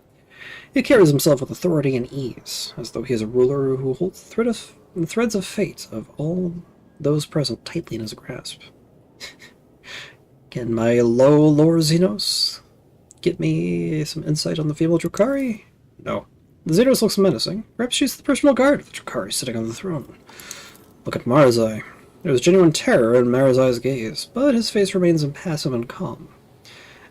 He carries himself with authority and ease, as though he is a ruler who holds the threads of fate of all those present tightly in his grasp. Can my low Lord Xenos get me some insight on the female Drakari? No. The Xenos looks menacing. Perhaps she's the personal guard of the Drakari sitting on the throne. Look at Marazai. There was genuine terror in Marazai's gaze, but his face remains impassive and calm.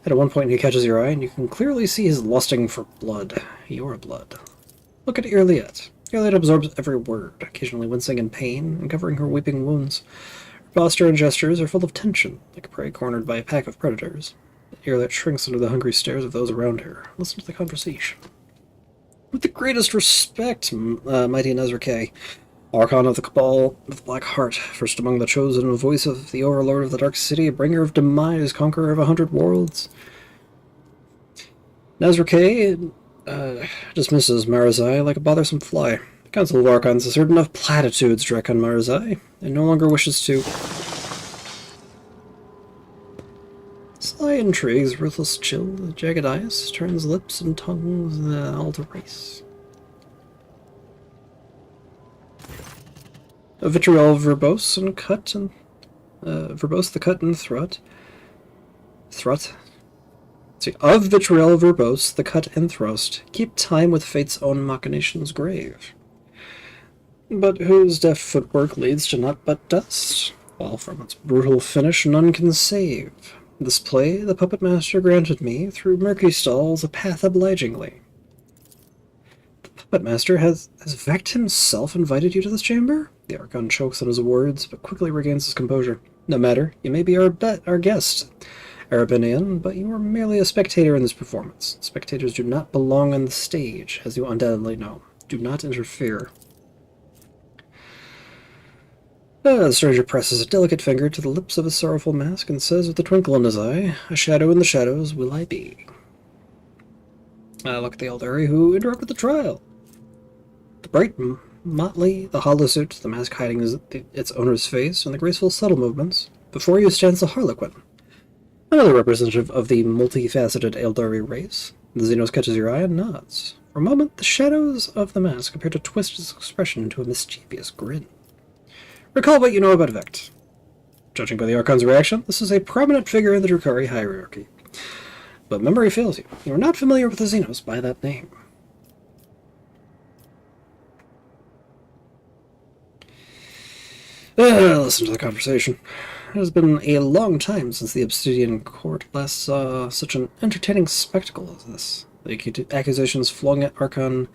At one point he catches your eye, and you can clearly see his lusting for blood. Your blood. Look at Irliet. Irliet absorbs every word, occasionally wincing in pain and covering her weeping wounds. Her posture and gestures are full of tension, like prey cornered by a pack of predators. Irliet shrinks under the hungry stares of those around her. Listen to the conversation. With the greatest respect, mighty Nezrake, Archon of the Cabal of the Black Heart, first among the chosen, a voice of the Overlord of the Dark City, bringer of demise, conqueror of 100 worlds. Nezrake dismisses Marazai like a bothersome fly. The Council of Archons has heard enough platitudes, Drakon Marazai, and no longer wishes to... Sly intrigues, ruthless chill, jagged eyes, turns lips and tongues all to race. A vitriol verbose and cut and verbose the cut and thrust. Of vitriol verbose the cut and thrust, keep time with fate's own machinations grave. But whose deft footwork leads to naught but dust, while from its brutal finish none can save. This play the puppet master granted me through murky stalls a path obligingly. But Master, has Vect himself invited you to this chamber? The Archon chokes on his words, but quickly regains his composure. No matter, you may be our guest, Arabinian, but you are merely a spectator in this performance. Spectators do not belong on the stage, as you undoubtedly know. Do not interfere. The stranger presses a delicate finger to the lips of his sorrowful mask and says with a twinkle in his eye, "A shadow in the shadows will I be." Look at the Eldari who interrupted the trial. The bright motley, the hollow suit, the mask hiding its owner's face, and the graceful subtle movements. Before you stands the Harlequin, another representative of the multifaceted Eldari race. The Xenos catches your eye and nods. For a moment, the shadows of the mask appear to twist its expression into a mischievous grin. Recall what you know about Vect. Judging by the Archon's reaction, this is a prominent figure in the Drakari hierarchy. But memory fails you. You are not familiar with the Xenos by that name. Listen to the conversation. It has been a long time since the Obsidian Court last saw such an entertaining spectacle as this. The accusations flung at Archon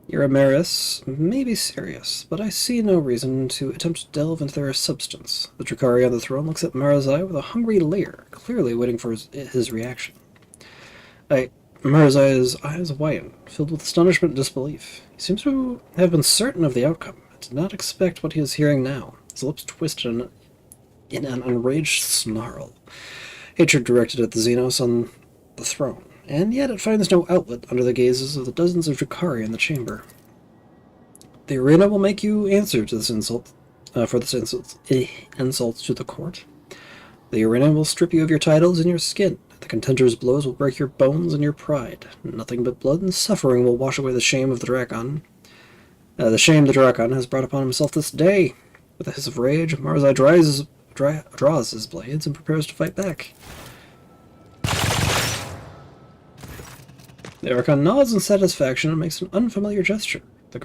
Eurymeris may be serious, but I see no reason to attempt to delve into their substance. The Drakari on the throne looks at Marazai with a hungry leer, clearly waiting for his reaction. Marazai's eyes widen, filled with astonishment and disbelief. He seems to have been certain of the outcome. I did not expect what he is hearing now. His lips twisted in an enraged snarl. Hatred directed at the Xenos on the throne, and yet it finds no outlet under the gazes of the dozens of Drakari in the chamber. The arena will make you answer to this insult, insult to the court. The arena will strip you of your titles and your skin. The contender's blows will break your bones and your pride. Nothing but blood and suffering will wash away the shame of the Drakon. The shame the Drakon has brought upon himself this day. With a hiss of rage, Marzai draws his blades and prepares to fight back. The Archon nods in satisfaction and makes an unfamiliar gesture. The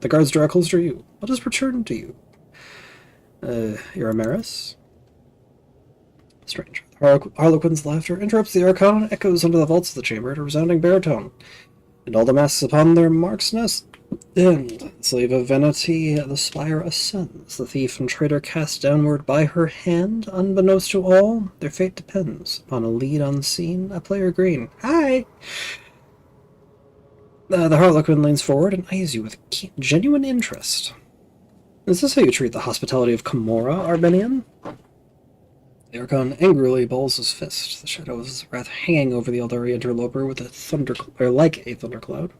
guards draw closer to you. What has returned to you? Eurymeris? Strange. Harlequin's laughter interrupts the Archon and echoes under the vaults of the chamber at a resounding baritone. And all the masks upon their marks end. Slave of vanity, the spire ascends. The thief and traitor cast downward by her hand. Unbeknownst to all, their fate depends upon a lead unseen, a player green. Hi! The Harlequin leans forward and eyes you with genuine interest. Is this how you treat the hospitality of Camorra, Armenian? The Archon angrily balls his fist, the shadow of his wrath hanging over the Eldari interloper with like a thundercloud.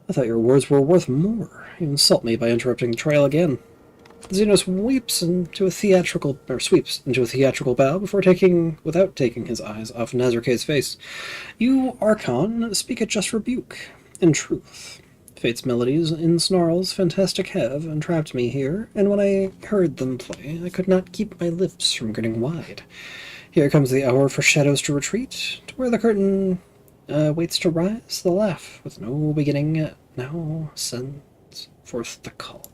I thought your words were worth more. You insult me by interrupting the trial again. Xenos sweeps into a theatrical bow without taking his eyes off Nazarka's face. You, Archon, speak a just rebuke. In truth, Fate's melodies in snarls fantastic have entrapped me here, and when I heard them play, I could not keep my lips from getting wide. Here comes the hour for shadows to retreat, to where the curtain waits to rise. The laugh, with no beginning, now sends forth the call.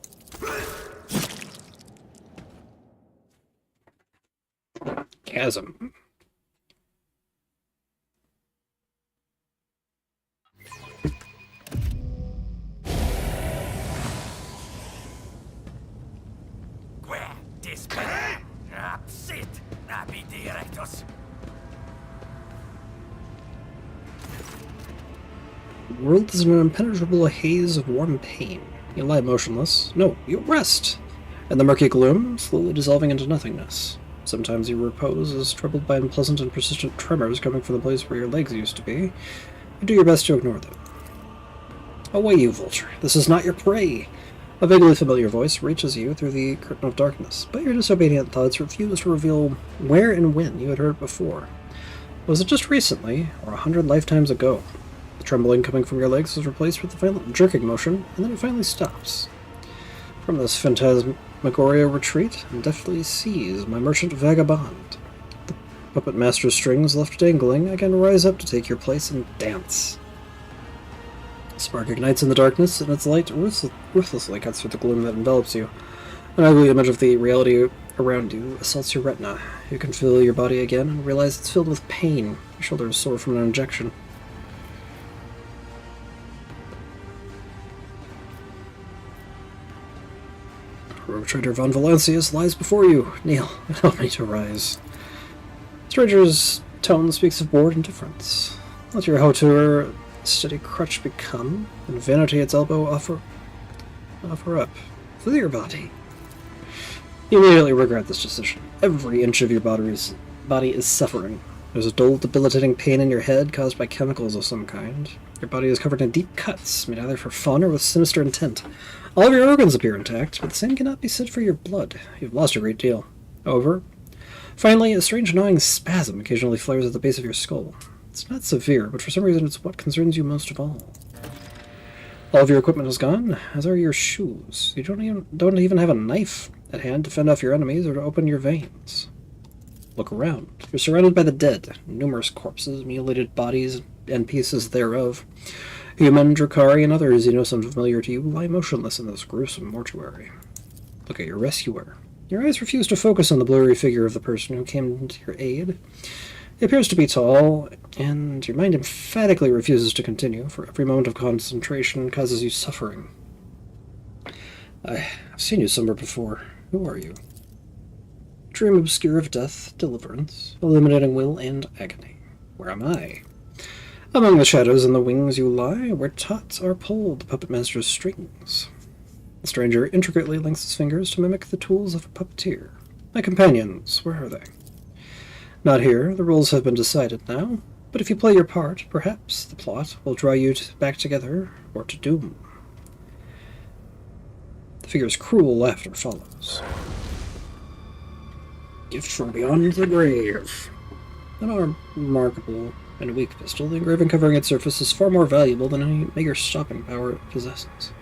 Chasm. The world is in an impenetrable haze of warm pain. You lie motionless. No, you rest! And the murky gloom, slowly dissolving into nothingness. Sometimes your repose is troubled by unpleasant and persistent tremors coming from the place where your legs used to be. You do your best to ignore them. Away, you vulture. This is not your prey! A vaguely familiar voice reaches you through the curtain of darkness, but your disobedient thoughts refuse to reveal where and when you had heard it before. Was it just recently, or 100 lifetimes ago? The trembling coming from your legs is replaced with a violent jerking motion, and then it finally stops. From this phantasmagoria retreat, and deftly seize my merchant vagabond. The puppet master's strings left dangling again rise up to take your place and dance. A spark ignites in the darkness, and its light ruthlessly cuts through the gloom that envelops you. An ugly image of the reality around you assaults your retina. You can feel your body again and realize it's filled with pain. Your shoulder is sore from an injection. Rogue Trader von Valancius lies before you. Kneel and help me to rise. Stranger's tone speaks of bored indifference. Let your hauteur steady crutch become, and vanity its elbow offer up. Feel your body. You immediately regret this decision. Every inch of your body is suffering. There's a dull, debilitating pain in your head caused by chemicals of some kind. Your body is covered in deep cuts, made either for fun or with sinister intent. All of your organs appear intact, but the same cannot be said for your blood. You've lost a great deal. However, finally, a strange gnawing spasm occasionally flares at the base of your skull. It's not severe, but for some reason it's what concerns you most of all. All of your equipment is gone, as are your shoes. You don't even have a knife at hand to fend off your enemies or to open your veins. Look around. You're surrounded by the dead, numerous corpses, mutilated bodies, and pieces thereof. Human, Drakari, and other Xenos unfamiliar to you lie motionless in this gruesome mortuary. look at your rescuer. Your eyes refuse to focus on the blurry figure of the person who came to your aid. He appears to be tall, and your mind emphatically refuses to continue, for every moment of concentration causes you suffering. I've seen you somewhere before. Who are you? Dream obscure of death, deliverance, eliminating will and agony. Where am I? Among the shadows and the wings you lie, where taut are pulled the puppet master's strings. The stranger intricately links his fingers to mimic the tools of a puppeteer. My companions, where are they? Not here. The rules have been decided now. But if you play your part, perhaps the plot will draw you back together, or to doom. The figure's cruel laughter follows. Gift from beyond the grave. An remarkable and weak pistol, the engraving covering its surface is far more valuable than any meager stopping power it possesses.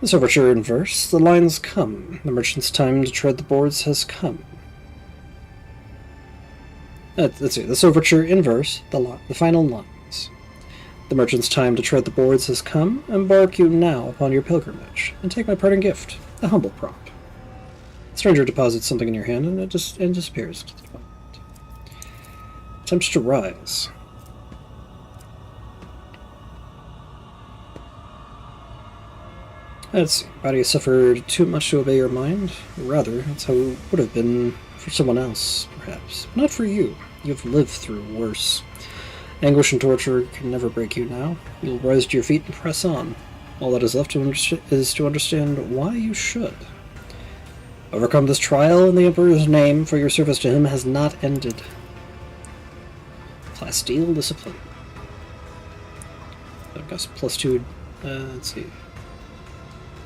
This overture in verse, the lines come. The merchant's time to tread the boards has come. Let's see, this overture in verse, the final lines. The merchant's time to tread the boards has come. Embark you now upon your pilgrimage, and take my parting gift, a humble prop. The stranger deposits something in your hand, and it disappears. Attempts to rise. Let's see. Body has suffered too much to obey your mind. Rather, it's how it would have been for someone else, perhaps. Not for you. You've lived through worse. Anguish and torture can never break you now. You'll rise to your feet and press on. All that is left is to understand why you should. Overcome this trial in the Emperor's name, for your service to him has not ended. Plasteel discipline. I've got +2. Let's see.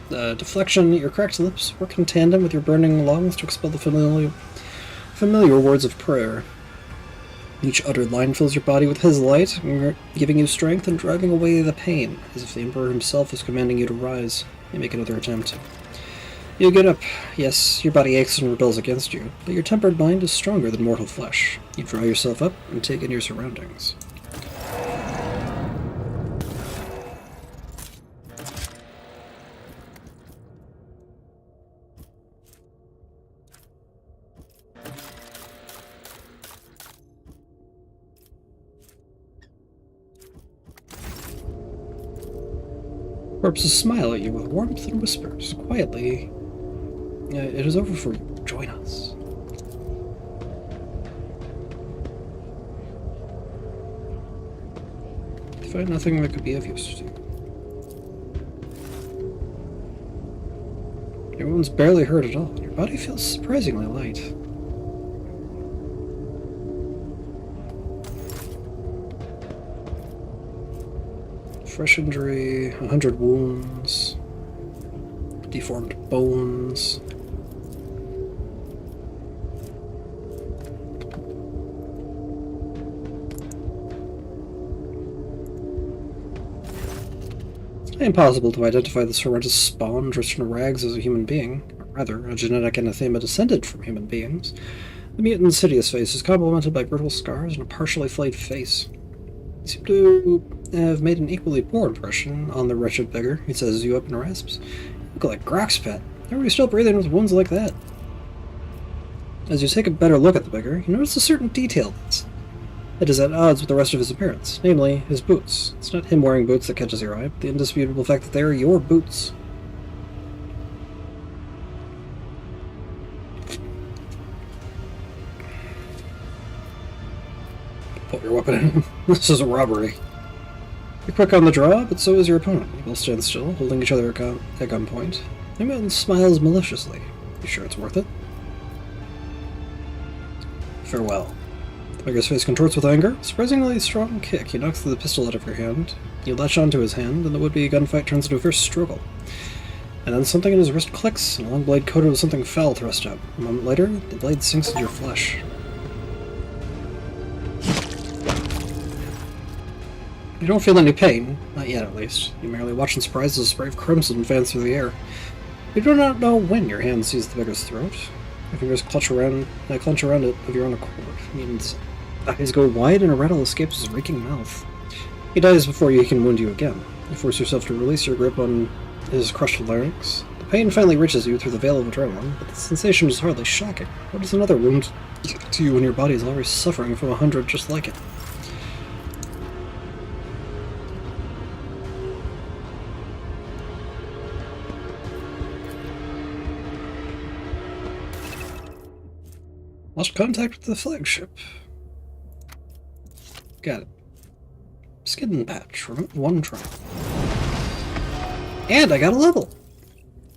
Deflection. Your cracked lips work in tandem with your burning lungs to expel the familiar words of prayer. Each uttered line fills your body with his light, giving you strength and driving away the pain, as if the Emperor himself is commanding you to rise. You make another attempt. You get up. Yes, your body aches and rebels against you, but your tempered mind is stronger than mortal flesh. You draw yourself up and take in your surroundings. Corpses smile at you with warmth and whispers. Quietly, it is over for you. Join us. You find nothing that could be of use to you. Your wound's barely hurt at all. Your body feels surprisingly light. Fresh injury, 100 wounds, deformed bones. It's impossible to identify this horrendous spawn dressed in rags as a human being, or rather, a genetic anathema descended from human beings. The mutant's hideous face is complemented by brutal scars and a partially flayed face. You seem to have made an equally poor impression on the wretched beggar. He sizes you up and rasps. You look like Grok's pet. How are you still breathing with wounds like that? As you take a better look at the beggar, you notice a certain detail that is at odds with the rest of his appearance, namely his boots. It's not him wearing boots that catches your eye, but the indisputable fact that they are your boots. Pull your weapon in. This is a robbery. You're quick on the draw, but so is your opponent. You both stand still, holding each other at gunpoint. The man smiles maliciously. You sure it's worth it? Farewell. The beggar's face contorts with anger. Surprisingly strong kick. He knocks the pistol out of your hand. You latch onto his hand, and the would-be gunfight turns into a fierce struggle. And then something in his wrist clicks, and a long blade coated with something foul thrust out. A moment later, the blade sinks into your flesh. You don't feel any pain, not yet at least. You merely watch in surprise as a spray of crimson fans through the air. You do not know when your hand sees the beggar's throat. Your fingers clench around it of your own accord. Means eyes go wide and a rattle escapes his reeking mouth. He dies before he can wound you again. You force yourself to release your grip on his crushed larynx. The pain finally reaches you through the veil of adrenaline, but the sensation is hardly shocking. What is another wound to you when your body is already suffering from 100 just like it? Lost contact with the flagship. Got it. Skin patch. Remove 1 trial. And I got a level!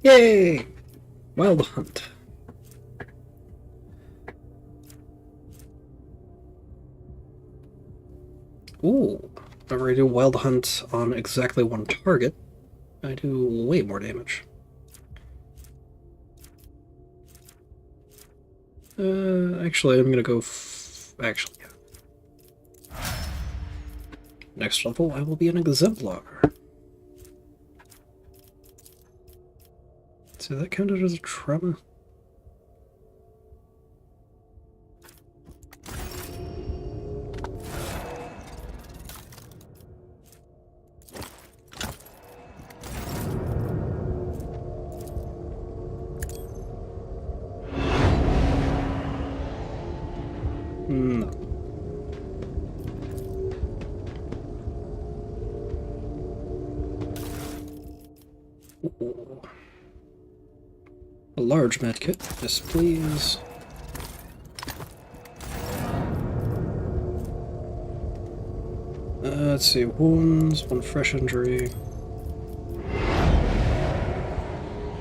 Yay! Wild Hunt. Ooh. Whenever I do Wild Hunt on exactly 1 target, I do way more damage. Actually, I'm gonna go actually, yeah. Next level, I will be an Exemplar. So that counted as a trauma? No. Ooh. A large medkit, yes please. Let's see, wounds, 1 fresh injury.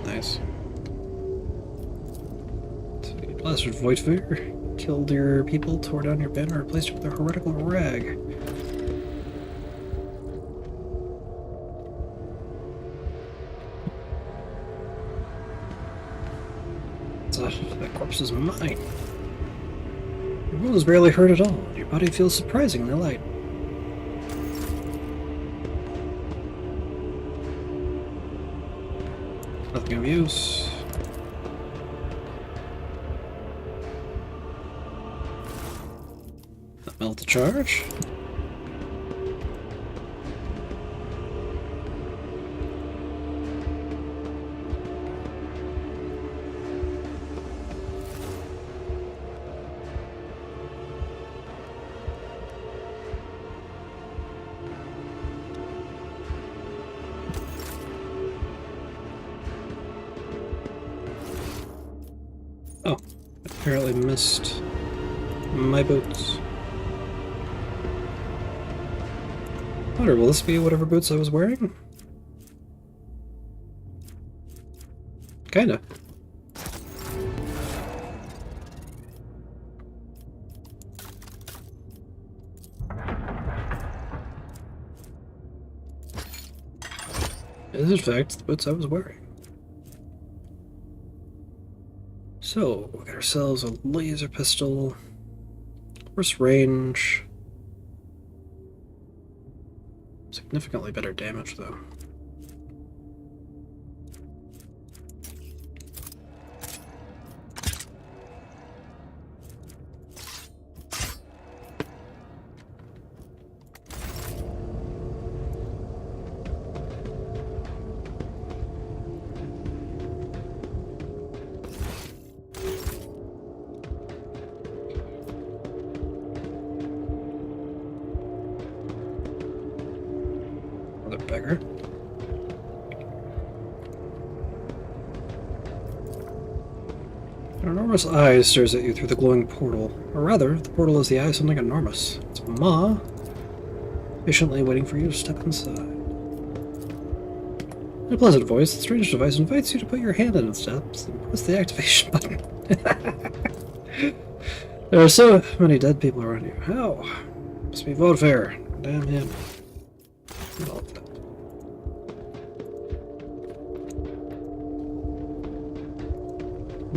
Nice. Let's see, Blasted Voidfire. Killed your people, tore down your banner, replaced it with a heretical rag. That corpse is mine. Your wounds barely hurt at all. Your body feels surprisingly light. Nothing of use. Melt the charge. Oh, apparently missed my boots. Wonder, will this be whatever boots I was wearing? Kinda. It is in fact the boots I was wearing. So, we got ourselves a laser pistol, force range, significantly better damage though. Another beggar. An enormous eye stares at you through the glowing portal. Or rather, the portal is the eye of something enormous. It's Ma, patiently waiting for you to step inside. In a pleasant voice, the strange device invites you to put your hand in its depths and press the activation button. There are so many dead people around you. How? Must be Vodfair. Damn him. Well,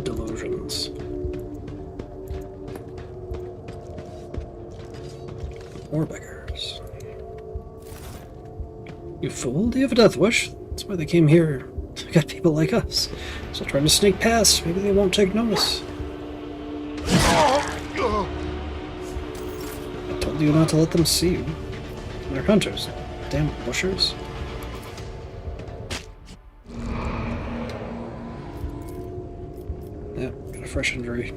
delusions. More beggars. You fool, do you have a death wish? That's why they came here. They got people like us. Still trying to sneak past. Maybe they won't take notice. I told you not to let them see you. They're hunters. Damn bushers. Yep, got a fresh injury.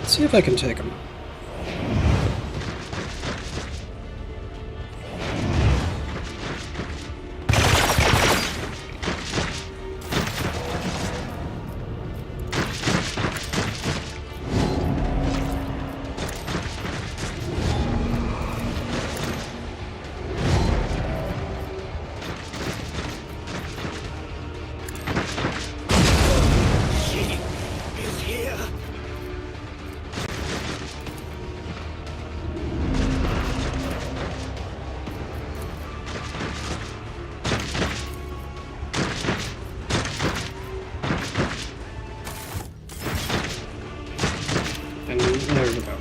Let's see if I can take him. And there we go.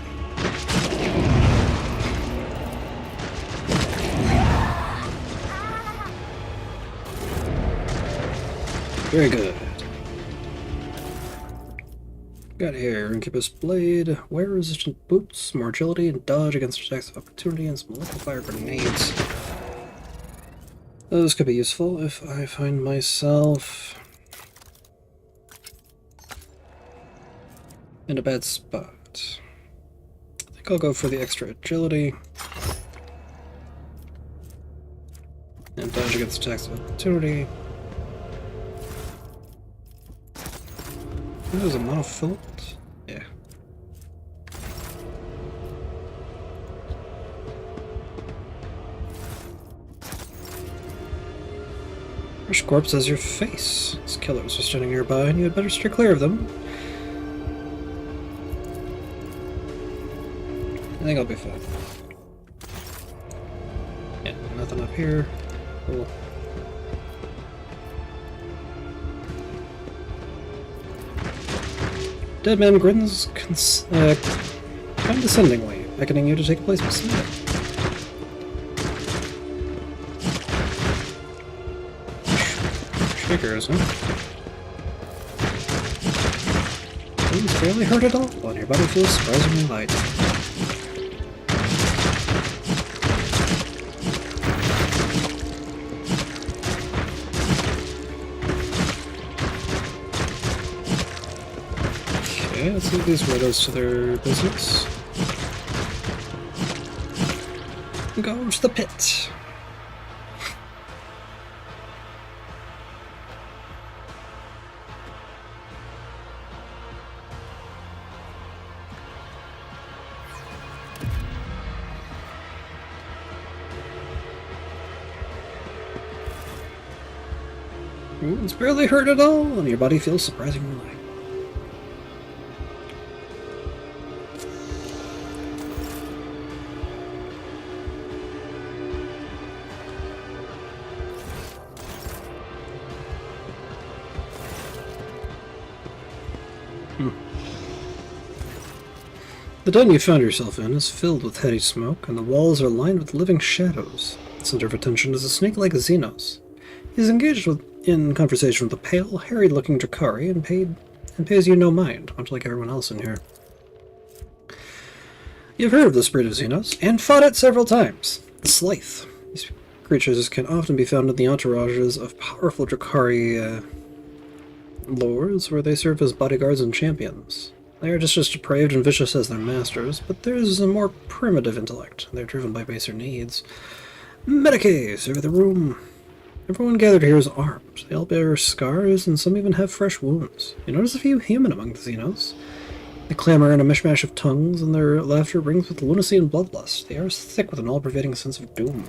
Very good. Got here, Incubus Blade, wear resistant boots, more agility, and dodge against attacks of opportunity, and some liquefire grenades. Those could be useful if I find myself in a bad spot. I think I'll go for the extra agility. And dodge against attacks of opportunity. There's a monofilament? Yeah. Fresh corpse has your face. These killers are standing nearby, and you had better steer clear of them. I think I'll be fine. Yeah, nothing up here. Cool. Dead man grins condescendingly, beckoning you to take a place beside him. Shakers, huh? Things barely hurt at all, while your body feels surprisingly light. Okay, let's leave these widows to their business. Go to the pit. It's barely hurt at all, and your body feels surprisingly light. The den you found yourself in is filled with heady smoke, and the walls are lined with living shadows. The center of attention is a snake-like Xenos. He's engaged in conversation with a pale, harried-looking Drakari and pays you no mind, much like everyone else in here. You've heard of this breed of Xenos, and fought it several times. The Slythe. These creatures can often be found in the entourages of powerful Drakari lords, where they serve as bodyguards and champions. They are just as depraved and vicious as their masters, but theirs is a more primitive intellect. They're driven by baser needs. Medicae, serve the room. Everyone gathered here is armed. They all bear scars, and some even have fresh wounds. You notice a few human among the Xenos. They clamor in a mishmash of tongues, and their laughter rings with lunacy and bloodlust. They are thick with an all-pervading sense of doom.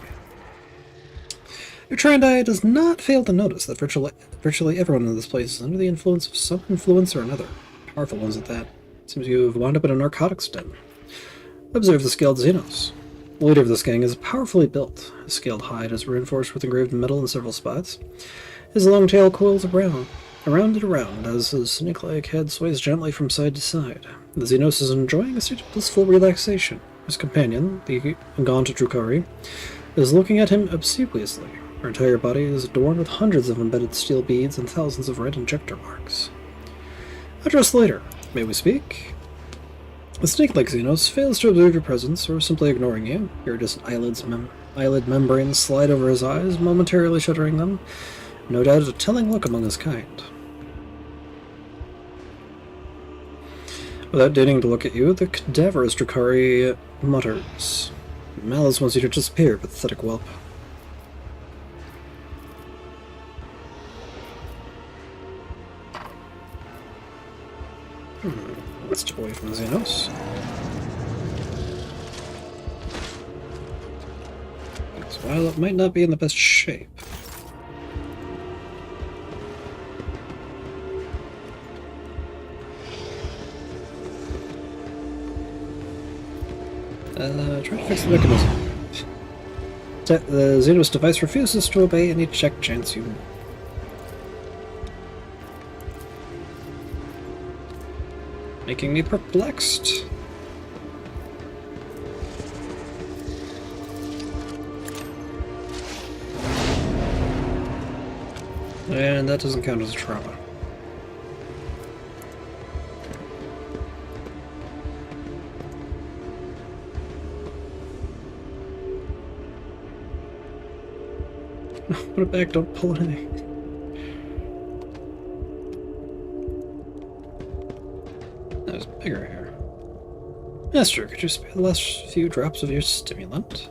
Your trained eye does not fail to notice that virtually everyone in this place is under the influence of some influence or another. Powerful ones at that. Seems you have wound up in a narcotics den. Observe the scaled Xenos. The leader of this gang is powerfully built. His scaled hide is reinforced with engraved metal in several spots. His long tail coils around and around as his snake-like head sways gently from side to side. The Xenos is enjoying a state of blissful relaxation. His companion, the gaunt Drakari, is looking at him obsequiously. Her entire body is adorned with hundreds of embedded steel beads and thousands of red injector marks. Address later. May we speak? The snake-like Xenos fails to observe your presence, or simply ignoring you. Iridescent eyelid membranes slide over his eyes, momentarily shuttering them. No doubt a telling look among his kind. Without deigning to look at you, the cadaverous Drakari mutters. Malice wants you to disappear, pathetic whelp. Let's step away from the Xenos. Because while it might not be in the best shape, try to fix the mechanism. The Xenos device refuses to obey any check chance you... Making me perplexed. And that doesn't count as a trauma. Put it back, don't pull anything. That was bigger here. Master, could you spare the last few drops of your stimulant?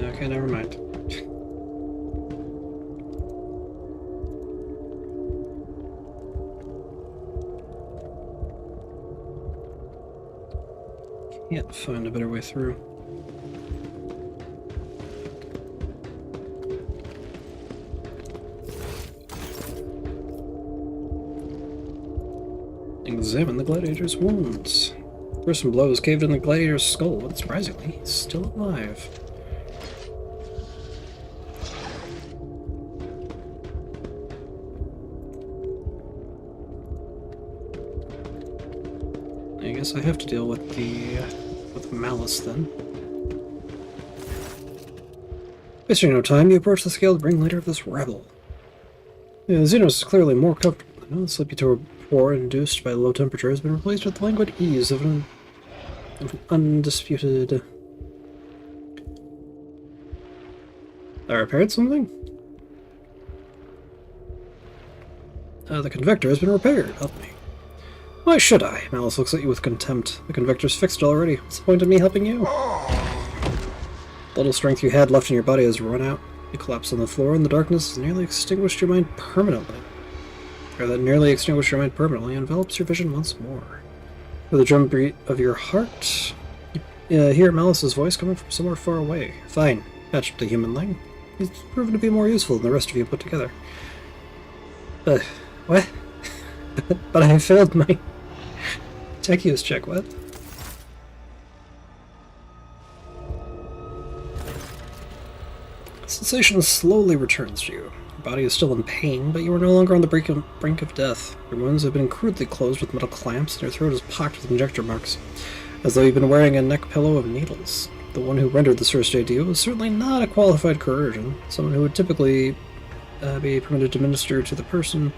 Okay, never mind. Can't find a better way through. Examine the gladiator's wounds. Gruesome blows caved in the gladiator's skull, but surprisingly, he's still alive. I guess I have to deal with the Malice then. Wasting no time, you approach the scaled ringleader of this rebel. The Xenos is clearly more comfortable now. The sleepy torpor induced by low temperature has been replaced with the languid ease of an undisputed... I repaired something? The convector has been repaired. Help me. Why should I? Malice looks at you with contempt. The convector's fixed already. What's the point of me helping you? The little strength you had left in your body has run out. You collapse on the floor, and the darkness has nearly extinguished your mind permanently. Or that nearly extinguished your mind permanently envelops your vision once more. With a drumbeat of your heart, you hear Malice's voice coming from somewhere far away. Fine. Patch up the human thing. He's proven to be more useful than the rest of you put together. What? But I failed my... tech use check, what? Sensation slowly returns to you. Your body is still in pain, but you are no longer on the brink of death. Your wounds have been crudely closed with metal clamps, and your throat is pocked with injector marks, as though you've been wearing a neck pillow of needles. The one who rendered this first aid to you was certainly not a qualified chirurgeon, someone who would typically be permitted to minister to the person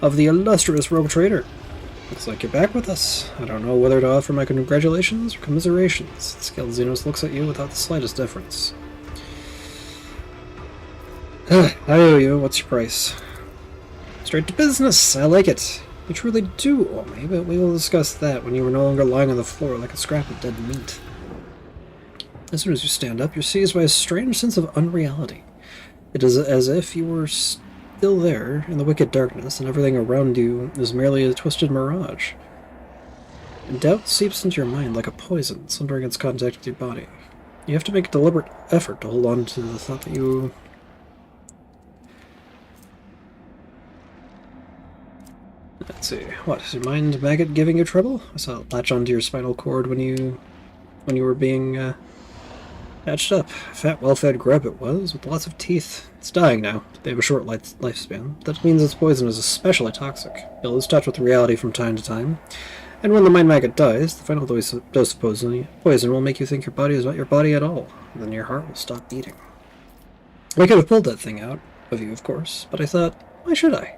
of the illustrious rogue trader. Looks like you're back with us. I don't know whether to offer my congratulations or commiserations. The scaled Xenos looks at you without the slightest deference. I owe you. What's your price? Straight to business. I like it. You truly do owe me, but we will discuss that when you are no longer lying on the floor like a scrap of dead meat. As soon as you stand up, you're seized by a strange sense of unreality. It is as if you were still there in the wicked darkness, and everything around you is merely a twisted mirage. And doubt seeps into your mind like a poison, sundering its contact with your body. You have to make a deliberate effort to hold on to the thought that you... Let's see. What, is your mind maggot giving you trouble? I saw it latch onto your spinal cord when you were being patched up. Fat, well-fed grub it was, with lots of teeth. It's dying now. They have a short lifespan. That means its poison is especially toxic. You'll lose touch with reality from time to time, And when the mind maggot dies, the final dose of poison will make you think your body is not your body at all. And then your heart will stop beating. I could have pulled that thing out of you, of course, but I thought, why should I?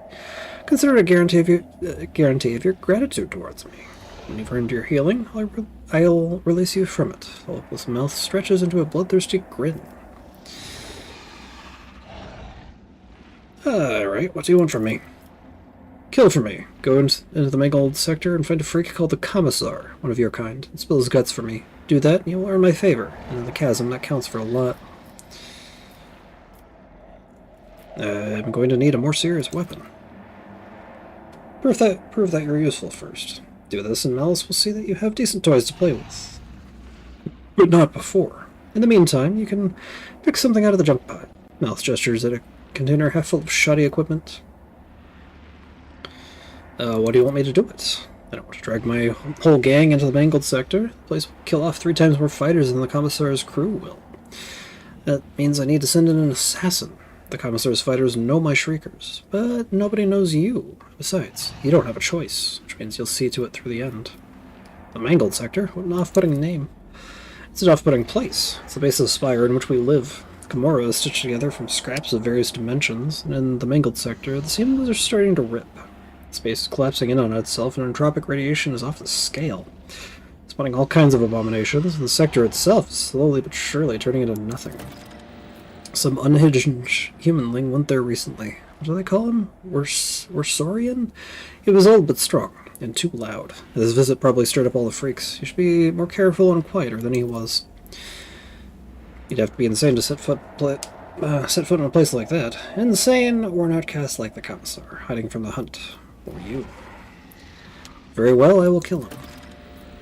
Consider it a guarantee of your gratitude towards me. When you've earned your healing, I'll release you from it. The hopeless mouth stretches into a bloodthirsty grin. Alright, what do you want from me? Kill for me. Go into the mangled sector and find a freak called the Commissar, one of your kind, and spill his guts for me. Do that, and you'll earn my favor. And in the chasm, that counts for a lot. I'm going to need a more serious weapon. Prove that you're useful first. Do this, and Alice will see that you have decent toys to play with. But not before. In the meantime, you can pick something out of the junk pile. Mouth gestures at a container half full of shoddy equipment. What do you want me to do with it? I don't want to drag my whole gang into the mangled sector. The place will kill off 3 times more fighters than the Commissar's crew will. That means I need to send in an assassin. The Commissar's fighters know my shriekers, but nobody knows you. Besides, you don't have a choice, which means you'll see to it through the end. The mangled sector? What an off-putting name. It's an off-putting place. It's the base of the spire in which we live. Gamora is stitched together from scraps of various dimensions, and in the mangled sector, the seams are starting to rip. Space is collapsing in on itself, and entropic radiation is off the scale, spawning all kinds of abominations, and the sector itself is slowly but surely turning into nothing. Some unhinged humanling went there recently. What do they call him? Worsorian? He was old but strong, and too loud. His visit probably stirred up all the freaks. You should be more careful and quieter than he was. You'd have to be insane to set foot in a place like that. Insane or an outcast like the Commissar, hiding from the hunt. Or you. Very well, I will kill him.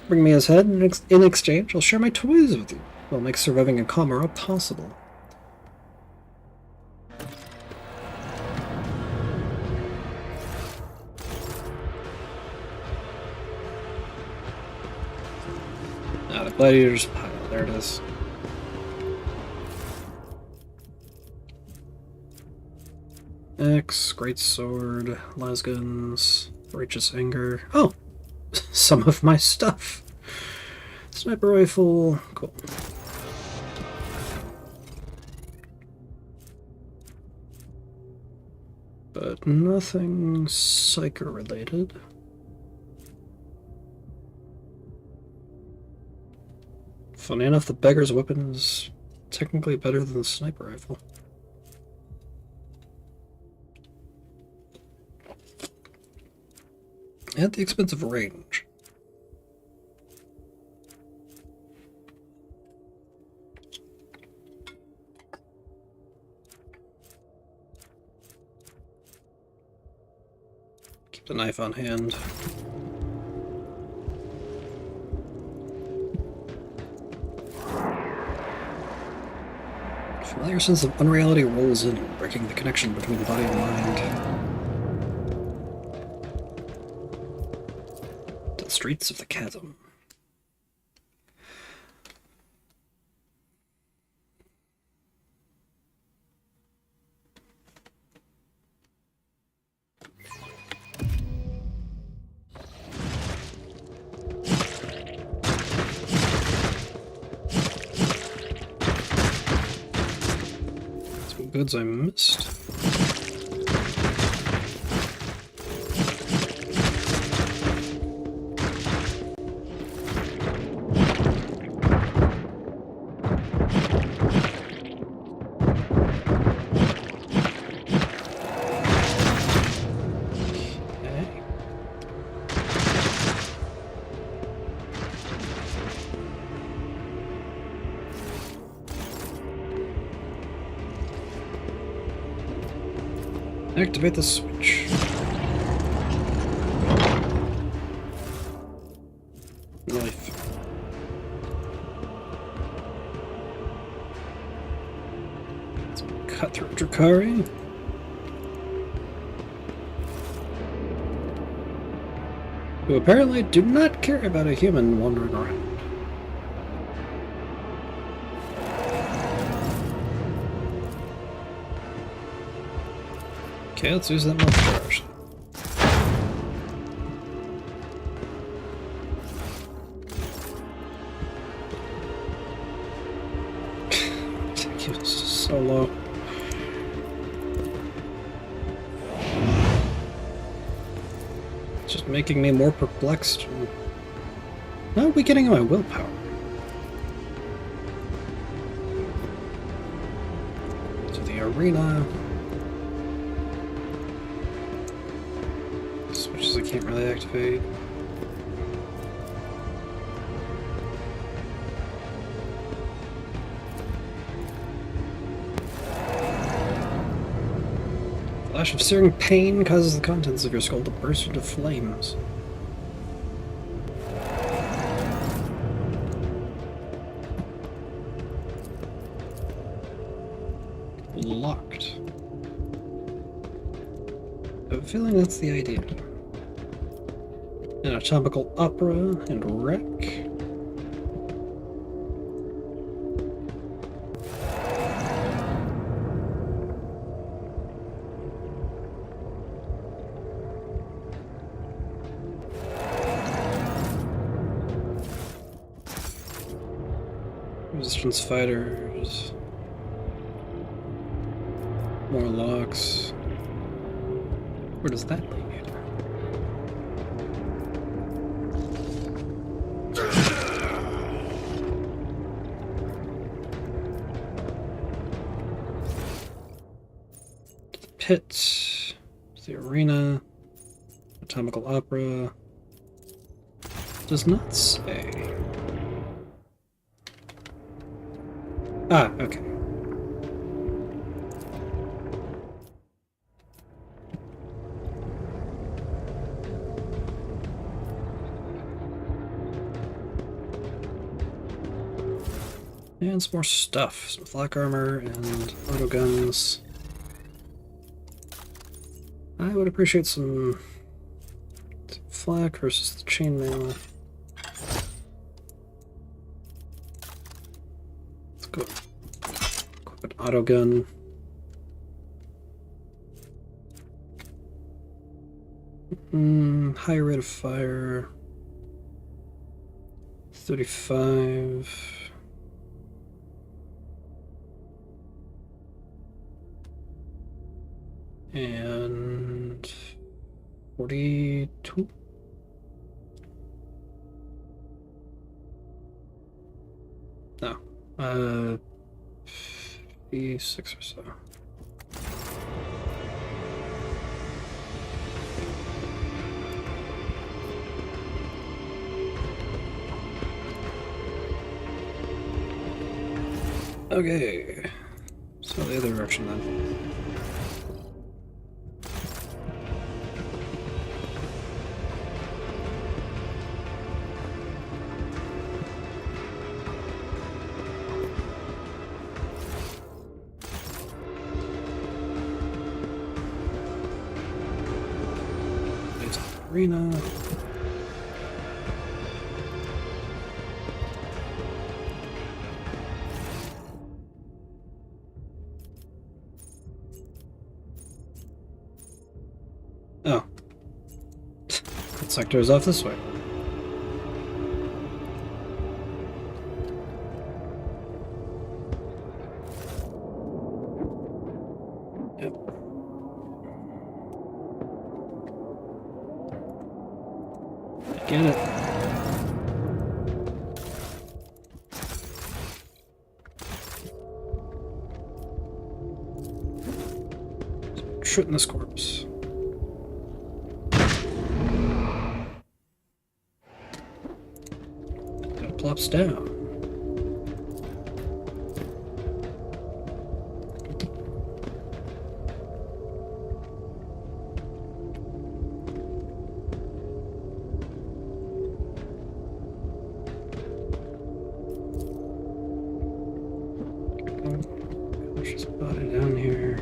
Bring me his head, and in exchange, I'll share my toys with you. I'll make surviving a Commora possible. Ah, the gladiator's pile. There it is. X, Great Sword, Lasguns, Righteous Anger. Oh! Some of my stuff! Sniper rifle. Cool. But nothing Psyker related. Funny enough, the beggar's weapon is technically better than the sniper rifle. At the expense of range. Keep the knife on hand. Familiar sense of unreality rolls in, breaking the connection between body and mind. Streets of the chasm. Some goods I missed. Activate the switch. Knife. Some cutthroat Drakari. Who apparently do not care about a human wandering around. Okay, let's use that mouth charge. So low. It's just making me more perplexed. Not weakening my willpower. To the arena. Switches I can't really activate. Flash of searing pain causes the contents of your skull to burst into flames. Locked. I have a feeling that's the idea. Anatomical opera and wreck. Resistance fighters. More locks. Where does that lead? The pit. The arena. Atomical opera. Does not say. Ah, okay. And some more stuff. Some flak armor and auto guns. I would appreciate some flak versus the chainmail. Let's go equip an auto gun. High rate of fire. 35. And 42? No. 56 or so. Okay. So the other direction then. Arena. Oh. That sector is off this way. Yep. Get it. Shooting this corpse. It plops down. Push his body down here.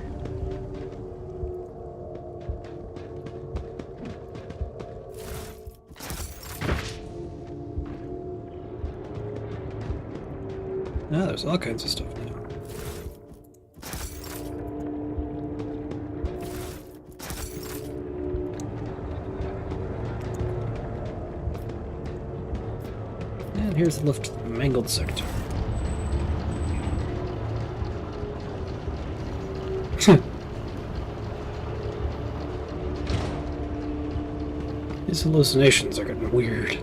Ah, there's all kinds of stuff now. And here's the lift to the mangled sector. These hallucinations are getting weird.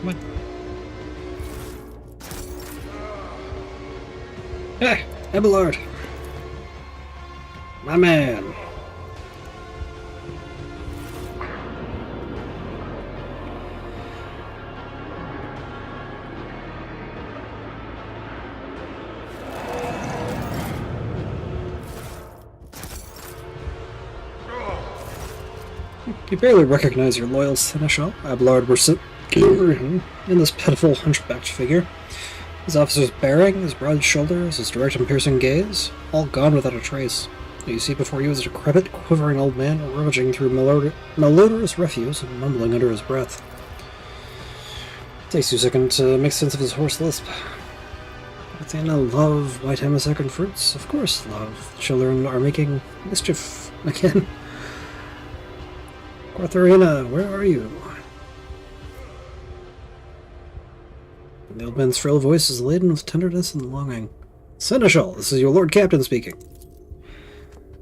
What? Hey, Abelard! My man! You barely recognize your loyal seneschal, Abelard in this pitiful, hunchbacked figure. His officer's bearing, his broad shoulders, his direct and piercing gaze, all gone without a trace. What you see before you is a decrepit, quivering old man rummaging through malodorous refuse and mumbling under his breath. It takes you a second to make sense of his hoarse lisp. Athena love white hemisecond fruits? Of course, love. Children are making mischief again. Quartharina, where are you? The old man's frail voice is laden with tenderness and longing. Seneschal, this is your Lord Captain speaking.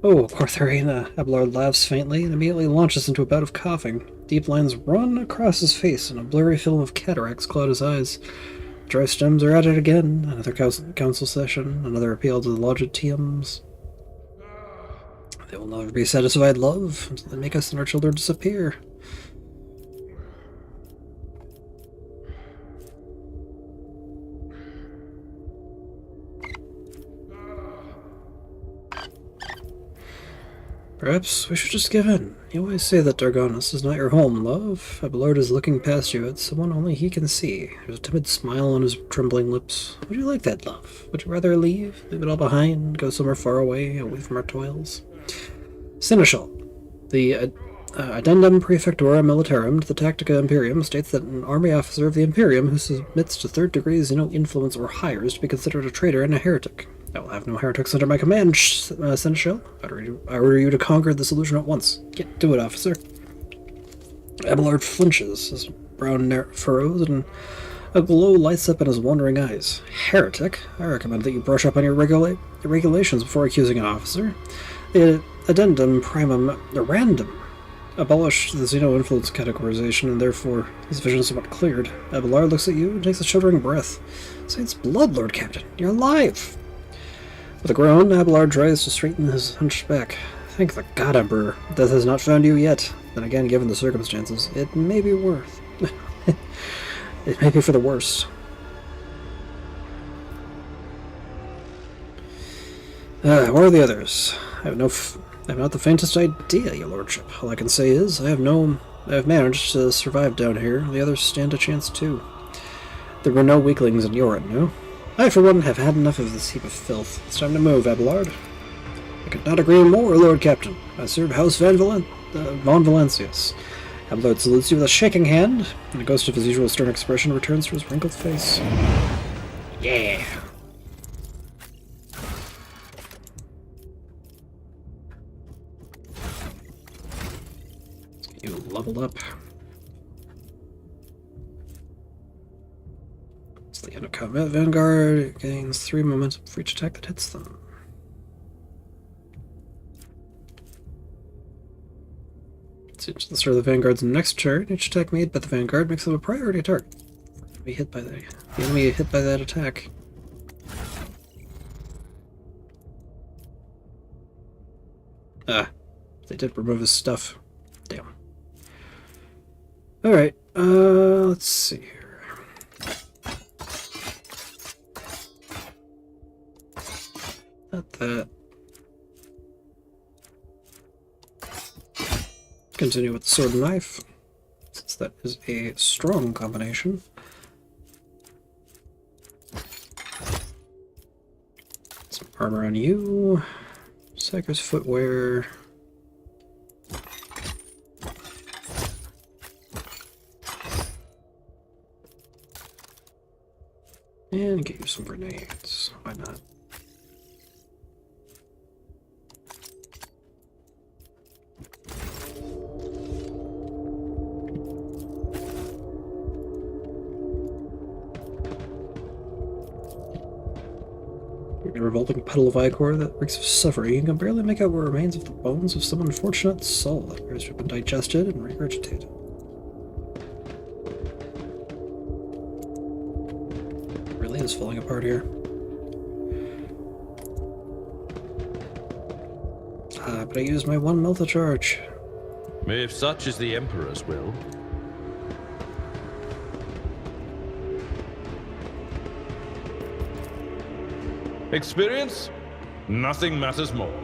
Oh, Quartharina, Abelard laughs faintly and immediately launches into a bout of coughing. Deep lines run across his face and a blurry film of cataracts cloud his eyes. Dry stems are at it again. Another council session, another appeal to the Logitiums. They will never be satisfied, love, until they make us and our children disappear. Perhaps we should just give in. You always say that Dargonis is not your home, love. Abelard is looking past you at someone only he can see. There's a timid smile on his trembling lips. Would you like that, love? Would you rather leave? Leave it all behind? Go somewhere far away from our toils? Seneschal, the Addendum Praefectura Militarum to the Tactica Imperium states that an army officer of the Imperium who submits to third degree Xeno influence or higher is to be considered a traitor and a heretic. I will have no heretics under my command, Seneschal. I order you to conquer this illusion at once. Get to it, officer. Abelard flinches, his brown furrows, and a glow lights up in his wandering eyes. Heretic? I recommend that you brush up on your regulations before accusing an officer. The Addendum Primum Random abolished the Xeno influence categorization, and therefore his vision is somewhat cleared. Abelard looks at you and takes a shuddering breath. Saint's blood, Lord Captain, you're alive! With a groan, Abelard tries to straighten his hunched back. Thank the God, Emperor. Death has not found you yet. Then again, given the circumstances, it may be worth. It may be for the worst. Where are the others? I have not the faintest idea, your lordship. All I can say is, I have managed to survive down here. The others stand a chance too. There were no weaklings in Yorin, no? I, for one, have had enough of this heap of filth. It's time to move, Abelard. I could not agree more, Lord Captain. I serve House von Valancius. Abelard salutes you with a shaking hand, and a ghost of his usual stern expression returns to his wrinkled face. Yeah! Let's get you leveled up. The end of combat vanguard gains 3 momentum for each attack that hits them. So at the start of the vanguard's next turn, each attack made by the vanguard makes them a priority target. Be hit by the enemy hit by that attack. They did remove his stuff. Damn. Alright, let's see here. Not that. Continue with the sword and knife, since that is a strong combination. Some armor on you. Psyker's footwear. And get you some grenades. Why not? A revolting puddle of ichor that reeks of suffering. You can barely make out what remains of the bones of some unfortunate soul that appears to have been digested and regurgitated. It really is falling apart here. But I used my one melta charge. If such is the Emperor's will. Experience? Nothing matters more.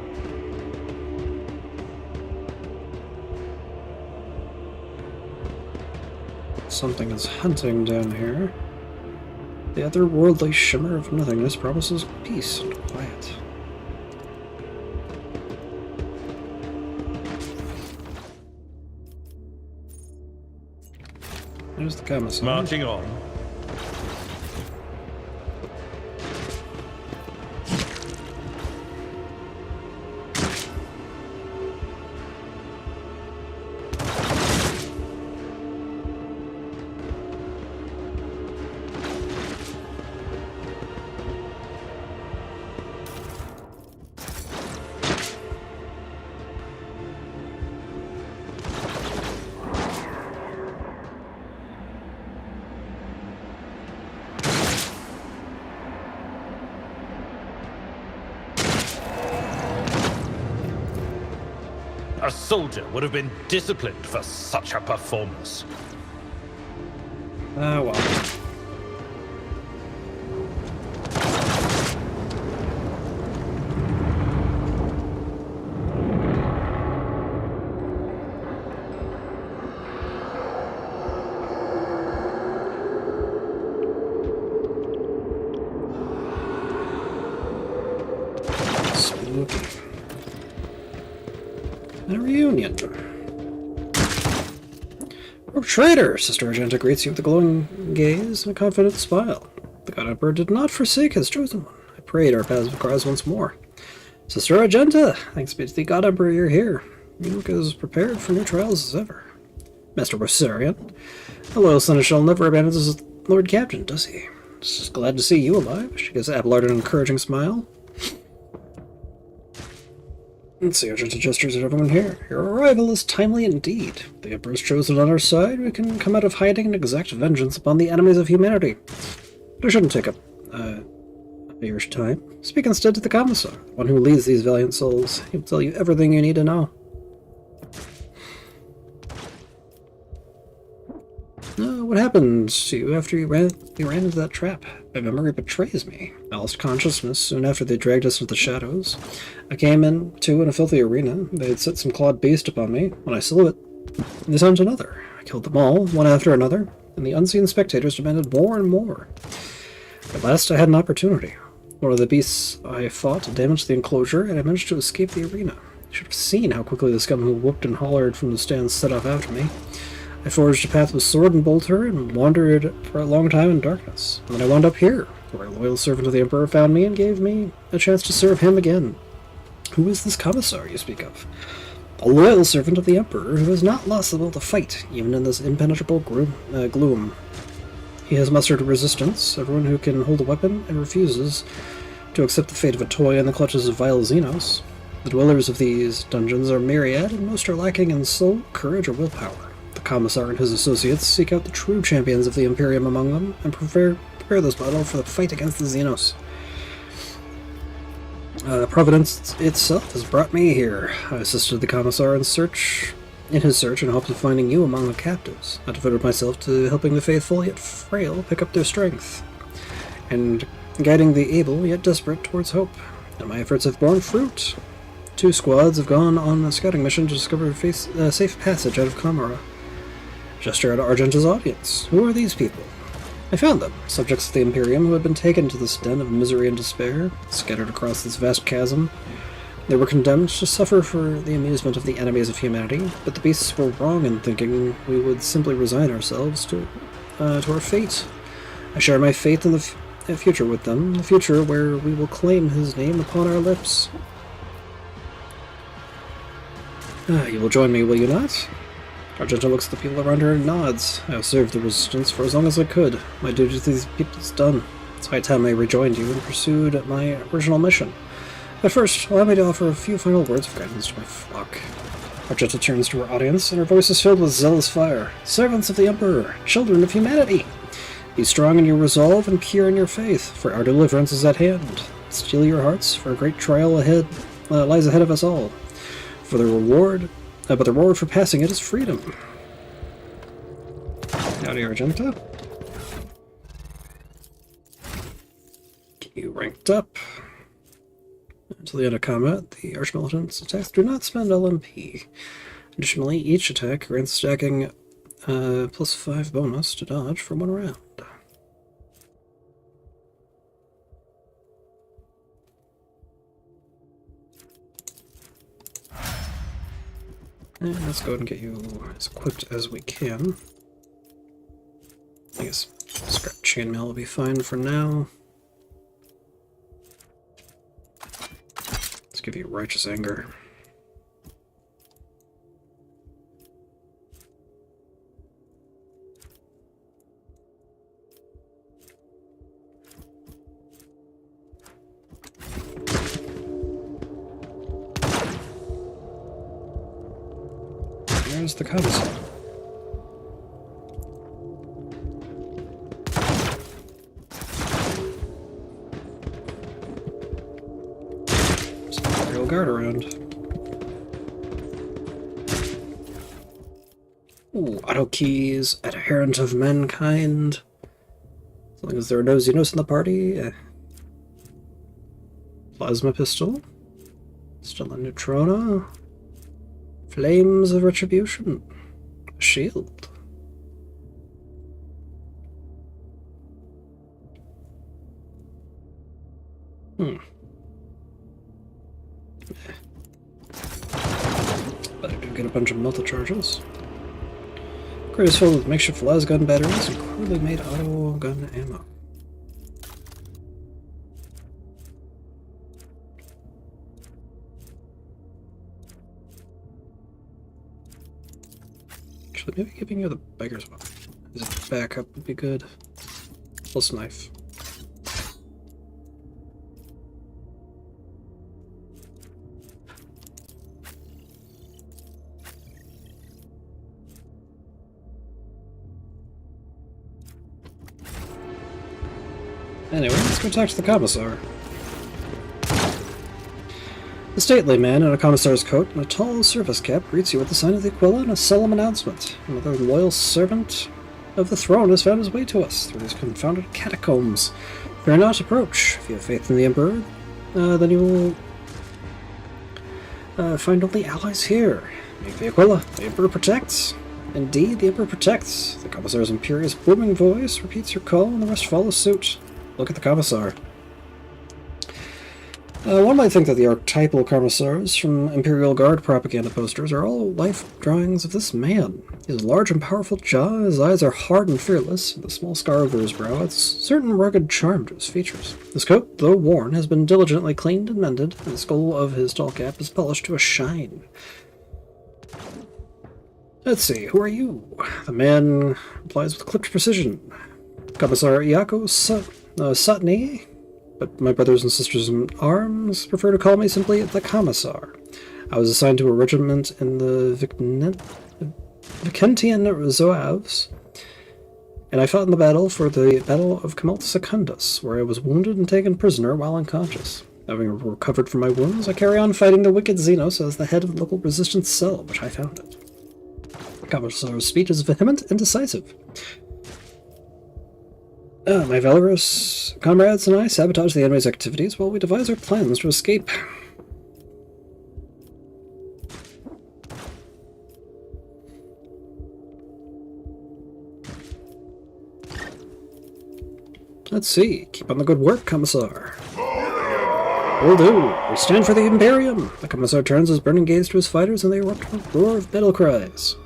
Something is hunting down here. The otherworldly shimmer of nothingness promises peace and quiet. There's the commissar. Marching on. A soldier would have been disciplined for such a performance. Ah, well. Spooky. A reunion. Oh, traitor! Sister Argenta greets you with a glowing gaze and a confident smile. The God Emperor did not forsake his chosen one. I prayed our paths would cross once more. Sister Argenta, thanks be to the God Emperor you're here. You look as prepared for new trials as ever. Master Borsarian, the loyal seneschal never abandons his Lord Captain, does he? Just glad to see you alive. She gives Abelard an encouraging smile. Let's see, Argenta gestures at everyone here. Your arrival is timely indeed. The Emperor's chosen on our side. We can come out of hiding and exact vengeance upon the enemies of humanity. But it shouldn't take up your time. Speak instead to the Commissar, the one who leads these valiant souls. He'll tell you everything you need to know. What happened to you after you ran into that trap? My memory betrays me. I lost consciousness soon after they dragged us into the shadows. I came in, too, in a filthy arena. They had set some clawed beast upon me. When I slew it, they sent another. I killed them all, one after another, and the unseen spectators demanded more and more. At last I had an opportunity. One of the beasts I fought damaged the enclosure, and I managed to escape the arena. I should have seen how quickly the scum who whooped and hollered from the stands set off after me. I forged a path with sword and bolter and wandered for a long time in darkness. And then I wound up here, where a loyal servant of the Emperor found me and gave me a chance to serve him again. Who is this Commissar you speak of? A loyal servant of the Emperor who has not lost the will to fight, even in this impenetrable gloom. He has mustered resistance, everyone who can hold a weapon, and refuses to accept the fate of a toy in the clutches of vile Xenos. The dwellers of these dungeons are myriad, and most are lacking in soul, courage, or willpower. The Commissar and his associates seek out the true champions of the Imperium among them, and prepare this battle for the fight against the Xenos. Providence itself has brought me here. I assisted the Commissar in his search in hopes of finding you among the captives. I devoted myself to helping the faithful, yet frail, pick up their strength. And guiding the able yet desperate towards hope, and my efforts have borne fruit. 2 squads have gone on a scouting mission to discover safe passage out of Camara. Gesture at Argenta's audience. Who are these people? I found them, subjects of the Imperium who had been taken to this den of misery and despair, scattered across this vast chasm. They were condemned to suffer for the amusement of the enemies of humanity, but the beasts were wrong in thinking we would simply resign ourselves to our fate. I share my faith in the future with them, a future where we will claim his name upon our lips. You will join me, will you not? Argenta looks at the people around her and nods. I have served the Resistance for as long as I could. My duty to these people is done. It's high time I rejoined you and pursued my original mission. But first, allow me to offer a few final words of guidance to my flock. Argenta turns to her audience, and her voice is filled with zealous fire. Servants of the Emperor, children of humanity! Be strong in your resolve and pure in your faith, for our deliverance is at hand. Steel your hearts, for a great trial lies ahead of us all. But the reward for passing it is freedom. Howdy, Argenta. Get you ranked up. Until the end of combat, the Archmilitant's attacks do not spend LMP. Additionally, each attack grants stacking +5 bonus to dodge for 1 round. And let's go ahead and get you as equipped as we can. I guess scrap chainmail will be fine for now. Let's give you Righteous Anger. There's the commissar. There's a real guard around. Ooh, auto keys, adherent of mankind. As long as there are no Xenos in the party. Plasma pistol. Still a Neutrona. Flames of Retribution. A shield. Better to get a bunch of multi-charges. Crate is filled with makeshift lasgun batteries and crudely made auto gun ammo. Actually, maybe giving you the beggar's one as a backup would be good. Plus knife. Anyway, let's go talk to the commissar. The stately man in a commissar's coat and a tall service cap greets you with the sign of the Aquila and a solemn announcement. Another loyal servant of the throne has found his way to us through these confounded catacombs. Fear not, approach. If you have faith in the Emperor, then you will find only allies here. Meet the Aquila. The Emperor protects. Indeed, the Emperor protects. The commissar's imperious booming voice repeats your call, and the rest follow suit. Look at the commissar. One might think that the archetypal commissars from Imperial Guard propaganda posters are all life drawings of this man. His large and powerful jaw, his eyes are hard and fearless, and the small scar over his brow adds certain rugged charm to his features. His coat, though worn, has been diligently cleaned and mended, and the skull of his tall cap is polished to a shine. Let's see, who are you? The man replies with clipped precision. Commissar Iako Satni, but my brothers and sisters in arms prefer to call me simply the Commissar. I was assigned to a regiment in the Vicentian Zouaves, and I fought in the Battle of Camalt Secundus, where I was wounded and taken prisoner while unconscious. Having recovered from my wounds, I carry on fighting the wicked Xenos as the head of the local resistance cell, which I founded. The Commissar's speech is vehement and decisive. My valorous comrades and I sabotage the enemy's activities while we devise our plans to escape. Let's see. Keep on the good work, Commissar. Will do. We stand for the Imperium. The Commissar turns his burning gaze to his fighters and they erupt with a roar of battle cries.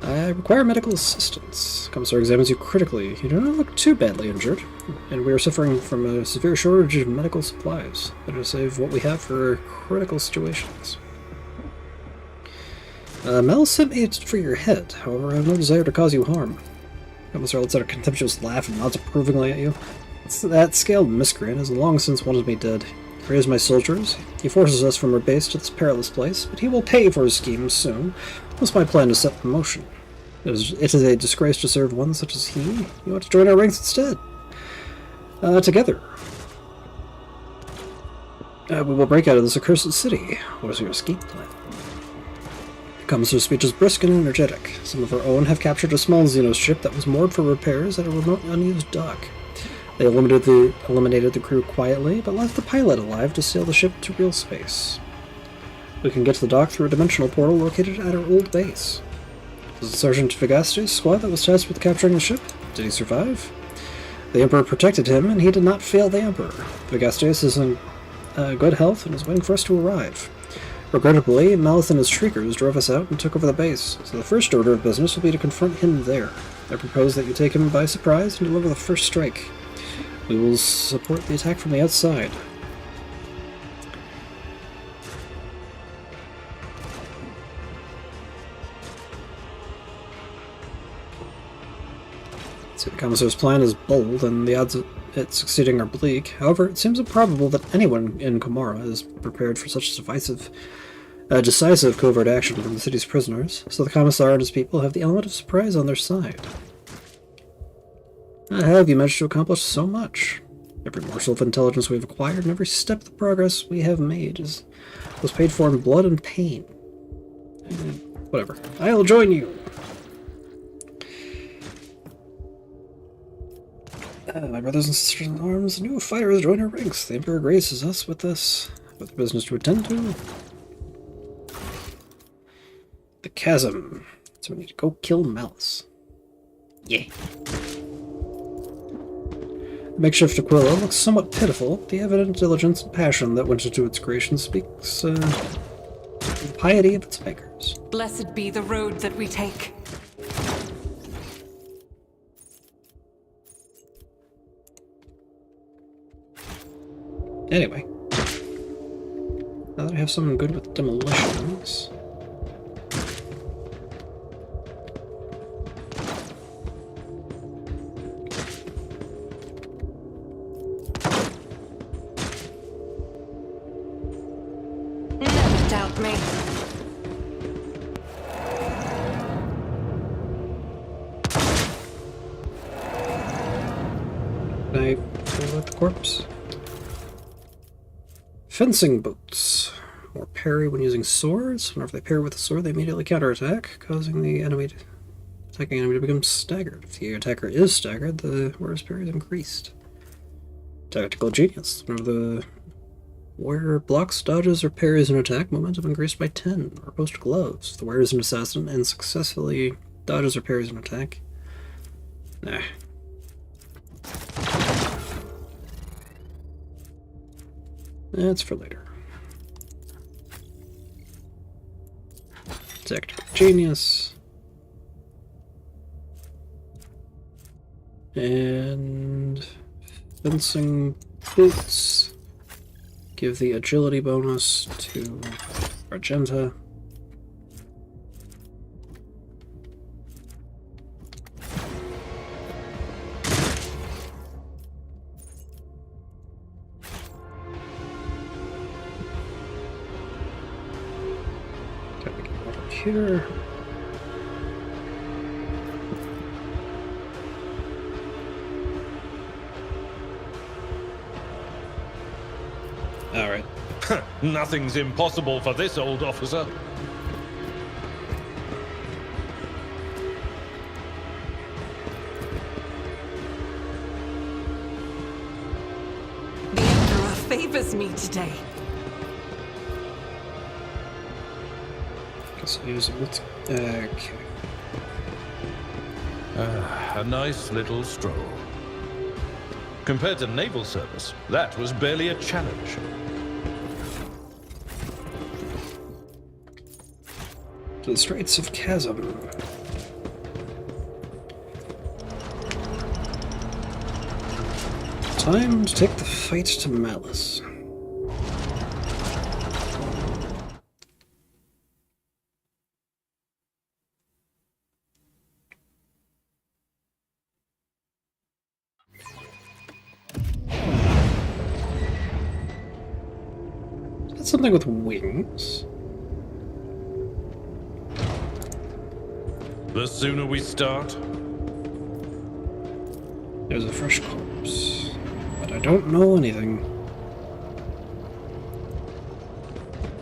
I require medical assistance. Commissar examines you critically. You do not look too badly injured, and we are suffering from a severe shortage of medical supplies. Better save what we have for critical situations. Mel sent me for your head. However, I have no desire to cause you harm. Commissar lets out a contemptuous laugh and nods approvingly at you. That scaled miscreant has long since wanted me dead. He raised my soldiers. He forces us from our base to this perilous place, but he will pay for his schemes soon. That's my plan to set in motion. It is a disgrace to serve one such as he. You ought to join our ranks instead. Together. We will break out of this accursed city. What is your escape plan? Commissar's speech is brisk and energetic. Some of our own have captured a small Xenos ship that was moored for repairs at a remote unused dock. They eliminated the crew quietly, but left the pilot alive to sail the ship to real space. We can get to the dock through a dimensional portal located at our old base. Was it Sergeant Vigaste's squad that was tasked with capturing the ship? Did he survive? The Emperor protected him, and he did not fail the Emperor. Vigastes is in good health and is waiting for us to arrive. Regrettably, Malith and his Shriekers drove us out and took over the base, so the first order of business will be to confront him there. I propose that you take him by surprise and deliver the first strike. We will support the attack from the outside. So the Commissar's plan is bold, and the odds of it succeeding are bleak. However, it seems improbable that anyone in Komara is prepared for such decisive covert action from the city's prisoners, so the Commissar and his people have the element of surprise on their side. How have you managed to accomplish so much? Every morsel of intelligence we've acquired and every step of the progress we have made was paid for in blood and pain. Whatever. I'll join you! My brothers and sisters in arms, new fighters join our ranks. The Emperor graces us with this, with business to attend to. The chasm. So we need to go kill Malice. Yeah. The makeshift Aquila looks somewhat pitiful. The evident diligence and passion that went into its creation speaks of the piety of its makers. Blessed be the road that we take. Anyway, now that I have someone good with demolitions, Never doubt me. can I deal with the corpse? Fencing boots. More parry when using swords. Whenever they pair with a sword, they immediately counterattack, causing the attacking enemy to become staggered. If the attacker is staggered, the wearer's parry is increased. Tactical genius. Whenever the wearer blocks, dodges, or parries an attack, momentum increased by 10. Or post gloves. If the wearer is an assassin and successfully dodges or parries an attack. Nah. That's for later. Tactical genius. And fencing boots. Give the agility bonus to Argenta. Here. All right. Nothing's impossible for this old officer. me today. Guess I'll use it. Okay. A nice little stroll. Compared to naval service, that was barely a challenge. To the Straits of Chasm. Time to take the fight to Malice. Is that something with wings? The sooner we start, There's a fresh corpse, but I don't know anything.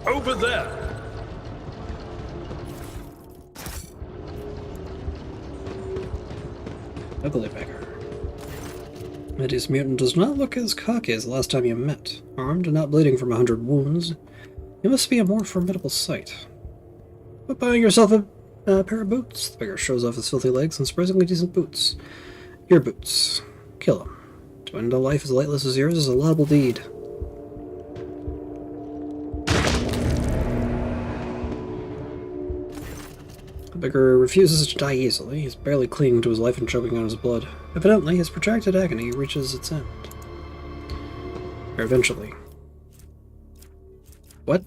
over there. Ugly beggar. Metis mutant does not look as cocky as the last time you met. Armed and not bleeding from 100 wounds, it must be a more formidable sight. But buying yourself a pair of boots. The beggar shows off his filthy legs and surprisingly decent boots. Your boots. Kill him. To end a life as lightless as yours is a laudable deed. The beggar refuses to die easily. He's barely clinging to his life and choking on his blood. Evidently, his protracted agony reaches its end. Or eventually. What?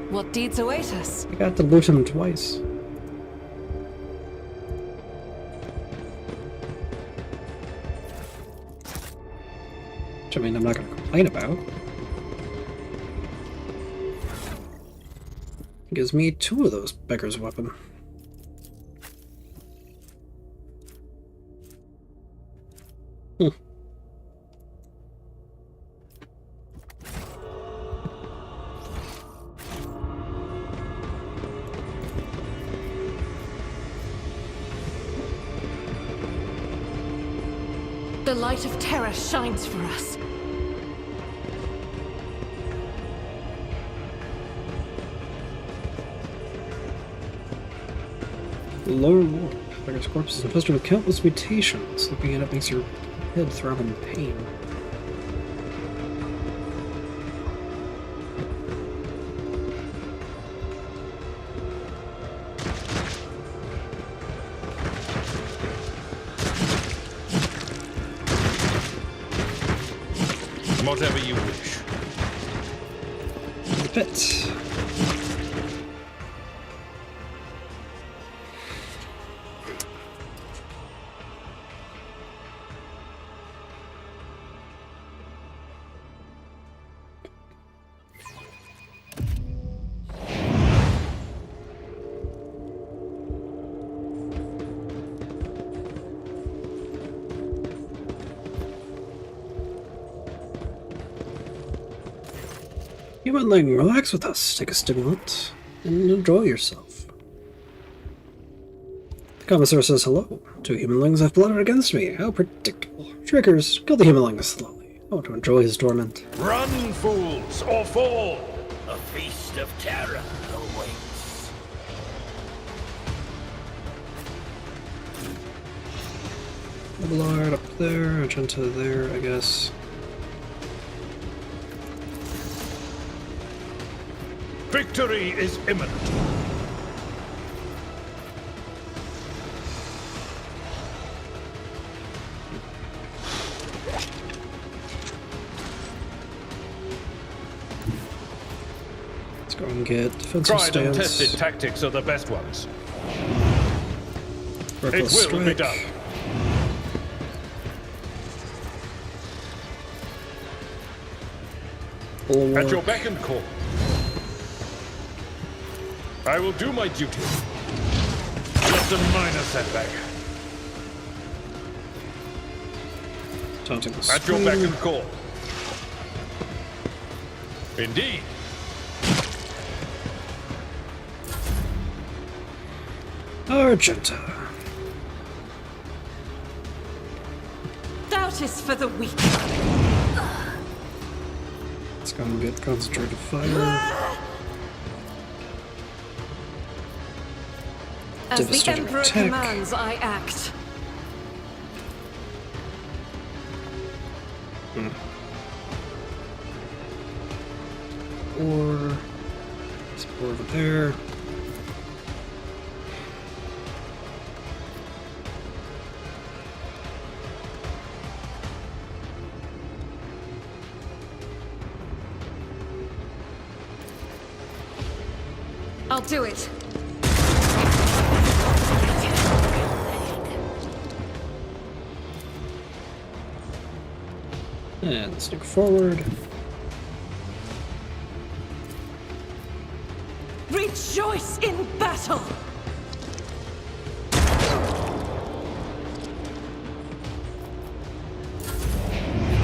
What deeds await us? I got to loot him twice. Which, I mean, I'm not going to complain about. It gives me 2 of those beggar's weapon. The light of terror shines for us. Lower Lord. Beggar's corpse is infested with countless mutations. Looking at it makes your head throb in pain. Whatever you wish. The pit. Humanling, relax with us, take a stimulant, and enjoy yourself. The commissar says hello. 2 humanlings have plotted against me. How predictable. Trickers, kill the humanling slowly. I want to enjoy his torment. Run, fools, or fall! A feast of terror awaits. Lord up there, Agenta there, I guess. Victory is imminent. Let's go and get defensive Tried and stance. tested tactics are the best ones. Reckless It will be strike. done. Bulwark. At your beck and call. I will do my duty. Just a minor setback. Taunting the At your beck screen. and call. Indeed. Argenta. Thou bout is for the weak. Let's go and get concentrated fire. As the Devastating Emperor attack. commands, I act. Or it's over there. I'll do it. And sneak forward. Rejoice in battle!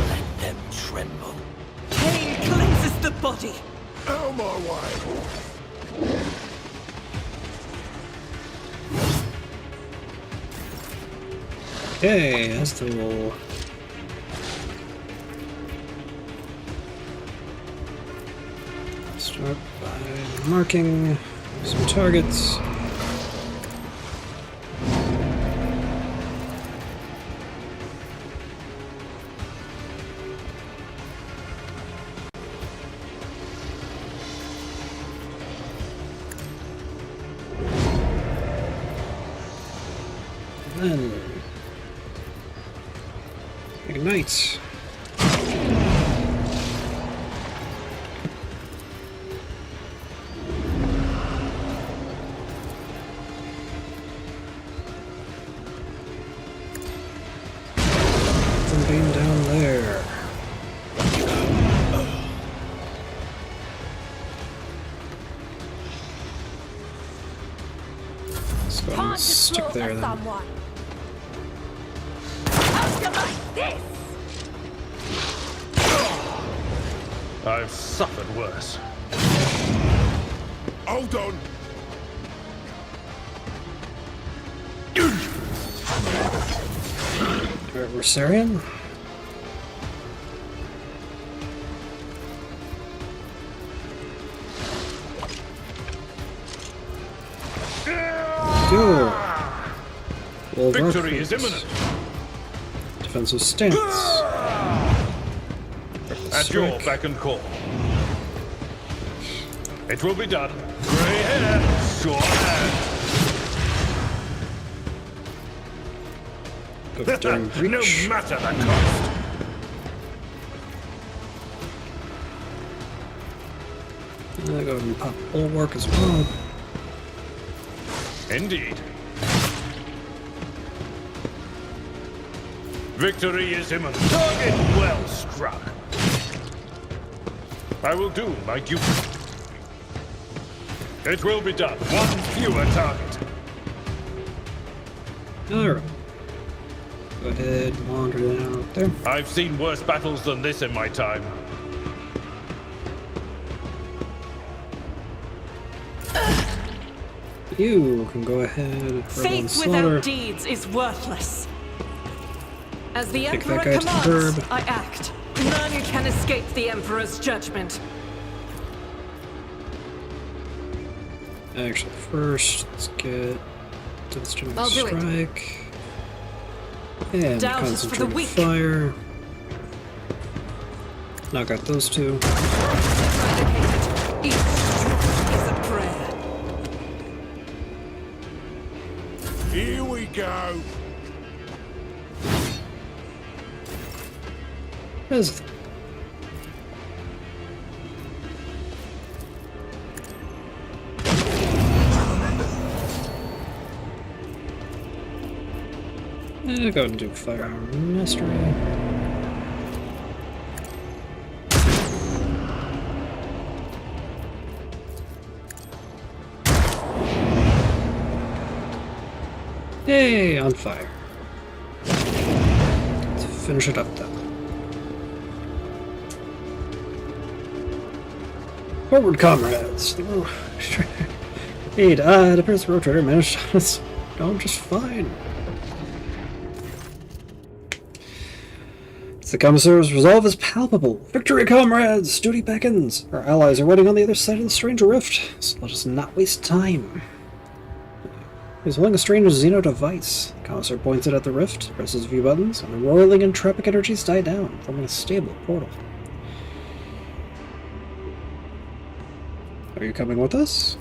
Let them tremble. Pain cleanses the body. Out my way! Okay, that's the little. Start by marking some targets. Then ignite. Beam down there. Let's go and stick there then. I've suffered worse. Hold on! Adversarian. Go. Well, Victory is imminent. Defensive stance. At your beck and call. It will be done. Grey hair, short hand. Go during No breach. matter the cost. And I go ahead and pop bulwark as well. Indeed. Victory is imminent. Target well struck. I will do my duty. It will be done. One fewer target. Alright. Go ahead, wander down out there. I've seen worse battles than this in my time. You can go ahead, Faith slaughter. without deeds is worthless. As the Take Emperor that guy to the commands, curb. I act. None can escape the Emperor's judgment. Actually, first, let's get Devastating I'll do it. Strike. And Doubt is for the Concentrated weak. Fire. Knock out those two. Each stroke is a prayer. Here we go! There's go ahead and do Fire Mastery. Yay, on fire. Let's finish it up then. Forward, comrades! Hey, the Prince Road Trader managed on us. Going just fine. The Commissar's resolve is palpable. Victory, comrades! Duty beckons! Our allies are waiting on the other side of the strange rift, so let us not waste time. He's holding a strange Xeno device. The Commissar points it at the rift, presses a few buttons, and the roiling entropic energies die down, forming a stable portal. Are you coming with us?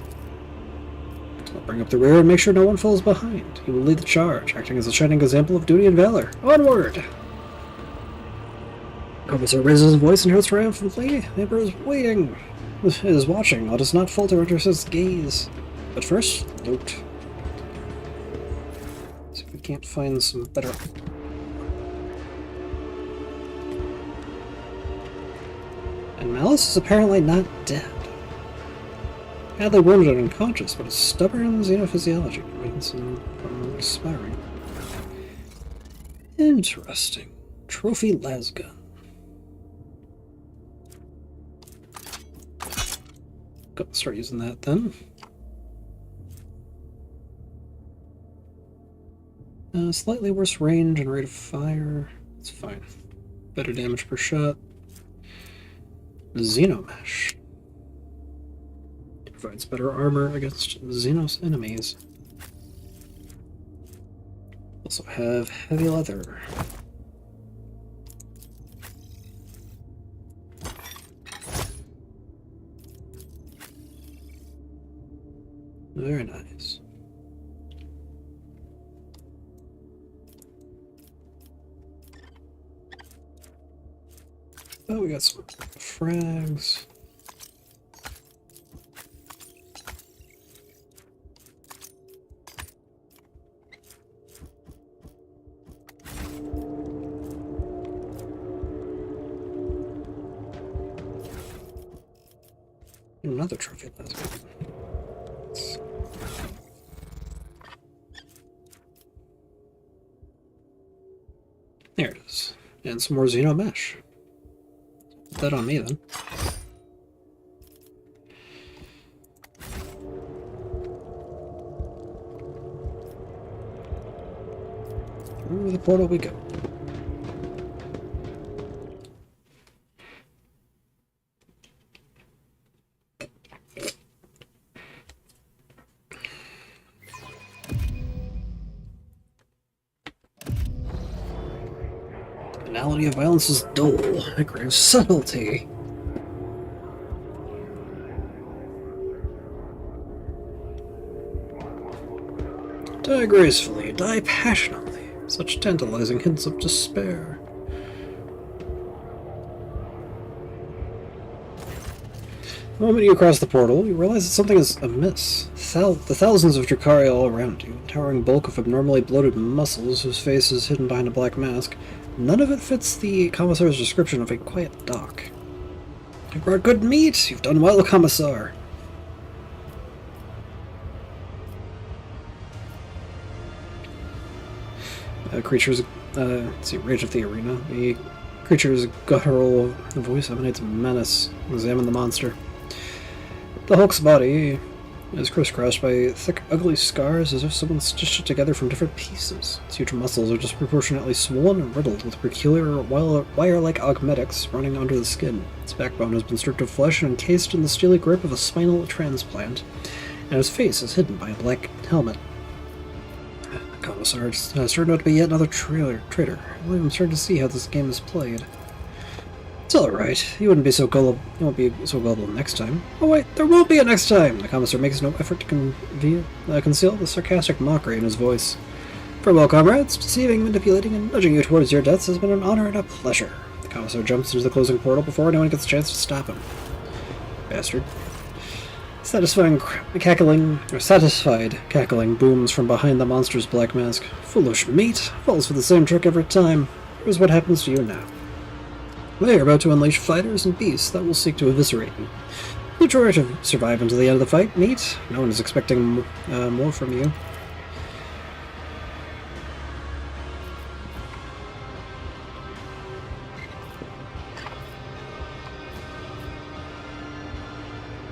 I'll bring up the rear and make sure no one falls behind. He will lead the charge, acting as a shining example of duty and valor. Onward! Commissar raises his voice and shouts triumphantly. The Emperor is waiting. He is watching. Let us not falter under his gaze. But first, loot. See if we can't find some better... And Malice is apparently not dead. Badly wounded and unconscious, but a stubborn xenophysiology prevents him from expiring. Interesting. Trophy lasgun. Gotta start using that then. Slightly worse range and rate of fire. It's fine. Better damage per shot. Xenomesh. Provides better armor against Xenos enemies. Also have heavy leather. Very nice. Oh, we got some frags. Another trophy lasgun. There it is. And some more Xenomesh. Put that on me then. Through the portal we go. The banality of violence is dull. It craves subtlety. Die gracefully, die passionately. Such tantalizing hints of despair. The moment you cross the portal, you realize that something is amiss. The thousands of Drakari all around you, the towering bulk of abnormally bloated muscles whose face is hidden behind a black mask, none of it fits the Commissar's description of a quiet dock. You brought good meat! You've done well, Commissar! Creature's, let's see, Rage of the Arena. The creature's guttural voice emanates menace. Examine the monster. The Hulk's body is crisscrossed by thick, ugly scars as if someone stitched it together from different pieces. Its huge muscles are disproportionately swollen and riddled with peculiar wire-like augmetics running under the skin. Its backbone has been stripped of flesh and encased in the steely grip of a spinal transplant, and its face is hidden by a black helmet. Commissar, it's turned out to be yet another traitor. I'm starting to see how this game is played. It's alright. You won't be so gullible next time. Oh wait, there won't be a next time! The Commissar makes no effort to conceal the sarcastic mockery in his voice. Farewell, comrades. Deceiving, manipulating, and nudging you towards your deaths has been an honor and a pleasure. The Commissar jumps into the closing portal before anyone gets a chance to stop him. Bastard. Satisfied cackling booms from behind the monster's black mask. Foolish meat! Falls for the same trick every time. Here's what happens to you now. They are about to unleash fighters and beasts that will seek to eviscerate you. You try to survive until the end of the fight, meat. No one is expecting more from you.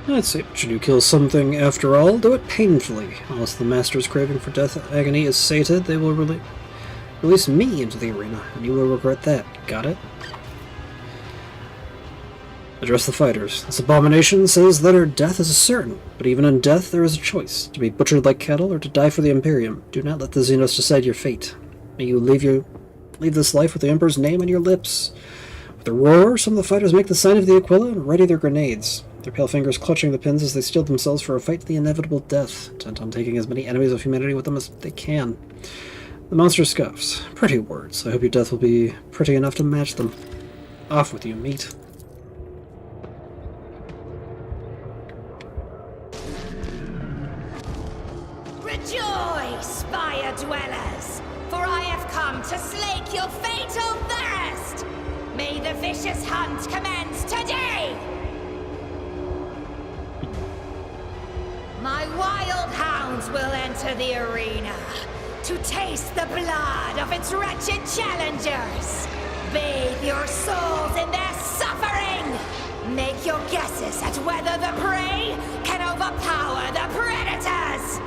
Let's see, should you kill something after all, do it painfully. Unless the Master's craving for death agony is sated, they will release me into the arena, and you will regret that. Got it? Address the fighters. This abomination says that our death is certain, but even in death there is a choice, to be butchered like cattle or to die for the Imperium. Do not let the Xenos decide your fate. May you leave this life with the Emperor's name on your lips. With a roar, some of the fighters make the sign of the Aquila and ready their grenades, their pale fingers clutching the pins as they steel themselves for a fight to the inevitable death, intent on taking as many enemies of humanity with them as they can. The monster scoffs. Pretty words. I hope your death will be pretty enough to match them. Off with you, meat. Rejoice, fire dwellers, for I have come to slake your fatal thirst! May the vicious hunt commence today! My wild hounds will enter the arena to taste the blood of its wretched challengers. Bathe your souls in their suffering! Make your guesses at whether the prey can overpower the predators!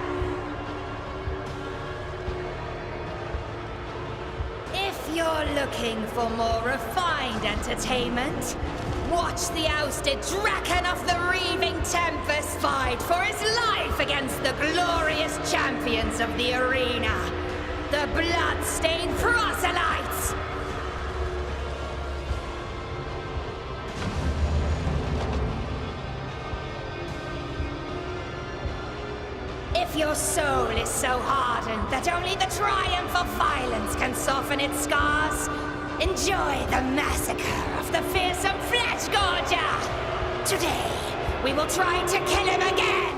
If you're looking for more refined entertainment, watch the ousted Draken of the Reaving Tempest fight for his life against the glorious champions of the arena, the blood-stained proselytes! If your soul is so hardened that only the triumph of violence can soften its scars, enjoy the massacre of the fearsome Flesh Gorger! Today, we will try to kill him again!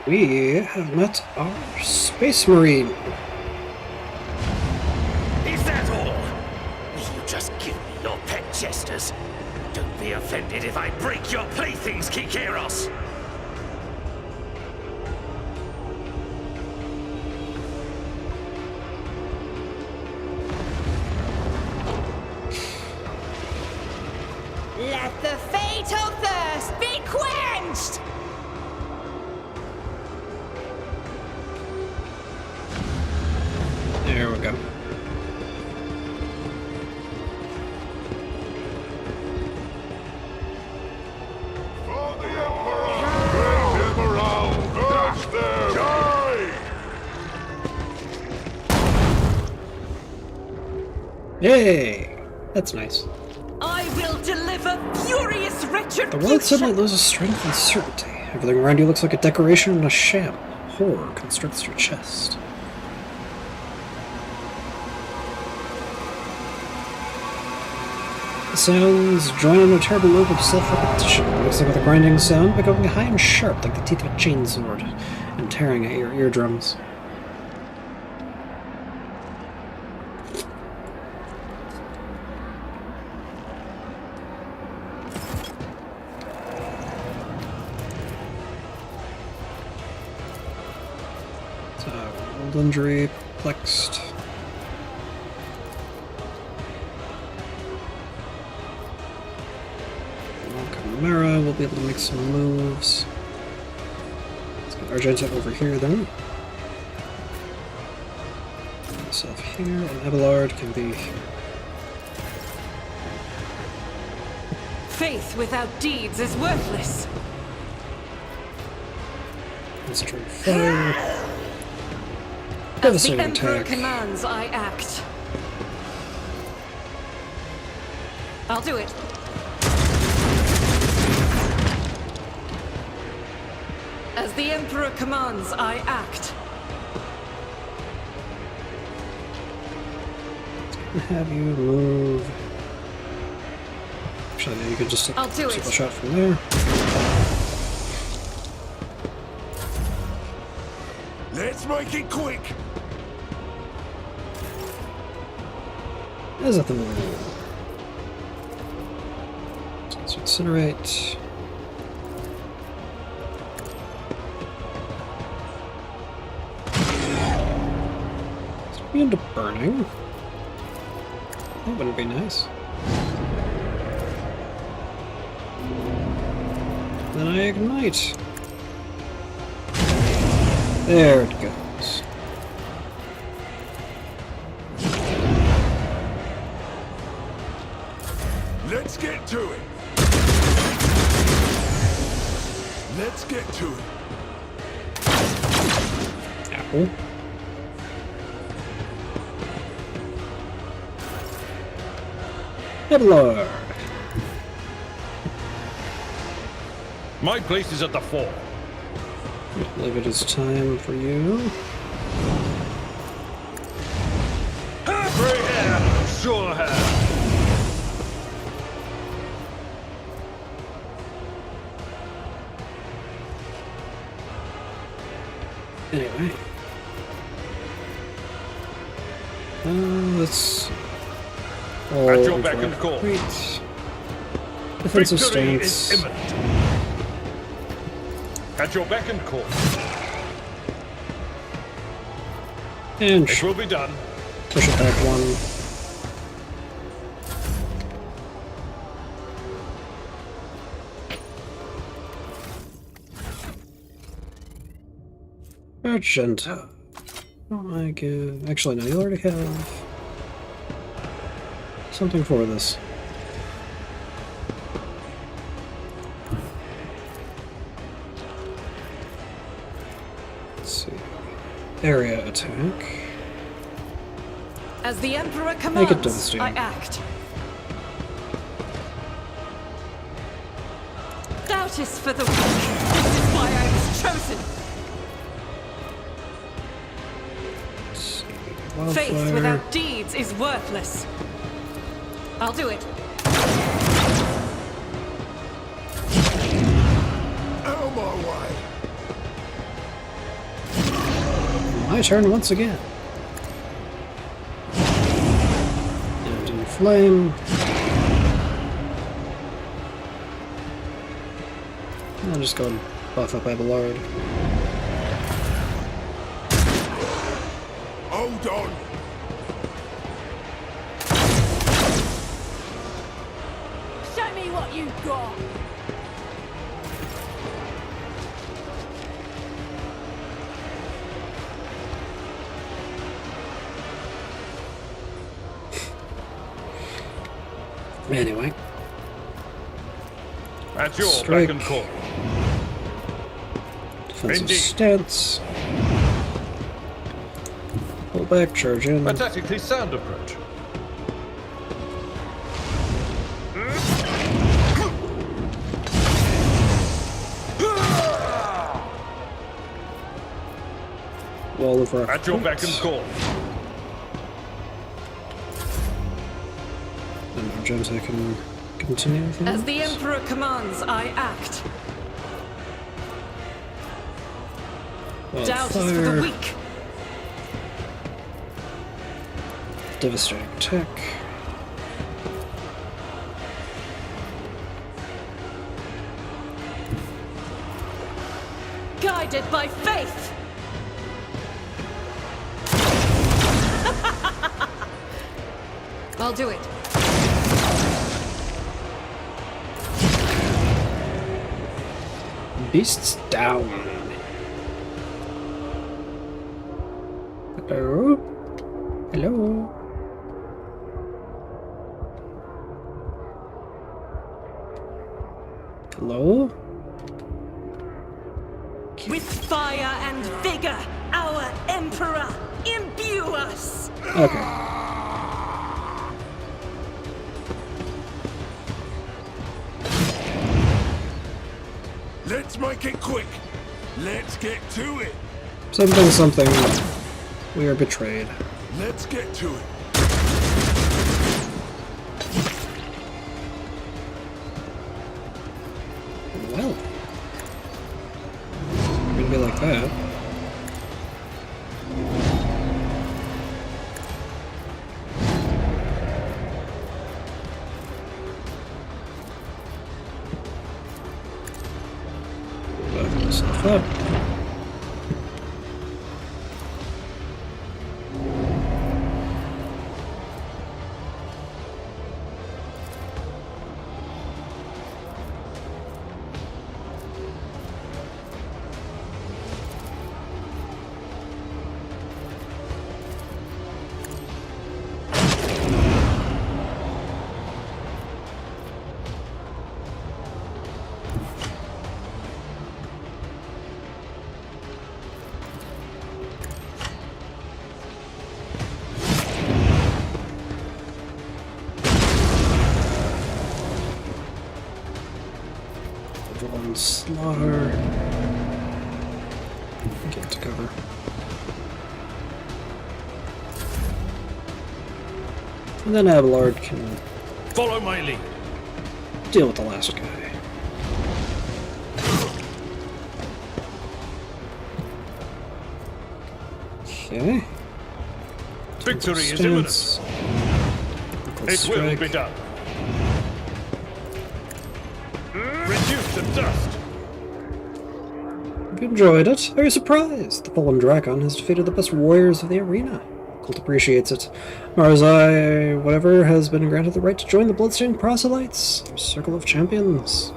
We have met our Space Marine. Is that all? Will you just give me your pet jesters? Don't be offended if I break your playthings, Kikeros! Let the fatal thirst be quenched! There we go. For the Emperor! Bring him around! Dash them! Die! Yay! That's nice. I will deliver furious retribution! The world suddenly loses strength and certainty. Everything around you looks like a decoration and a sham. Horror constricts your chest. The sounds join in a terrible loop of self-repetition, mixing with a grinding sound, becoming high and sharp like the teeth of a chainsword, and tearing at your eardrums. So, old injury, perplexed. Mara will be able to make some moves. Let's get Argenta over here then. Myself here, and Abelard can be here. Faith without deeds is worthless. Concentrate fire. As the Devastating Emperor attack. commands, I act. I'll do it. As the Emperor commands, I act. Have you move. Actually, you could just take I'll do a it. single shot from there. Let's make it quick! Is that the move? Let's incinerate. Let's be into burning. That wouldn't be nice. Then I ignite. There it goes. Let's get to it. Let's get to it. Apple. Nibbler. My place is at the fore. I believe it is time for you. Gray hair, sure hair. Anyway. Let's... At your beck and call. Wait. Defensive Victory is stance. imminent. At your beck and call. And It will be done. push it back one. Argenta. Oh, I give. Actually, no, you already have something for this. Let's see. Area attack. As the Emperor Make it commands, devastating. I act. Doubt is for the weak. This is why I was chosen. Let's see. Faith Wildfire. without deeds is worthless. I'll do it. Out of my way. My turn once again. And in flame. I'll just go and buff up Abelard. Hold on. Show me what you've got. Anyway. At your Strike. beck and call. Defensive Indeed. stance. Pull back, charge in. A tactically sound approach. Wall of rock. At your beck and call. And Argenta can continue with As the this. Emperor commands, I act. Doubt is for the Wildfire. weak. Devastating attack. Guided by faith. I'll do it. Beasts down. Hello? Hello? Hello? With fire and vigor, our Emperor, imbue us! Okay. Let's make it quick. Let's get to it. Something, something. We are betrayed. Let's get to it. Well. Gonna be like that. Fuck. Everyone slaughter. Get to cover. And then Abelard can Follow my lead. deal with the last guy. Okay. Victory is imminent. Stance. It will be done. Reduce to dust. If you enjoyed it, are you surprised? The fallen Drakon has defeated the best warriors of the arena. Cult appreciates it. Marzai, whatever, has been granted the right to join the Bloodstained Proselytes, Circle of Champions.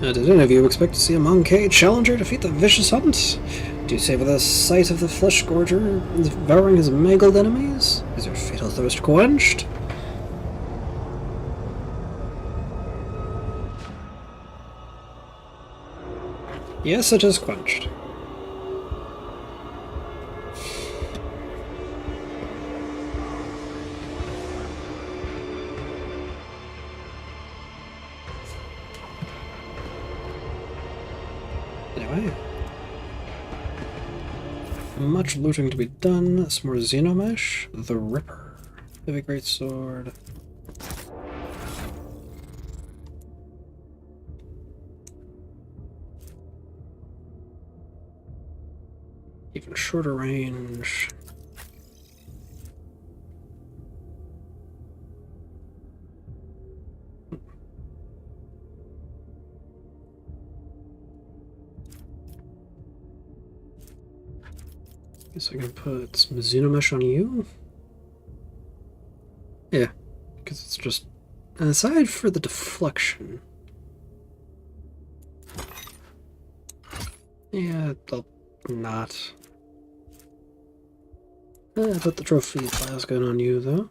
Did any of you expect to see a Monkey challenger defeat the Vicious Hunt? Do you savor the sight of the Flesh Gorger devouring his mangled enemies? Is your fatal thirst quenched? Yes, it is quenched. Anyway. Much looting to be done. Some more Xenomesh. The Ripper. Heavy Greatsword. Even shorter range. Guess I can put some Xenomesh on you? Yeah, because it's just... aside for the deflection... Yeah, I'll not. Put the trophy plasgun on you, though.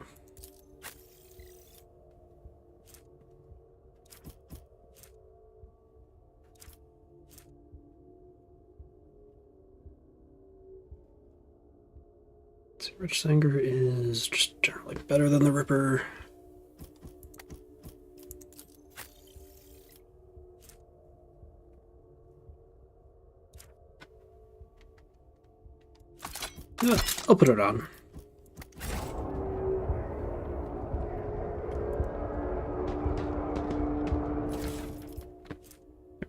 Rich Sanger is just generally better than the Ripper. Yeah, I'll put it on.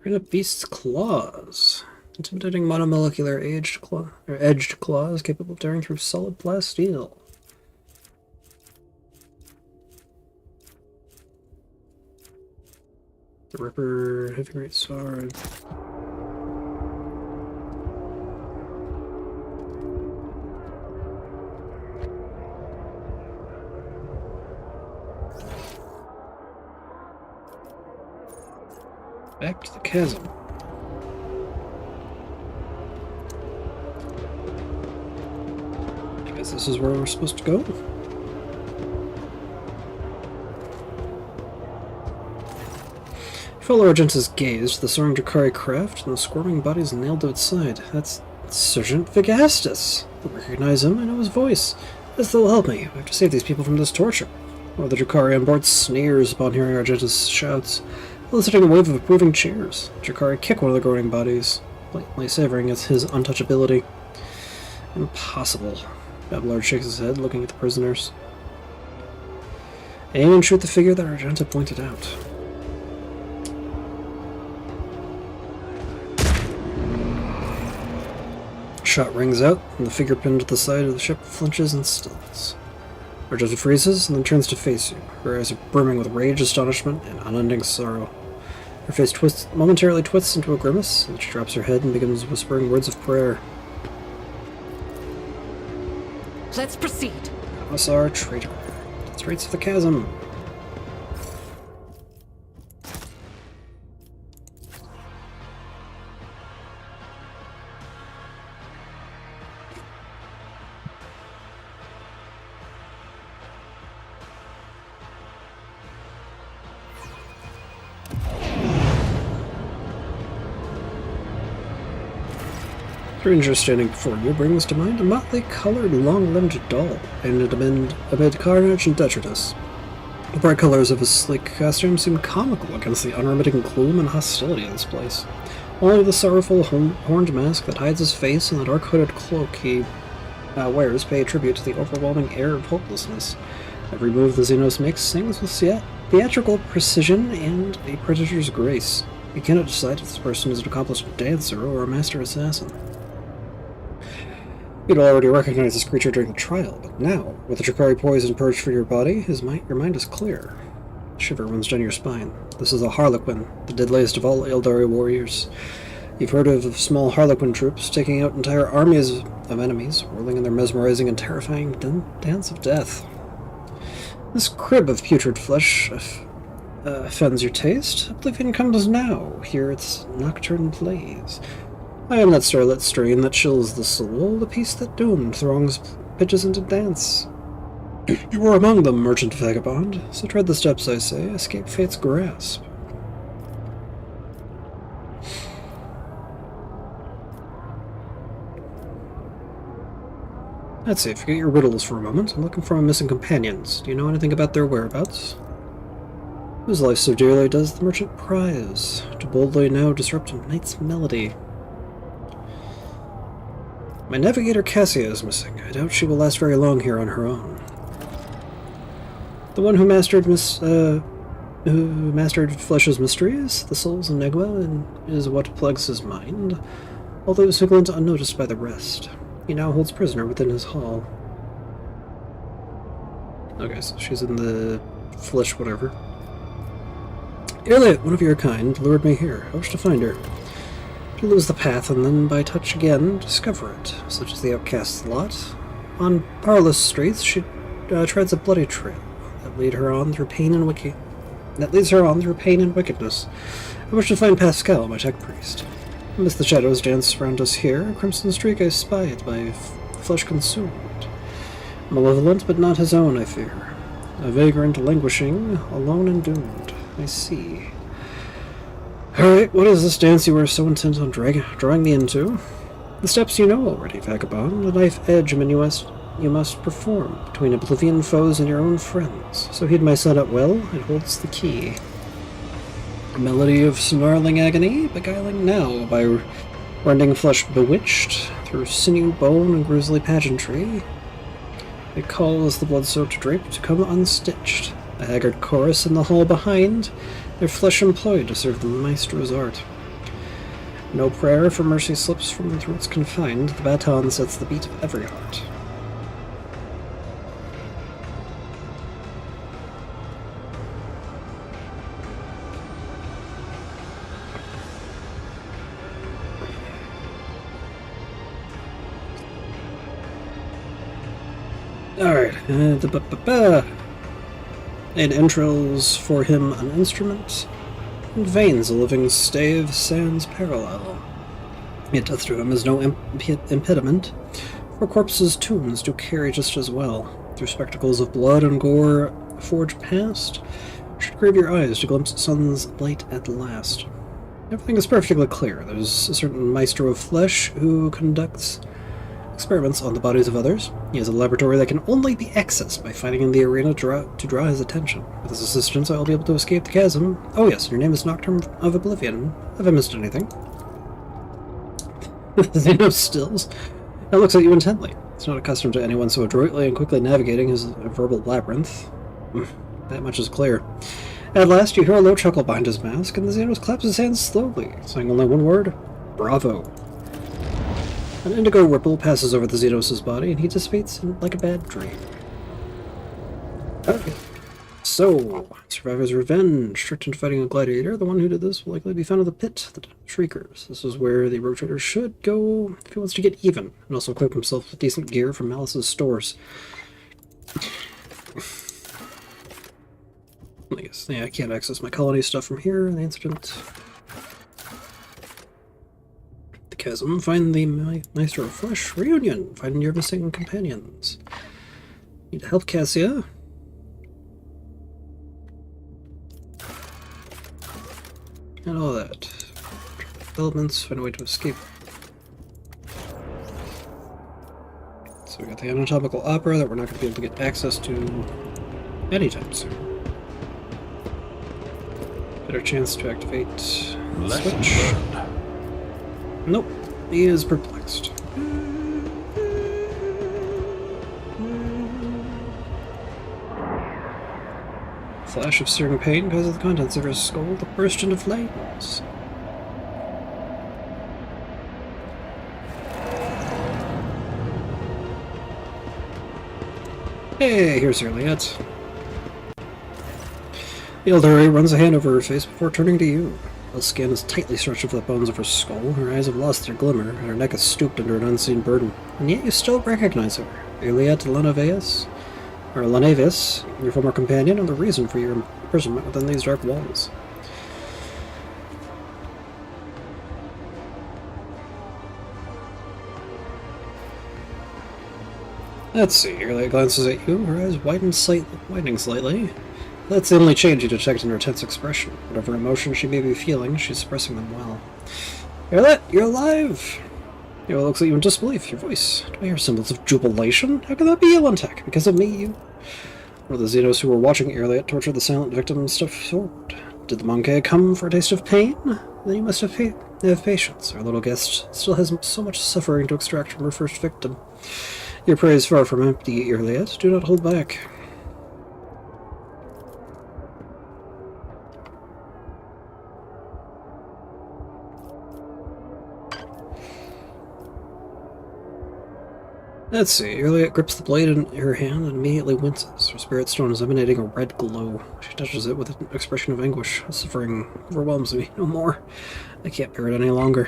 Arena Beast's Claws. Intimidating monomolecular edged claws capable of tearing through solid plasteel. The Ripper, heavy great sword. Back to the chasm. This is where we're supposed to go. Follow Argenta's gaze to the soaring Drakari craft and the squirming bodies nailed to its side. That's Sergeant Vigastus. I recognize him, I know his voice. This will help me. I have to save these people from this torture. One of the Drakari on board sneers upon hearing Argenta's shouts, eliciting a wave of approving cheers. Drakari kick one of the groaning bodies, blatantly savoring his untouchability. Impossible. Abelard shakes his head, looking at the prisoners. Aim and shoot the figure that Argenta pointed out. Shot rings out, and the figure pinned to the side of the ship flinches and stills. Argenta freezes, and then turns to face you, her eyes are brimming with rage, astonishment, and unending sorrow. Her face momentarily twists into a grimace, and she drops her head and begins whispering words of prayer. Let's proceed. Commissar traitor. Straits of the chasm. Stranger standing before you brings to mind a motley-colored, long-limbed doll, painted amid carnage and detritus. The bright colors of his sleek costume seem comical against the unremitting gloom and hostility of this place. Only the sorrowful horned mask that hides his face and the dark hooded cloak he wears pay tribute to the overwhelming air of hopelessness. Every move the Xenos makes sings with theatrical precision and a predator's grace. You cannot decide if this person is an accomplished dancer or a master assassin. You'd already recognized this creature during the trial, but now, with the Drakari poison purged from your body, your mind is clear. A shiver runs down your spine. This is a Harlequin, the deadliest of all Eldari warriors. You've heard of small Harlequin troops taking out entire armies of enemies, whirling in their mesmerizing and terrifying dance of death. This crib of putrid flesh offends your taste. Oblivion comes now. Hear its nocturne plays. I am that starlit strain that chills the soul, the peace that doomed throngs pitches into dance. You were among them, merchant vagabond, so tread the steps, I say, escape fate's grasp. Let's see, forget your riddles for a moment. I'm looking for my missing companions. Do you know anything about their whereabouts? Whose life so dearly does the merchant prize, to boldly now disrupt a night's melody? My navigator Cassia is missing. I doubt she will last very long here on her own. The one who mastered Flesh's mysteries, the soul's enigma, and is what plagues his mind, although is glint unnoticed by the rest. He now holds prisoner within his hall. Okay, so she's in the flesh whatever. Iliot, one of your kind, lured me here. I wish to find her. To lose the path, and then, by touch again, discover it, such as the outcast's lot. On parlous streets, she treads a bloody trail that leads her on through pain and wickedness. I wish to find Pascal, my tech priest. Amidst the shadows dance around us here, a crimson streak I spied, by flesh consumed. Malevolent, but not his own, I fear. A vagrant languishing, alone and doomed. I see. Alright, what is this dance you were so intent on drawing me into? The steps you know already, vagabond. The knife edge you must perform between oblivion foes and your own friends. So heed my setup well, it holds the key. A melody of snarling agony, beguiling now by rending flesh bewitched through sinew, bone, and grisly pageantry. It calls the blood-soaked drape to come unstitched. A haggard chorus in the hall behind, their flesh employed to serve the maestro's art. No prayer for mercy slips from throats confined, the baton sets the beat of every heart. Alright, and entrails for him an instrument, and veins a living stave sands parallel. Yet death to him is no impediment, for corpses' tunes do carry just as well. Through spectacles of blood and gore forged past, should grave your eyes to glimpse sun's light at last. Everything is perfectly clear. There's a certain maestro of flesh who conducts experiments on the bodies of others. He has a laboratory that can only be accessed by fighting in the arena to draw his attention. With his assistance, I will be able to escape the chasm. Oh yes, your name is Nocturne of Oblivion. Have I missed anything? Xenos stills. It looks at you intently. It's not accustomed to anyone so adroitly and quickly navigating his verbal labyrinth. That much is clear. At last, you hear a low chuckle behind his mask, and the Xenos claps his hands slowly, saying only one word: Bravo. An indigo ripple passes over the Xenos' body, and he dissipates like a bad dream. Okay. So, Survivor's Revenge. Tricked into fighting a gladiator. The one who did this will likely be found in the pit, the Shriekers. This is where the rogue trader should go if he wants to get even, and also equip himself with decent gear from Malice's stores. Yeah, I can't access my colony stuff from here in the incident. The chasm. Find the Maester of Flesh. Reunion. Find your missing companions. Need to help Cassia. And all that. Developments, find a way to escape. So we got the anatomical opera that we're not going to be able to get access to anytime soon. Better chance to activate switch. Nope, he is perplexed. Flash of searing pain causes the contents of her skull to burst into flames. Hey, here's Harriet. The elderly runs a hand over her face before turning to you. The skin is tightly stretched over the bones of her skull, her eyes have lost their glimmer, and her neck is stooped under an unseen burden. And yet you still recognize her. Iliad Lanaveus? Or Lanavis, your former companion, and the reason for your imprisonment within these dark walls. Let's see, Iliad glances at you, her eyes widening slightly. That's the only change you detect in her tense expression. Whatever emotion she may be feeling, she's expressing them well. Iliad, you're alive! It looks at you in disbelief. Your voice. Do I hear semblance of jubilation? How can that be, Elentek? Because of me, you? Or the Xenos who were watching Iliad torture the silent victim and step forward? Did the monkey come for a taste of pain? Then you must have patience. Our little guest still has so much suffering to extract from her first victim. Your prey is far from empty, Iliad. Do not hold back. Let's see, Iliad grips the blade in her hand and immediately winces. Her spirit stone is emanating a red glow. She touches it with an expression of anguish. Suffering overwhelms me. No more. I can't bear it any longer.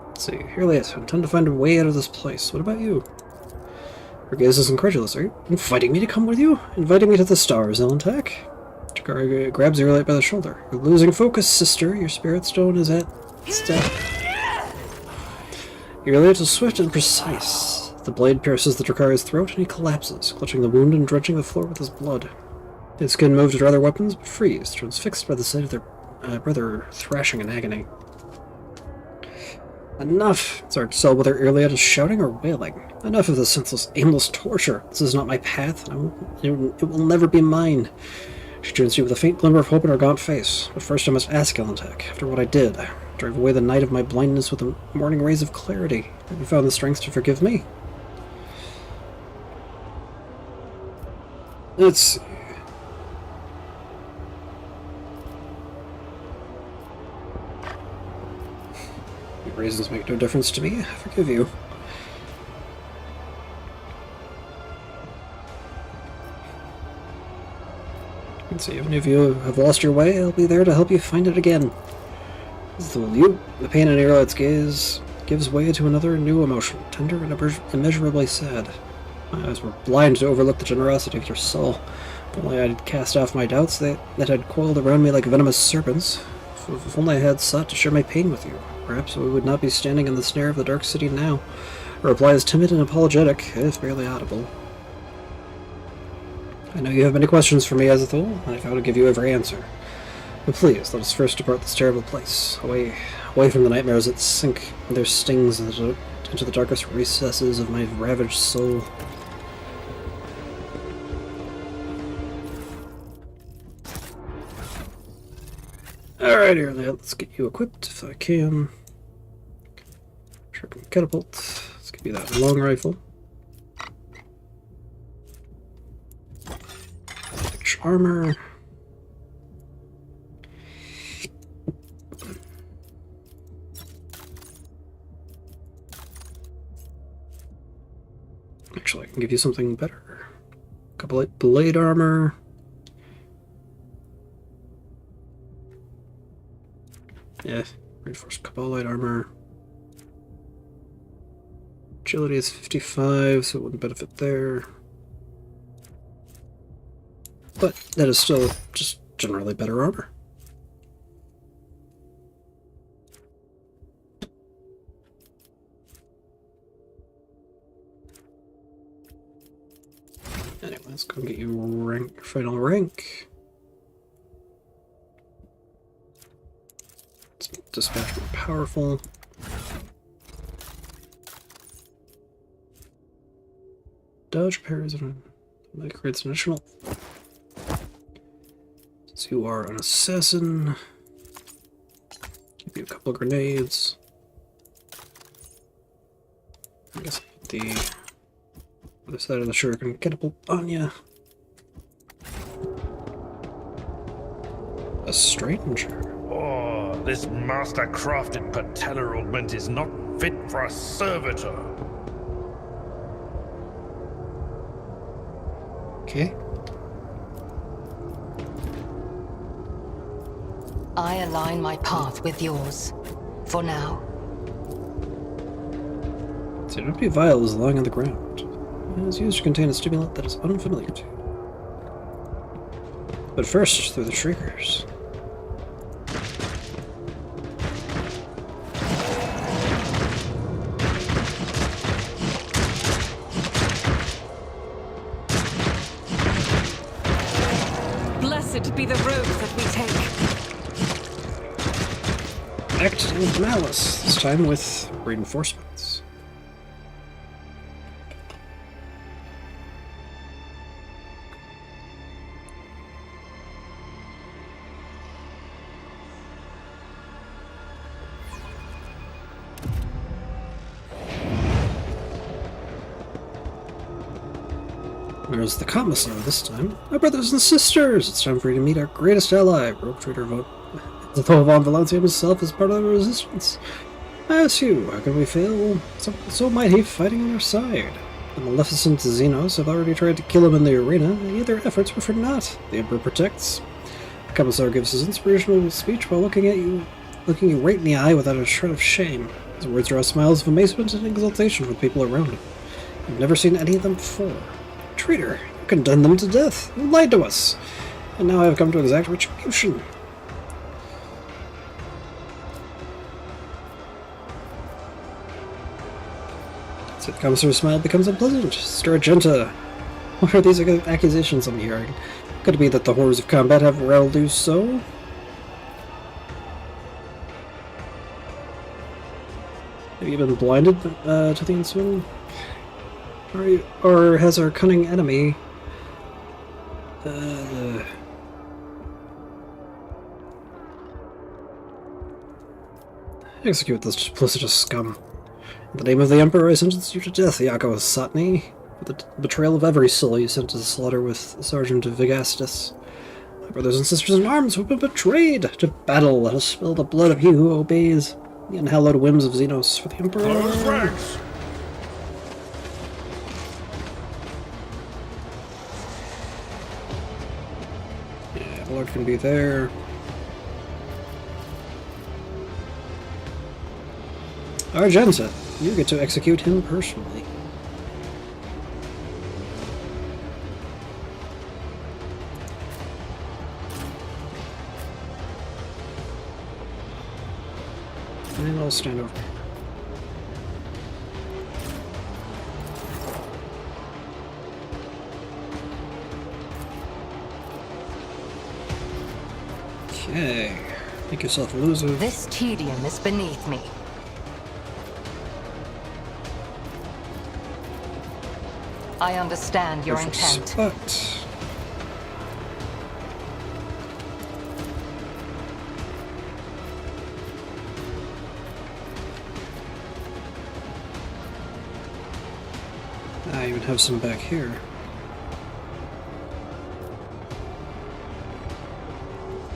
Let's see, Iliad, I intend to find a way out of this place. What about you? Her gaze is incredulous. Are you inviting me to come with you? Inviting me to the stars, Elentek? Takara grabs Iliad by the shoulder. You're losing focus, sister. Your spirit stone is at step. Iliad is swift and precise. The blade pierces the Drakari's throat and he collapses, clutching the wound and drenching the floor with his blood. His skin moves to other weapons, but frees, transfixed by the sight of their brother thrashing in agony. Enough! It's hard to tell whether Iliad is shouting or wailing. Enough of this senseless, aimless torture. This is not my path, and it will never be mine. She turns to you with a faint glimmer of hope in her gaunt face. But first I must ask, Elentek, after what I did, drive away the night of my blindness with the morning rays of clarity. Have you found the strength to forgive me? Let's see. Your reasons make no difference to me. I forgive you. So even if you have lost your way, I'll be there to help you find it again. The pain in Iliad's gaze gives way to another new emotion, tender and immeasurably sad. My eyes were blind to overlook the generosity of your soul. If only I had cast off my doubts that had coiled around me like venomous serpents. If only I had sought to share my pain with you, perhaps we would not be standing in the snare of the Dark City now. Her reply is timid and apologetic, if barely audible. I know you have many questions for me, Azathoul, and I vow to give you every answer. But please, let us first depart this terrible place, away from the nightmares that sink their stings into the darkest recesses of my ravaged soul. Alright, here, let's get you equipped if I can. Sharpened catapult. Let's give you that long rifle. armor. Actually, I can give you something better. Couple of blade armor. Yeah, reinforced couple light armor. Agility is 55, so it wouldn't benefit there. But that is still just generally better armor. Anyway, let's go get you rank, final rank. Let's make dispatch more powerful. Dodge parries and that creates an additional. Since you are an assassin, give you a couple of grenades. I guess I'll put the other side of the shuriken catapult on ya. A stranger. Oh, this master-crafted patellar augment is not fit for a servitor. Okay. I align my path with yours. For now. So an empty vial is lying on the ground. It is used to contain a stimulant that is unfamiliar to you. But first, through the shriekers. Blessed be the road that we take. Act with malice, this time with reinforcements. Where's the commissar this time? My brothers and sisters! It's time for you to meet our greatest ally, rogue trader Though von Valencia himself is part of the resistance. I ask you, how can we fail? So mighty fighting on our side. The Maleficent Xenos have already tried to kill him in the arena, and yet their efforts were for naught. The Emperor protects. The commissar gives his inspirational speech while looking you right in the eye without a shred of shame. His words draw smiles of amazement and exultation from the people around him. You've never seen any of them before. Traitor, you condemned them to death. You lied to us. And now I have come to exact retribution. So the commissar's smile becomes unpleasant. Sister Argenta, what are these accusations I'm hearing? Could it be that the horrors of combat have rattled you so? Have you been blinded to the ensuing? Or has our cunning enemy execute this duplicitous scum? In the name of the Emperor, I sentence you to death, Iago Satni, for the betrayal of every soul you sent to the slaughter with Sergeant Vigastus. My brothers and sisters in arms who have been betrayed! To battle, let us spill the blood of he who obeys the unhallowed whims of Xenos for the Emperor. Yeah, the Lord can be there. Argenta, you get to execute him personally. And I'll stand over. Okay. Make yourself elusive. This tedium is beneath me. I understand your intent. But I even have some back here.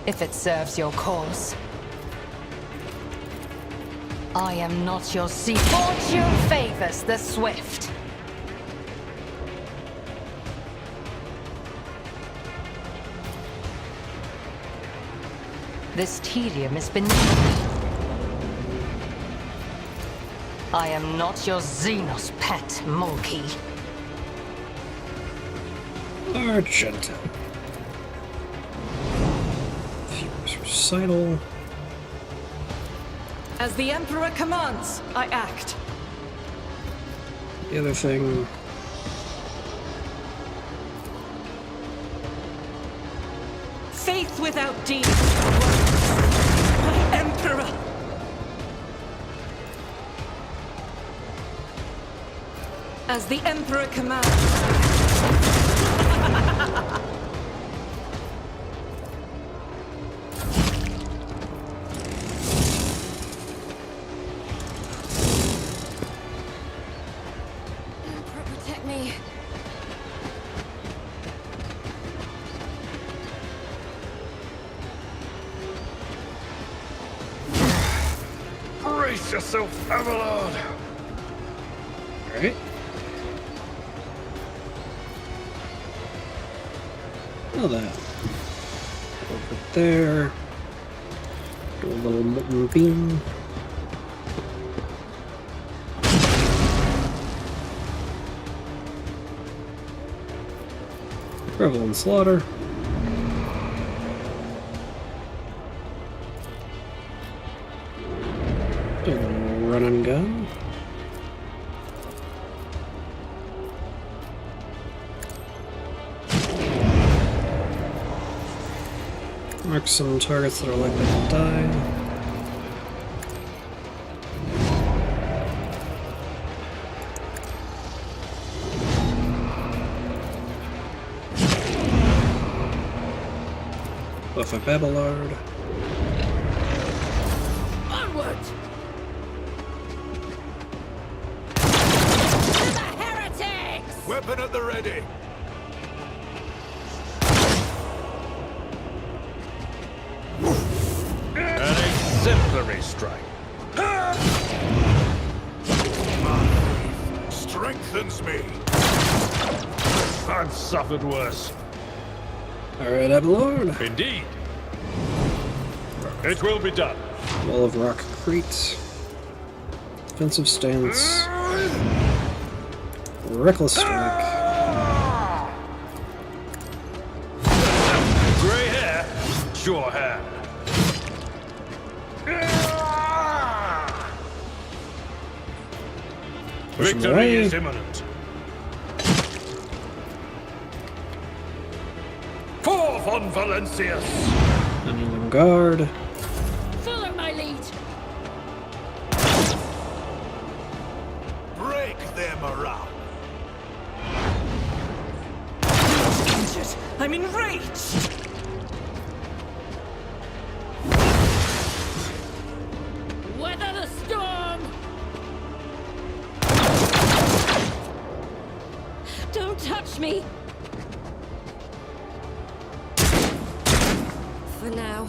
if it serves your cause. I am not your sea. Fortune favors the swift. This tedium is beneath me. I am not your Xenos pet, monkey. Argento. Fuse recital. As the Emperor commands, I act. The other thing. Faith without deeds. My Emperor. As the Emperor commands. Protect me. Brace yourself, Avalon! Alright. Well, that. Over there. Do a little molten beam. Revel and slaughter. Do a little run and gun. Mark some targets that are likely to die. Buff a Babylard. Onward! To the heretics! Weapon at the ready. An exemplary strike. Strengthens me. I've suffered worse. Alright, Abelard. Indeed. It will be done. Wall of Rock Crete. Defensive stance. Reckless Strike. Grey hair, sure hand. Push him Victory away. is imminent. Forth on Valencius! Annual Guard. Follow my lead! Break their morale. Injured. I'm enraged. Weather the storm! Don't touch me! For now.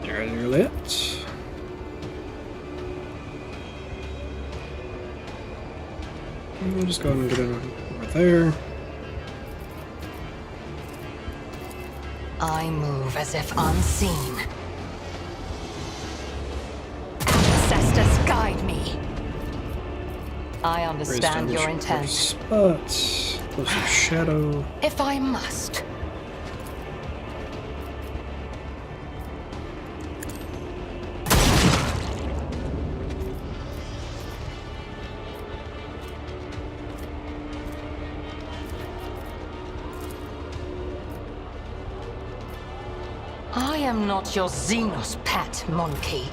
There, you're lit. We'll just go ahead and get it over there. I move as if unseen. Ancestors, guide me. I understand your intent. Spots. Close of shadow. If I must. I am not your Xenos pet, monkey.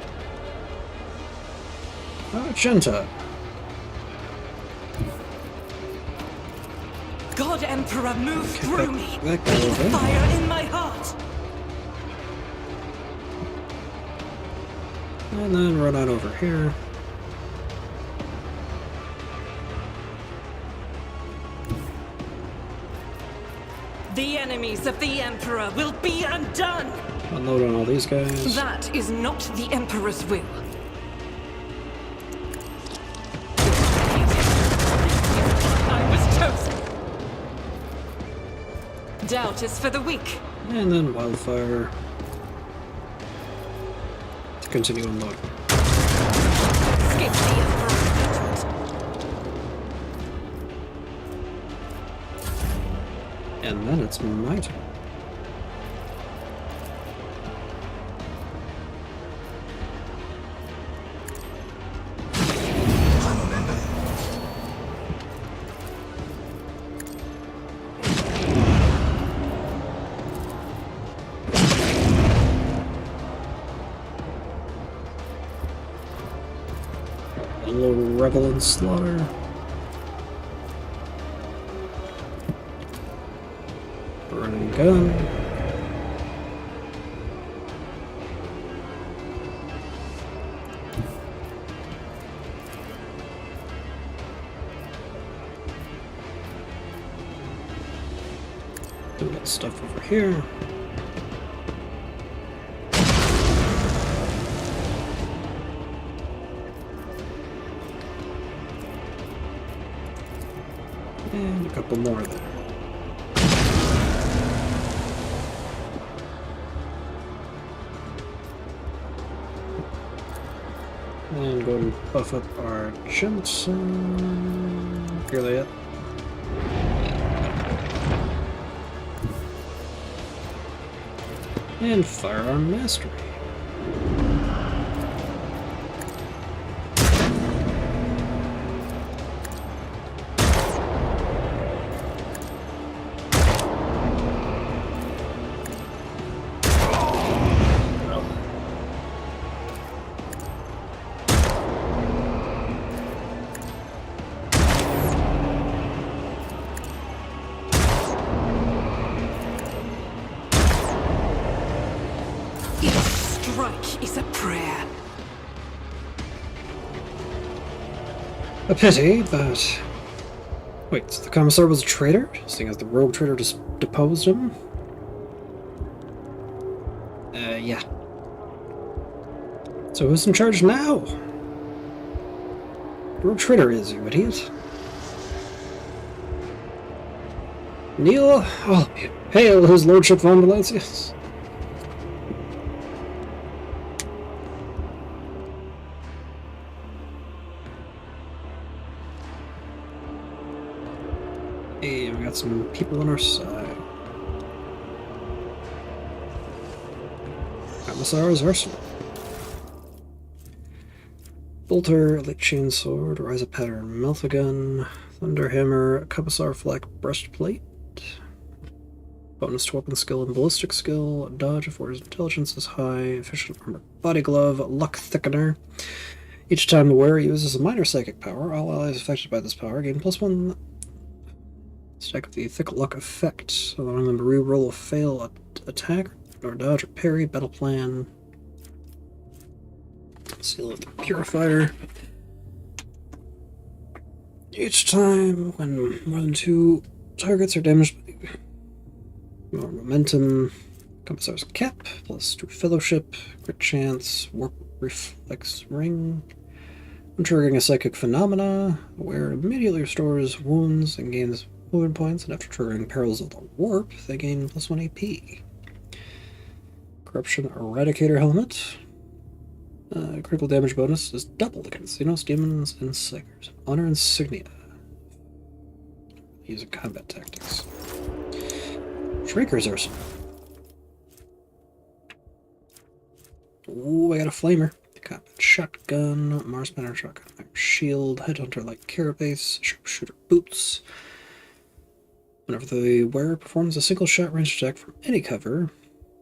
Argenta. God Emperor, move through me. That guy Be the over there. fire in my heart. And then run on over here. enemies of the Emperor will be undone! Unload on all these guys. That is not the Emperor's will. I was chosen! Doubt is for the weak. And then wildfire. To continue unloading. Escape the Emperor's judgment. And then it's my turn. A little revel in slaughter. Burning gun. Do that stuff over here. And a couple more there. And go and buff up our Jensen. Here they are. And firearm mastery. Strike is a prayer. A pity, but... Wait, so the Commissar was a traitor? Seeing as the rogue traitor just deposed him? Yeah. So who's in charge now? The rogue traitor is, you idiot. Neil, oh, hail his lordship von Valencius. Hey, we got some people on our side. Commissar's Arsenal. Bolter, Elite Chainsword, Rise of Pattern, Melthagun, Thunderhammer, Commissar Flak Breastplate. Bonus to weapon skill and ballistic skill. Dodge if his intelligence is high. Efficient armor body glove. Luck thickener. Each time the wearer uses a minor psychic power, all allies affected by this power gain +1 stack of the thick luck effect, allowing them to re-roll a fail attack or dodge or parry. Battle plan. Seal of the Purifier. Each time when more than 2 targets are damaged by more momentum, Commissar's Cap, +2 Fellowship, Crit Chance, Warp Reflex Ring. When triggering a psychic phenomena, aware immediately restores wounds and gains movement points, and after triggering Perils of the Warp, they gain +1 AP. Corruption Eradicator Helmet. Critical damage bonus is doubled against Xenos, Demons, and Psychers. Honor Insignia. Use combat tactics. Shrieker's Arsenal. Ooh, I got a Flamer. Combat Shotgun, Mars Banner Shotgun, Iron Shield, Headhunter Light Carapace, Sharpshooter Boots. Whenever the wearer performs a single shot range attack from any cover,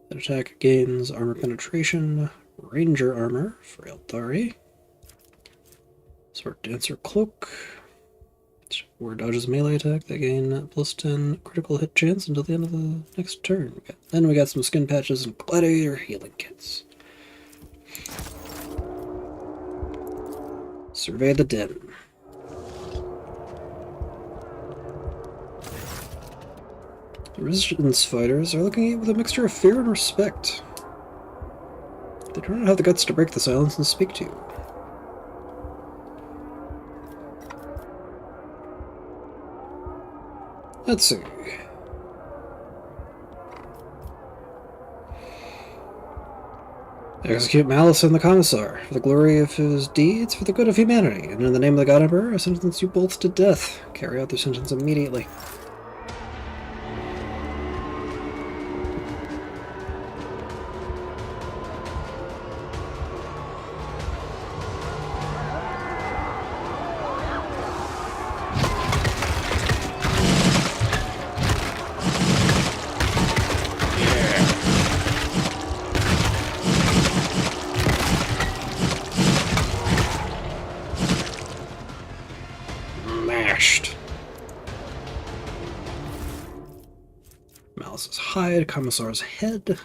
that attack gains armor penetration, Ranger Armor for Eldari, Sword Dancer Cloak, where dodges melee attack, they gain +10 critical hit chance until the end of the next turn. Then we got some skin patches and gladiator healing kits. Survey the Den. The resistance fighters are looking at you with a mixture of fear and respect. They do not have the guts to break the silence and speak to you. Let's see. Execute Malice and the Commissar, for the glory of his deeds, for the good of humanity, and in the name of the God Emperor, I sentence you both to death. Carry out their sentence immediately. Malice's hide, Commissar's head,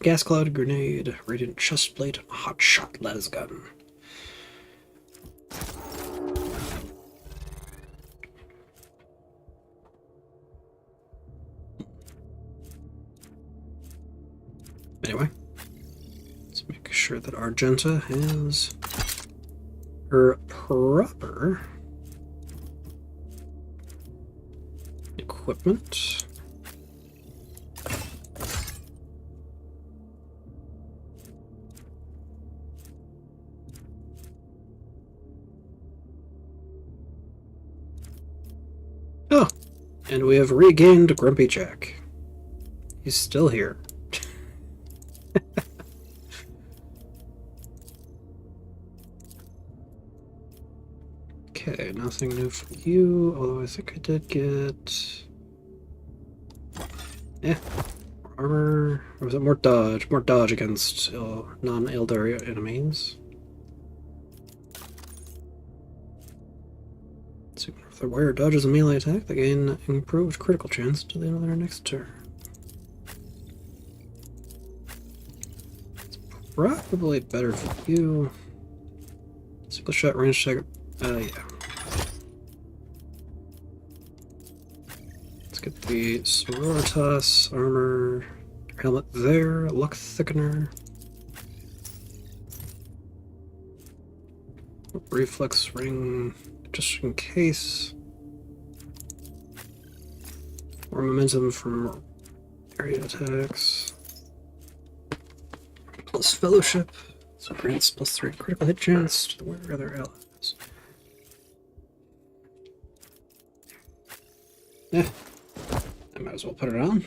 gas cloud grenade, radiant chest plate, and hot shot las gun. Anyway, let's make sure that Argenta has her proper equipment. Oh, and we have regained Grumpy Jack. He's still here. Okay, nothing new for you, although I think I did get... more armor, or was it more dodge? More dodge against non-Eldaria enemies. So if the warrior dodges a melee attack, they gain improved critical chance to the end of their next turn. It's probably better for you. Single shot range attack. Yeah. Let's get the Sororitas armor helmet there, luck thickener. Reflex ring, just in case. More momentum from area attacks. Plus fellowship, so grants +3 critical hit chance to the warrior other allies. Yeah, I might as well put it on.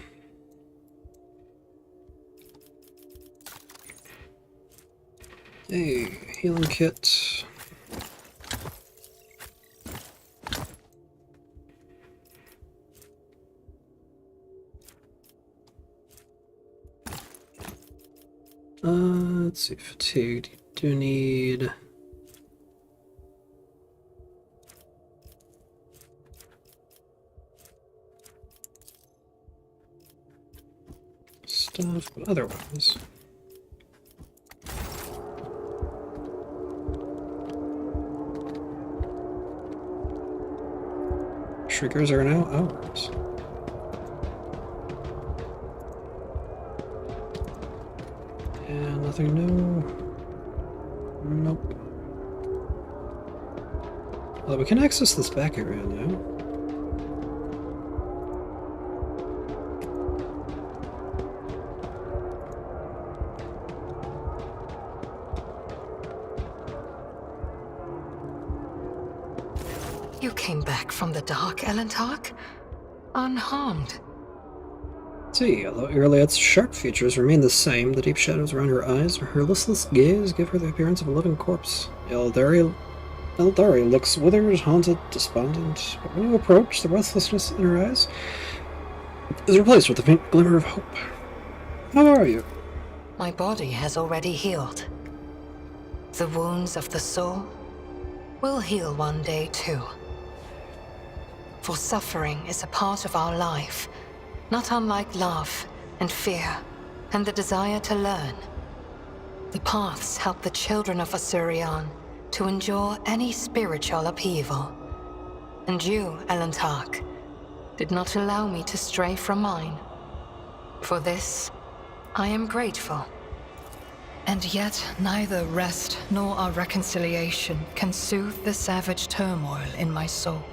Hey, healing kit. Let's see, fatigued. You do need... stuff, but otherwise... Triggers are now ours. And nothing new. Nope. Although we can access this back area now. You came back from the dark, Elentark? Unharmed. See, although Irliet's sharp features remain the same, the deep shadows around her eyes or her listless gaze give her the appearance of a living corpse. Eldari looks withered, haunted, despondent, but when you approach, the restlessness in her eyes is replaced with a faint glimmer of hope. How are you? My body has already healed. The wounds of the soul will heal one day too. For suffering is a part of our life, not unlike love and fear and the desire to learn. The paths help the children of Asurion to endure any spiritual upheaval. And you, Elentark, did not allow me to stray from mine. For this, I am grateful. And yet, neither rest nor our reconciliation can soothe the savage turmoil in my soul.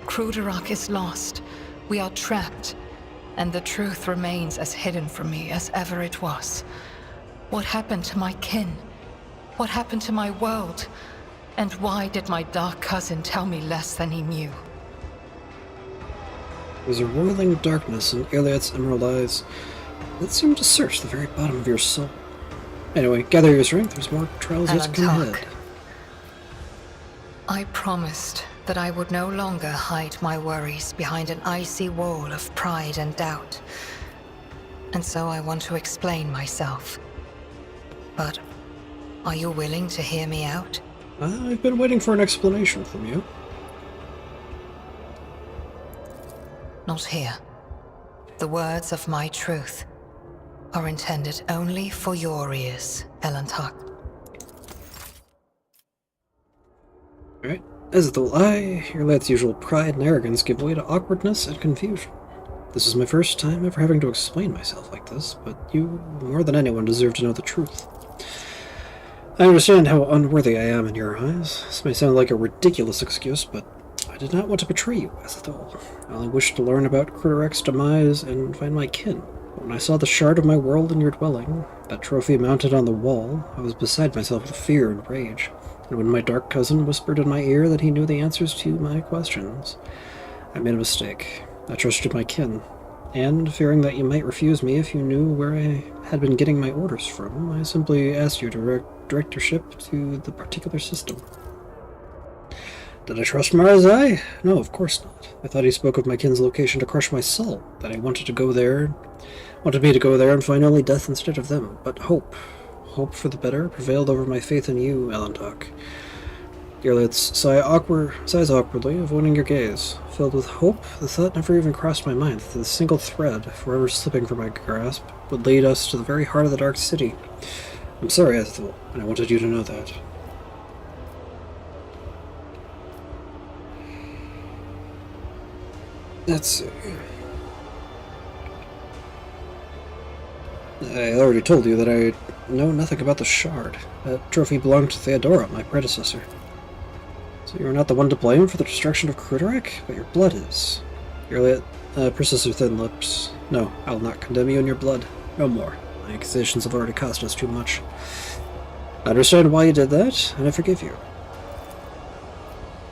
Cruderak is lost. We are trapped. And the truth remains as hidden from me as ever it was. What happened to my kin? What happened to my world? And why did my dark cousin tell me less than he knew? There's a whirling darkness in Iliad's emerald eyes that seem to search the very bottom of your soul. Anyway, gather your strength, there's more trials yet to come ahead. I promised that I would no longer hide my worries behind an icy wall of pride and doubt. And so I want to explain myself. But are you willing to hear me out? I've been waiting for an explanation from you. Not here. The words of my truth are intended only for your ears, Elantak. Alright. As the lie, your lad's usual pride and arrogance give way to awkwardness and confusion. This is my first time ever having to explain myself like this, but you, more than anyone, deserve to know the truth. I understand how unworthy I am in your eyes. This may sound like a ridiculous excuse, but I did not want to betray you, Azathoth. I only wished to learn about Cruderak's demise and find my kin. When I saw the shard of my world in your dwelling, that trophy mounted on the wall, I was beside myself with fear and rage. And when my dark cousin whispered in my ear that he knew the answers to my questions, I made a mistake. I trusted my kin. And, fearing that you might refuse me if you knew where I had been getting my orders from, I simply asked you to direct your ship to the particular system. Did I trust Marazai? No, of course not. I thought he spoke of my kin's location to crush my soul, that he wanted me to go there and find only death instead of them. But hope for the better, prevailed over my faith in you, Elantak. Iliad sighs awkwardly, avoiding your gaze. Filled with hope, the thought never even crossed my mind that the single thread, forever slipping from my grasp, would lead us to the very heart of the Dark City. I'm sorry, Ethel, and I wanted you to know that. Let's see. I already told you that I know nothing about the shard. That trophy belonged to Theodora, my predecessor. So you are not the one to blame for the destruction of Cruderak, but your blood is. Iliad persists her thin lips. No, I will not condemn you in your blood. No more. My accusations have already cost us too much. I understand why you did that, and I forgive you.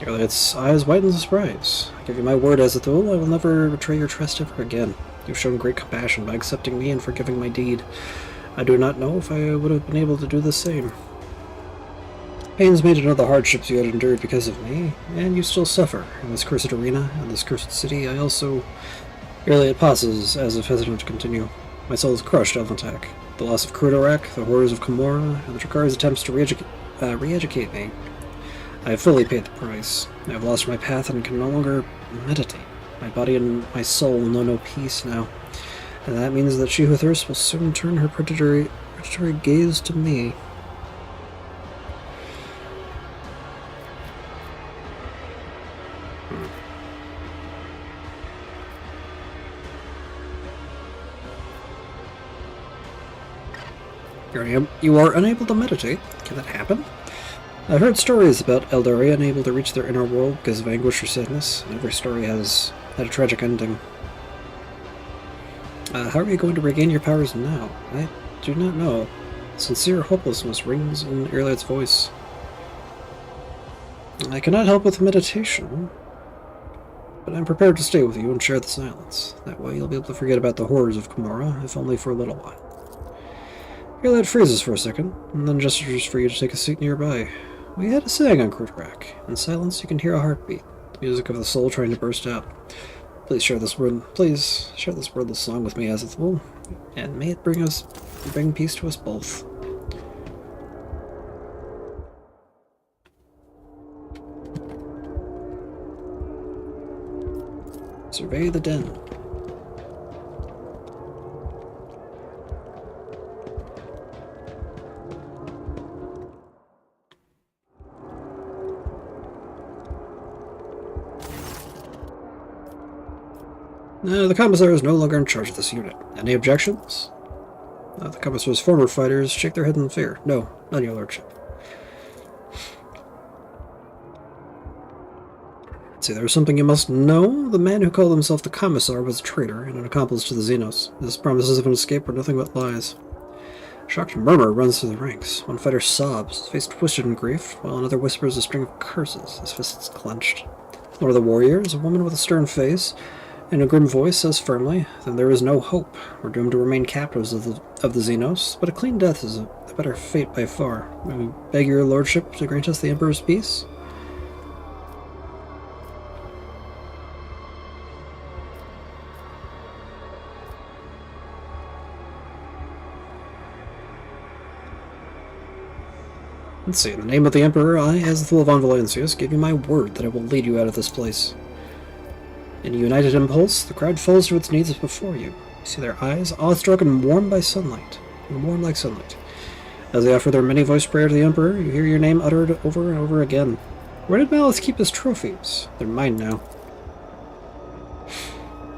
Iliad's eyes widen in surprise. I give you my word, Azathoth, I will never betray your trust ever again. You've shown great compassion by accepting me and forgiving my deed. I do not know if I would have been able to do the same. Pains me to know the hardships you had endured because of me, and you still suffer. In this cursed arena, in this cursed city, I also... Iliad pauses, as if hesitant to continue. My soul is crushed, Elantak. The loss of Cruderak, the horrors of Camorra, and the Drakar's attempts to re-educate me. I have fully paid the price. I have lost my path and can no longer meditate. My body and my soul will know no peace now. And that means that she who thirsts will soon turn her predatory gaze to me. You are unable to meditate? Can that happen? I've heard stories about Eldari unable to reach their inner world because of anguish or sadness, and every story has had a tragic ending. How are you going to regain your powers now? I do not know. Sincere hopelessness rings in Iliad's voice. I cannot help with meditation, but I'm prepared to stay with you and share the silence. That way you'll be able to forget about the horrors of Camorra, if only for a little while. Iliad freezes for a second, and then gestures for you to take a seat nearby. We had a saying on Cruderak. In silence you can hear a heartbeat, the music of the soul trying to burst out. Please share this wordless song with me, Azathoth, and may it bring peace to us both. Survey the den. The Commissar is no longer in charge of this unit. Any objections? The Commissar's former fighters shake their head in fear. No, none, your lordship. Let's see, there is something you must know. The man who called himself the Commissar was a traitor and an accomplice to the Xenos. His promises of an escape were nothing but lies. A shocked murmur runs through the ranks. One fighter sobs, his face twisted in grief, while another whispers a string of curses, his fists clenched. One of the warriors, a woman with a stern face, in a grim voice, says firmly, "Then there is no hope. We're doomed to remain captives of the Xenos, but a clean death is a better fate by far. May we beg your lordship to grant us the Emperor's peace?" Let's see, in the name of the Emperor, I, as the von Valancius, give you my word that I will lead you out of this place. In a united impulse, the crowd falls to its knees before you. You see their eyes, awestruck and warmed by sunlight, and warm like sunlight. As they offer their many-voiced prayer to the Emperor, you hear your name uttered over and over again. Where did Malice keep his trophies? They're mine now.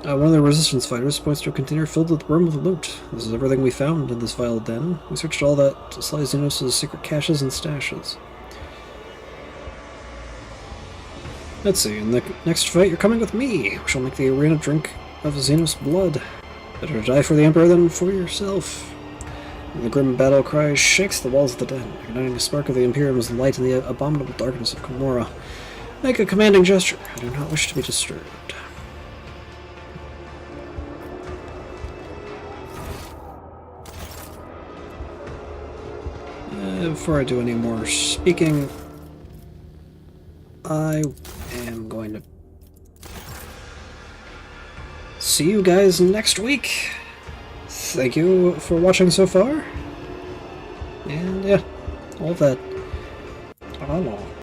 One of the resistance fighters points to a container filled with room with loot. This is everything we found in this vile den. We searched all that to slice Xenos' secret caches and stashes. Let's see, in the next fight you're coming with me. We shall make the arena drink of Xenos blood. Better die for the Emperor than for yourself. And the grim battle cry shakes the walls of the den, igniting a spark of the Imperium's light in the abominable darkness of Gamora. Make a commanding gesture. I do not wish to be disturbed. Before I do any more speaking, I am going to see you guys next week. Thank you for watching so far. And yeah, all that.